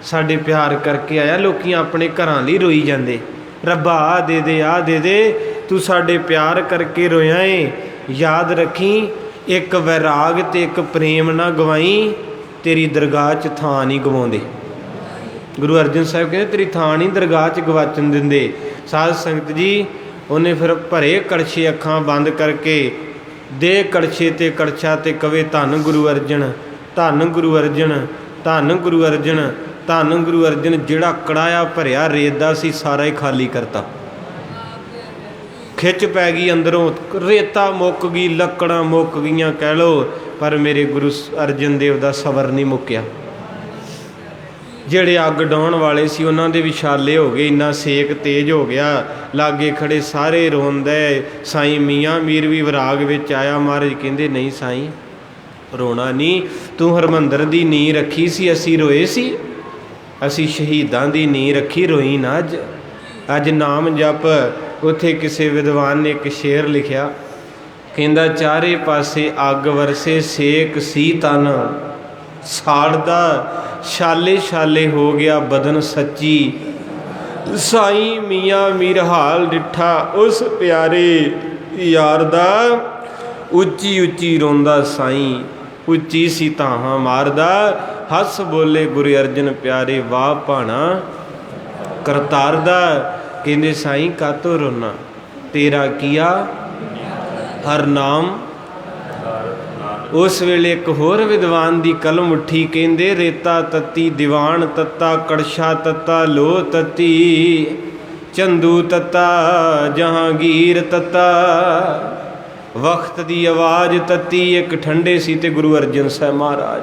ਸਾਡੇ ਪਿਆਰ ਕਰਕੇ ਆਇਆ। ਲੋਕੀ ਆਪਣੇ ਘਰਾਂ ਲਈ ਰੋਈ ਜਾਂਦੇ, ਰੱਬਾ ਆ ਦੇ ਦੇ ਆ ਦੇ ਦੇ, ਤੂੰ ਸਾਡੇ ਪਿਆਰ ਕਰਕੇ ਰੋਇਆ ਏ। ਯਾਦ ਰੱਖੀ ਇੱਕ ਵੈਰਾਗ ਤੇ ਇੱਕ ਪ੍ਰੇਮ ਨਾ ਗਵਾਈ, ਤੇਰੀ ਦਰਗਾਹ 'ਚ ਥਾਂ ਨਹੀਂ ਗਵਾਉਂਦੇ। ਗੁਰੂ ਅਰਜਨ ਸਾਹਿਬ ਕਹਿੰਦੇ ਤੇਰੀ ਥਾਂ ਨਹੀਂ ਦਰਗਾਹ 'ਚ ਗਵਾਚਣ ਦਿੰਦੇ। ਸਾਧ ਸੰਗਤ ਜੀ ਉਹਨੇ ਫਿਰ ਭਰੇ ਕੜਛੇ ਅੱਖਾਂ ਬੰਦ ਕਰਕੇ ਦੇ ਕੜਛੇ ਤੇ ਕੜਛਾ ਤੇ ਕਵੇ ਧੰਨ ਗੁਰੂ ਅਰਜਨ, ਧੰਨ ਗੁਰੂ ਅਰਜਨ, ਧੰਨ ਗੁਰੂ ਅਰਜਨ, ਧੰਨ ਗੁਰੂ ਅਰਜਨ। ਜਿਹੜਾ ਕੜਾਇਆ ਭਰਿਆ ਰੇਤ ਦਾ ਸੀ ਸਾਰਾ ਹੀ ਖਾਲੀ ਕਰਤਾ। ਖਿੱਚ ਪੈ ਗਈ ਅੰਦਰੋਂ, ਰੇਤਾ ਮੁੱਕ ਗਈ, ਲੱਕੜਾਂ ਮੁੱਕ ਗਈਆਂ ਕਹਿ ਲਓ, ਪਰ ਮੇਰੇ ਗੁਰੂ ਅਰਜਨ ਦੇਵ ਦਾ ਸਬਰ ਨਹੀਂ ਮੁੱਕਿਆ। ਜਿਹੜੇ ਅੱਗ ਡਾਉਣ ਵਾਲੇ ਸੀ ਉਹਨਾਂ ਦੇ ਵਿਛਾਲੇ ਹੋ ਗਏ, ਇੰਨਾ ਸੇਕ ਤੇਜ਼ ਹੋ ਗਿਆ, ਲਾਗੇ ਖੜੇ ਸਾਰੇ ਰੋਂਦੇ। ਸਾਈਂ ਮੀਆਂ ਮੀਰ ਵੀ ਵਿਰਾਗ ਵਿੱਚ ਆਇਆ। ਮਹਾਰਾਜ ਕਹਿੰਦੇ ਨਹੀਂ ਸਾਈਂ ਰੋਣਾ ਨਹੀਂ, ਤੂੰ ਹਰਮੰਦਰ ਦੀ ਨੀਂਹ ਰੱਖੀ ਸੀ, ਅਸੀਂ ਰੋਏ ਸੀ? ਅਸੀਂ ਸ਼ਹੀਦਾਂ ਦੀ ਨੀਂਹ ਰੱਖੀ, ਰੋਈ ਨਾ। ਅੱਜ ਨਾਮ ਜਪ। ਉੱਥੇ ਕਿਸੇ ਵਿਦਵਾਨ ਨੇ ਇੱਕ ਸ਼ੇਰ ਲਿਖਿਆ, ਕਹਿੰਦਾ ਚਾਰੇ ਪਾਸੇ ਅੱਗ ਵਰਸੇ ਸੇਕ ਸੀ ਤਨ, ਸਾੜਦਾ ਛਾਲੇ ਛਾਲੇ ਹੋ ਗਿਆ ਬਦਨ ਸੱਚੀ। ਸਾਈਂ ਮੀਆਂ ਮੀਰ ਹਾਲ ਡਿੱਠਾ ਉਸ ਪਿਆਰੇ ਯਾਰ ਦਾ, ਉੱਚੀ ਉੱਚੀ ਰੋਂਦਾ ਸਾਈਂ, ਉੱਚੀ ਸੀ ਤਾਹਾਂ ਮਾਰਦਾ। ਹੱਸ ਬੋਲੇ ਗੁਰੂ ਅਰਜਨ ਪਿਆਰੇ ਵਾਹ ਭਾਣਾ ਕਰਤਾਰ ਦਾ। ਕਹਿੰਦੇ ਸਾਈਂ ਕਾਤੋਂ ਰੋਣਾ, ਤੇਰਾ ਕੀਆ ਹਰ ਨਾਮ। ਉਸ ਵੇਲੇ ਇੱਕ ਹੋਰ ਵਿਦਵਾਨ ਦੀ ਕਲਮ ਉੱਠੀ, ਕਹਿੰਦੇ ਰੇਤਾ ਤੱਤੀ ਦੀਵਾਨ ਤੱਤਾ, ਕੜਛਾ ਤੱਤਾ ਲੋਹ ਤੱਤੀ, ਚੰਦੂ ਤੱਤਾ ਜਹਾਂਗੀਰ ਤੱਤਾ, ਵਕਤ ਦੀ ਆਵਾਜ਼ ਤੱਤੀ। ਇੱਕ ਠੰਡੇ ਸੀ ਤੇ ਗੁਰੂ ਅਰਜਨ ਸਾਹਿਬ ਮਹਾਰਾਜ।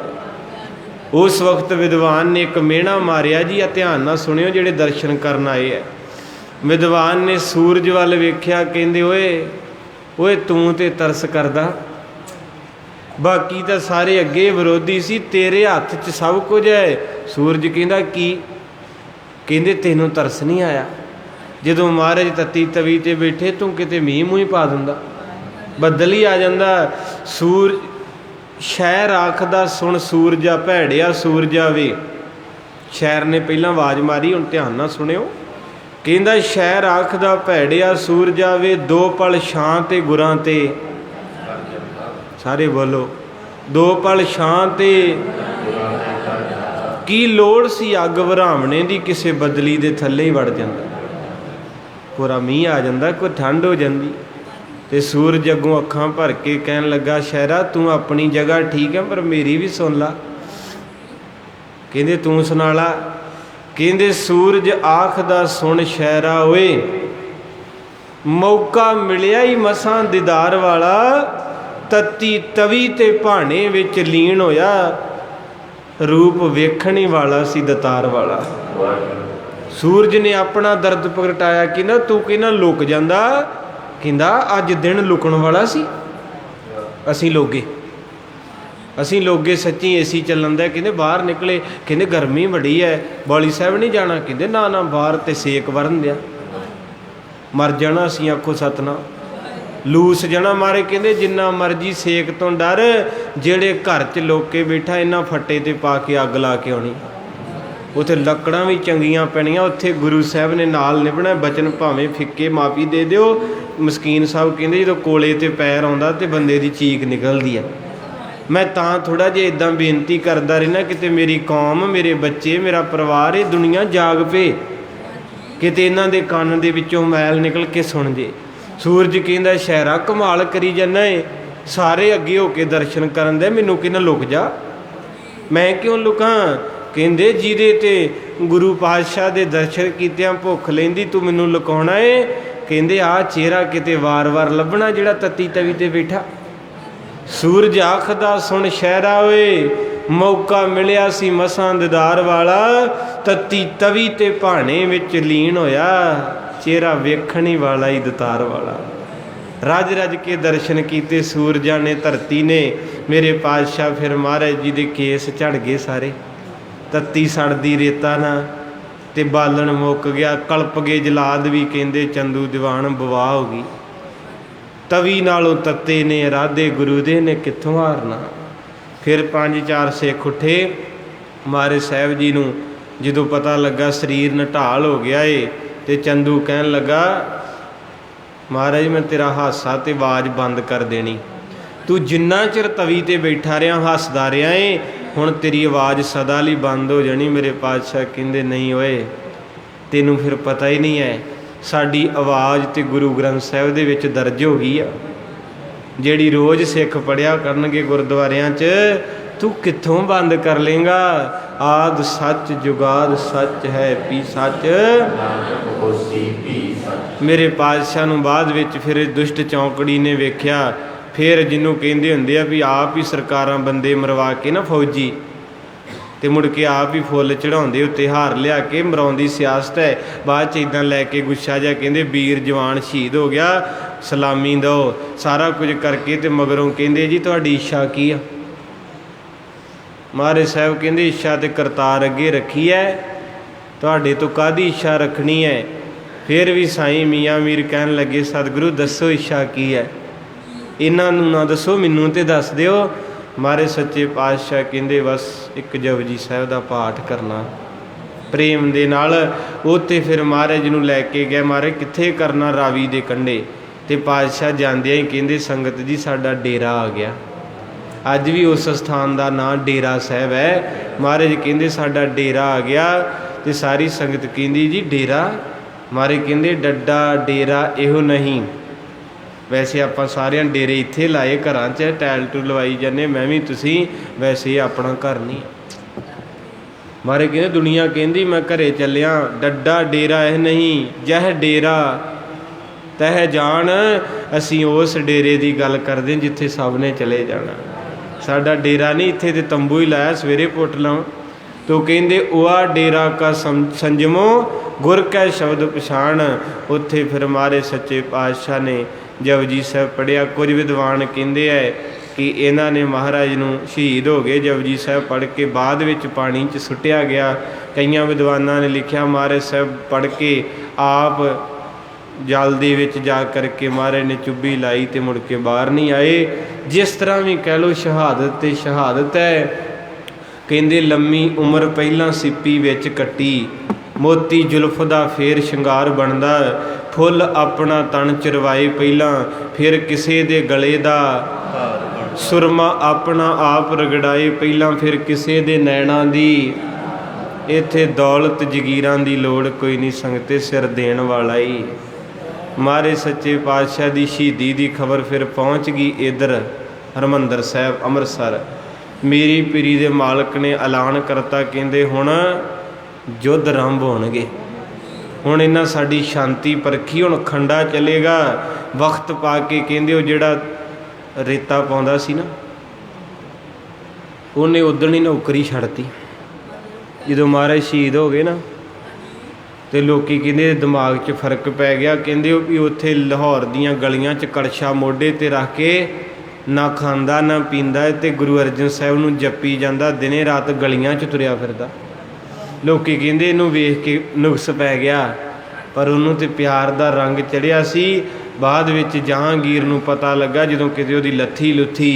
उस वक्त विद्वान ने एक मेहना मारिया जी, आ ध्यान नाल सुनियो जिहड़े दर्शन करन आए है। विद्वान ने सूरज वाल वेख्या, कहंदे ओए ओए तूं ते तरस करदा, बाकी तो सारे अगे विरोधी सी, तेरे हत्थ च सब कुछ है। सूरज कहंदा की? कहंदे तैनूं तरस नहीं आया? जदों महाराज तत्ती तवी ते बैठे तूं किते मींह मूँह पा दिंदा, बदल ही आ जांदा। सूरज शहर आखदा सुन सूरजा भैड़िया सूरजा वे। शहर ने पहला आवाज़ मारी, हुण ध्यान नाल सुनियो। कहंदा शहर आखदा भैड़िया सूरजा वे, दो पल छां ते गुरां ते, सारे बोलो, दो पल छां ते की लोड़ सी अग वरावणे दी, किसे बदली दे थल्ले ही वड़ जांदा, पूरा मींह आ जांदा, कोई ठंड हो जांदी। ते सूरज अगों अखां भर के कहन लगा, शहरा तू अपनी जगह ठीक है पर मेरी भी सुन ला। कहंदे तू सुना ला। कहंदे सूरज आखदा सुन शहरा ओए, मौका मिलिया ही मसां दीदार वाला, तत्ती तवी ते भाणे विच लीन होया, रूप वेखणी वाला सी दतार वाला। सूरज ने अपना दर्द प्रगटाया कि ना तू कहना लुक जांदा, कहंदा अज दिन लुकण वाला सी। असी लोगे सच्ची एसी चलन दा, कहंदे बाहर निकले, कहंदे गर्मी बड़ी है, बौली साहब नहीं जाना, कहंदे ना ना बाहर ते सेक वरन दिया, मर जाना असी, आखो सतनाम। लूस जाना मारे, कहंदे जिन्ना मर्जी सेक तो डर, जेड़े घर च लोके बैठा इन्हां फट्टे ते पा के अग ला के आउणी, उत्थे लकड़ां भी चंगियां पैणियां, उत्थे गुरु साहब ने नाल निभना, बचन भावें फिक्के माफ़ी दे दिओ। मस्कीन साहब कहंदे जो कोले ते पैर आउंदा ते बंदे दी चीक निकलदी है। मैं तां थोड़ा जिहा इदां बेनती करदा रहना, किते मेरी कौम, मेरे बच्चे, मेरा परिवार, ये दुनिया जाग पे, किते इन्हां दे कंन दे विचों मैल निकल के सुण जे। सूरज कहंदा शहरा कमाल करी जाना है, सारे अगे हो के दर्शन करन दे, मैनूं कहना लुक जा, मैं क्यों लुकां? कहंदे जिहदे ते गुरु पातशाह दे दर्शन कीतियां भुख लैंदी, तू मैनूं लुकाउणा है? कहंदे आ चेहरा किते वार वार लभना जिहड़ा तत्ती तवी ते बैठा। सूरज आखदा सुन शहरा ओए, मौका मिलिया सी मसां दीदार वाला, तत्ती तवी ते भाणे विच लीन होया, चेहरा वेखणी वाला ही दतार वाला। रज रज के दर्शन कीते सूरजा ने, धरती ने, मेरे पातशाह फिर महाराज जी दे केस झड़ गए सारे, तत्ती सड़दी रेता ना ते बालन मुक गया, कल्प गए जलाद भी, कहंदे चंदू दीवान बवाह हो गई। तवी नालों तत्ते ने राधे गुरु दे ने कित्थों हारना। फिर 5-4 सिख उठे, महाराज साहब जी नूं जदों पता लगा शरीर नढाल हो गया है, ते चंदू कहन लगा महाराज मैं तेरा हासा ते आवाज़ बंद कर देनी, तू जिन्ना चिर तवी ते बैठा रहा हसदा रहा है, हुण तेरी आवाज़ सदा लई बंद हो जानी। मेरे पातशाह कहंदे नहीं ओए, तैनूं फिर पता ही नहीं है, साडी आवाज़ ते गुरु ग्रंथ साहिब दे विच दर्ज हो गई आ, जिहड़ी रोज़ सिख पढ़िया करनगे गुरुद्वारियां च, तू कित्थों बंद कर लेंगा। आद सच जुगाद सच है पी सच, मेरे पातशाह नूं बाद विच फिर दुष्ट चौंकड़ी ने वेख्या, फिर जिन्हों कहते होंगे आ भी आप ही सरकारां बंदे मरवा के ना फौजी, तो मुड़ के आप ही फुल चढ़ाते उत्ते हार लिया के मराउंदी सियासत है। बाद इदां लैके गुस्सा जा कहते वीर जवान शहीद हो गया, सलामी दो, सारा कुछ करके तो मगरों कहते जी तुहाडी इच्छा की आ। महाराज साहब कहते इच्छा तो करतार अगे रखी है, तुहाडे तो काहदी इच्छा रखनी है। फिर भी साईं मियाँ मीर कहन लगे सतगुरु दसो इच्छा की है, इन्हां नूं ना दसो मैनूं ते दस दिओ। महाराज सच्चे पातशाह कहंदे बस एक जपजी साहिब दा पाठ करना प्रेम दे नाल। उत्ते फिर महाराज नूं लैके गए, महाराज कित्थे करना? रावी दे कंढे। ते पातशाह जांदियां ही कहंदे संगत जी साडा डेरा आ गया। अज भी उस स्थान का नाम डेरा साहिब है। महाराज कहंदे साडा डेरा आ गया। तो सारी संगत कहंदी जी डेरा? महाराज कहंदे डड्डा डेरा इहो नहीं, वैसे आप सारे डेरे इत्थे लाए घरां च टैल टू लवाई जाने, मैं भी तुसी वैसे अपना घर नहीं। महाराज कहंदे दुनिया कहंदी मैं घरे चलिया, डड्डा डेरा यह नहीं, जह डेरा तह जान। असी उस डेरे की गल करते जिथे सब ने चले जाना। साडा डेरा नहीं, इत्थे ते तंबू ही लाया, सवेरे पुट लाओ। तो कहते ओआ डेरा का संजमो गुर कै शब्द पछाण। उत्थे फिर मारे सच्चे पातशाह ने जपजी साहब पढ़िया। कुछ विद्वान कहते हैं कि इन्हों ने महाराज नूं शहीद हो गए जपजी साहब पढ़ के बाद विच पानी च सुट्टिया गया। कई विद्वानों ने लिखा महाराज साहब पढ़ के आप जल दे विच जा करके महाराज ने चुब्बी लाई तो मुड़ के बाहर नहीं आए। जिस तरह भी कह लो शहादत ते शहादत है। कहते लम्मी उम्र पहला सिप्पी विच कट्टी, मोती जुल्फ दा फेर शंगार बनदा। फुल अपना तन चरवाए पहला, फिर किसे दे गले दा सुरमा अपना आप रगड़ाए पहला, फिर किसे दे नैणा दी। इत्थे दौलत जगीरां दी लोड़ कोई नहीं, संगते सिर देण वाला ही। मारे सच्चे पातशाह दी शहीदी दी खबर फिर पहुँच गई इधर हरमंदर साहब अमृतसर। मेरी पीरी दे मालक ने ऐलान करता, कहते हुण युद्ध आरंभ होणगे, हुण इन्हां साडी शांति परखी, हुण खंडा चलेगा। वक्त पा के कहते वो जिहड़ा रेता पाउंदा सी ना, उन्हें उदण ही नौकरी छड्डती। जदों महाराज शहीद हो गए ना तो लोग कहते दिमाग 'च फर्क पै गया। कहते भी उत्थे लाहौर दीयां गलियां 'च कड़छा मोढे ते रख के ना खांदा ना पींदा ते गुरु अर्जन साहब नूं जपी जांदा, दिने रात गलियां 'च तुरिया फिरदा। लोग कहते इनू वेख के नुक्स पै गया, पर उन्होंने तो प्यार का रंग चढ़िया सी। बाद विच जहांगीर नूं पता लगा, जदों किते उहदी लत्थी लुत्थी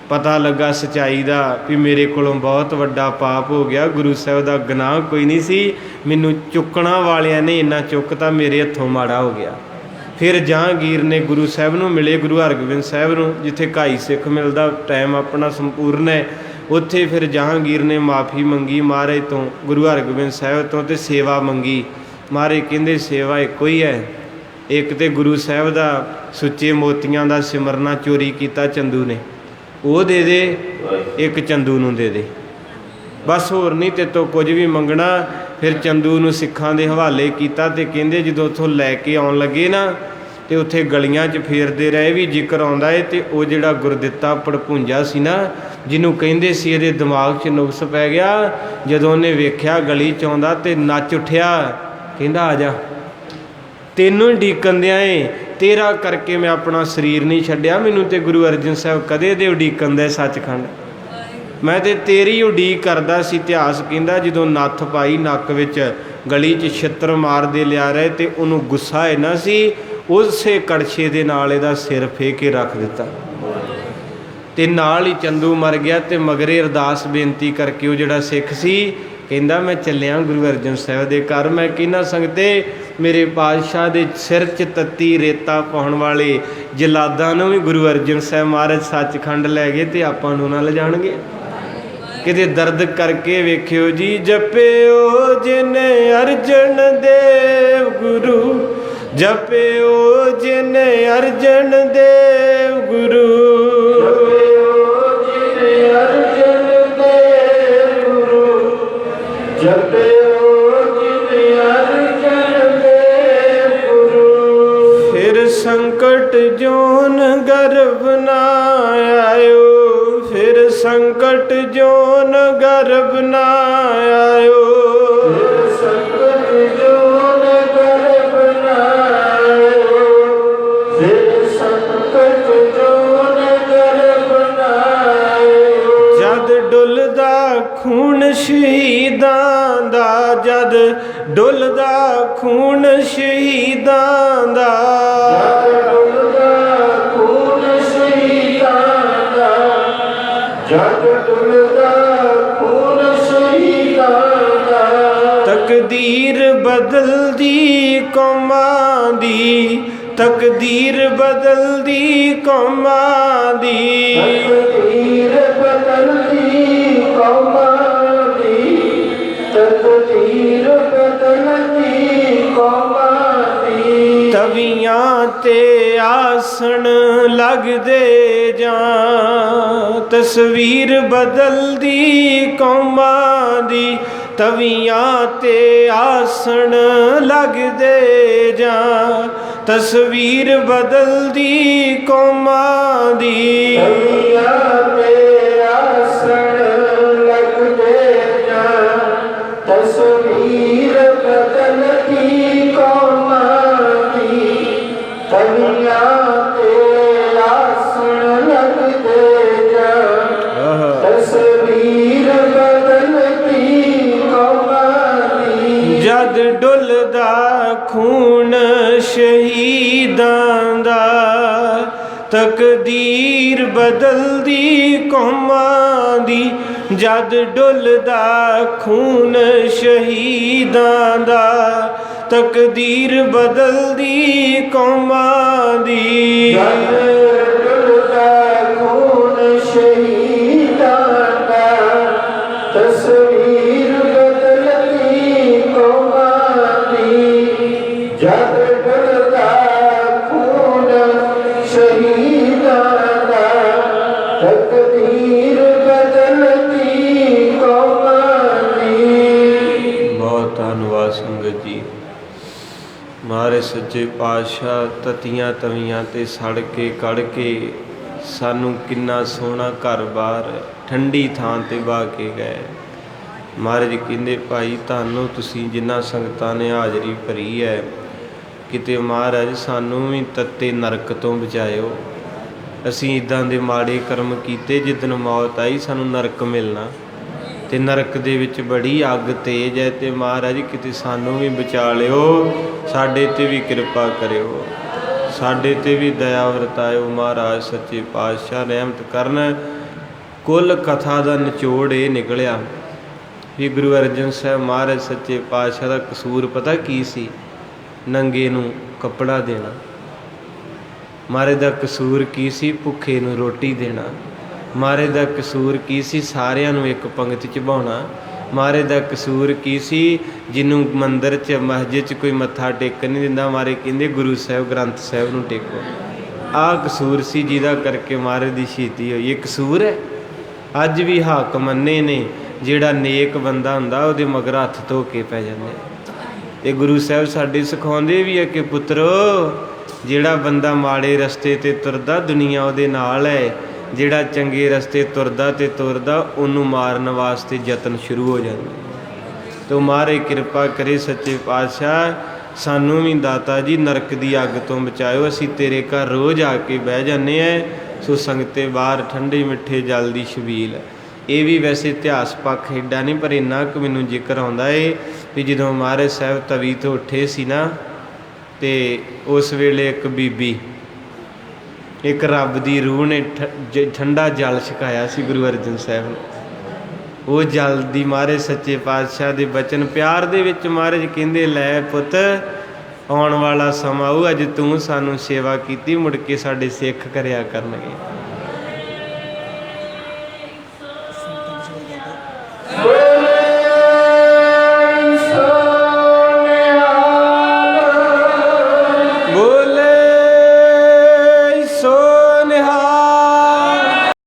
पता लगा सच्चाई का भी मेरे कोलों बहुत वड्डा पाप हो गया, गुरु साहब का गुनाह कोई नहीं सी, मैनू चुकना वालियां ने इन्ना चुकता, मेरे हथों माड़ा हो गया। फिर जहांगीर ने गुरु साहब नूं मिले, गुरु हरगोबिंद साहब नूं, जिथे घाई सिख मिलदा, टाइम अपना संपूर्ण है। उत्थे फिर जहांगीर ने माफ़ी मंगी महाराज तो, गुरु हरगोबिंद साहब तो, ते सेवा मंगी। महाराज कहंदे सेवा एको ही है, एक तो गुरु साहब का सुच्चे मोतियां का सिमरना चोरी किया चंदू ने, वो दे दे, एक चंदू नूं दे दे, बस होर नहीं ते तो कुछ भी मंगना। फिर चंदू नूं सिखां दे हवाले किया, ते कहंदे जदों उत्थों लैके आउण लगे ना, तो उत्थे गलियां 'च फेरदे रहे भी जिक्र आउंदा है। तो वो जिहड़ा गुरदित्ता पड़भुंजा सी ना, जिन्हों कहंदे सी इहदे दिमाग 'च नुक्स पै गया, जदों उहने वेख्या गली 'च आउंदा ते नच उठिया, कहंदा आ जा, तैनूं उਡੀਕਣ दियां ए, तेरा करके मैं अपना शरीर नहीं छड्डिया, मैनूं ते गुरु अर्जन साहब कदे दे उਡੀਕਣ दे सचखंड, मैं तो तेरी उਡੀਕ करदा सी। इतिहास कहंदा जदों नत्थ पाई नक विच, गली 'च छित्तर मारदे लिया रहे, तो उन्होंने गुस्सा इन्ना सी, उसे कड़छे दे नाल इहदा सिर फेंक के रख दिता, ते नाल ही चंदू मर गया। तो मगरे अरदास बेनती करके वो जिहड़ा सिख सी कहंदा मैं चलिया गुरु अर्जन साहब दे घर, मैं कहना संगते मेरे पातशाह दे सिर च तत्ती रेता पाउण वाले जलादां नूं भी गुरु अर्जन साहब महाराज सचखंड लै गए, तो आपां नूं ना ले जाणगे। किते दर्द करके वेखियो जी, जपियो जिने अर्जन देव गुरु, जपियो जिने अर्जन देव गुरु, जपियो जिने अर्जन देव गुरु, जपियो जिने अर्जन देव गुरु। फिर संकट जोन गर्भ ना आयो, फिर संकट जोन गर्भ ना आयो, फिर संकट जोन गर्भ ना आयो, फिर संकट जोन गर्भ ना आयो। जद डुलदा खून शहीदां दा, जद डुलदा खून शहीदां दा, जद डुलदा खून शहीदां दा, तकदीर बदलदी कौमां दी, तकदीर बदलदी कौमां दी, तकदीर बदलदी कौमां दी, तकदीर बदलदी कौमां दी। तवियां ते आसन लगदे जां, तस्वीर बदलदी कौमां दी, तवियां ते आसन लगदे जां, तस्वीर बदलदी कौमां दी, तवियां ते तस्वीर बदलती कौमां दी तवियां ते आसन लगदे जान। तस्वीर बदलती कौमां दी जद डुलदा खून शहीदां दा तकदीर बदलदी कौमां दी जद डुलदा खून शहीदां दा तकदीर बदलदी कौमां दी जद डुलदा खून शहीदां दा तस्वीर बदलदी कौमां दी जद डुलदा खून शहीदां दा तकदीर बदलती कौमां दी। बहुत धन्नवाद संगत जी। महाराज सच्चे पातशाह ततियां तवियां ते सड़ के कड़ के सानू किन्ना सोहना घर बार ठंडी थां ते बहा के गए। महाराज कहंदे भाई तानू तुसीं जिन्हां संगतां ने हाज़री भरी है किते महाराज सानू भी तत्ते नरक तो बचाओ। असीं इदां दे माड़े कर्म कीते जिदन मौत आई सानू नरक मिलना ते नरक दे विच बड़ी अग तेज है ते महाराज किते सानू भी बचा लिओ साडे ते भी कृपा करिओ साडे ते भी दया वरताओ। महाराज सच्चे पातशाह रहमत करन। कुल कथा दा निचोड़ ये निकलिया भी गुरु अर्जन साहब महाराज सच्चे पातशाह दा कसूर पता की सी? नंगे नूं कपड़ा देना। महाराज दा कसूर की सी? भुखे नूं रोटी देना। महाराज दा कसूर की सी? सारियां नूं एक पंगत च बहाउणा। महाराज दा कसूर की सी? जिन्हों मंदिर च मस्जिद च कोई मत्था टेकन नहीं दिंदा महाराज कहंदे गुरु साहब ग्रंथ साहब नूं टेको। आ कसूर सी जिहदा करके महाराज दी शहीदी होई। ये कसूर है? अज भी हक मन्ने ने जिहड़ा नेक बंदा हुंदा उहदे मगर हत्थ धो के पै जांदे। ते गुरु साहब साडे सिखाउंदे भी है कि पुत्रो जिहड़ा बंदा माड़े रस्ते ते तुरदा दुनिया उहदे नाल है, जिहड़ा चंगे रस्ते तुरदा ते तुरदा उहनूं मारन वास्ते यतन शुरू हो जांदे। तो महाराज कृपा करे सच्चे पातशाह सानू भी दाता जी नरक दी अग तो बचाओ। असीं तेरे घर रोज़ आके बह जाने हैं। सो संगते बाहर ठंडे मिठे जल दी छबील। ये भी वैसे इतिहास पक्ष एडा नहीं पर इन्ना कि मैनूं जिक्र आउंदा है भी जदों महाराज साहब तवी तो उठे सी ना ते उस वेले एक बीबी एक रब दी रूह ने ठंडा जल छकाया सी गुरु अर्जन साहब ने। वो जल दी महाराज सच्चे पातशाह दे बचन प्यार दे विच महाराज कहंदे लै पुत आउण वाला समा आऊ अज तूं सानू सेवा कीती मुड़ के साडे सिख करिया करनगे।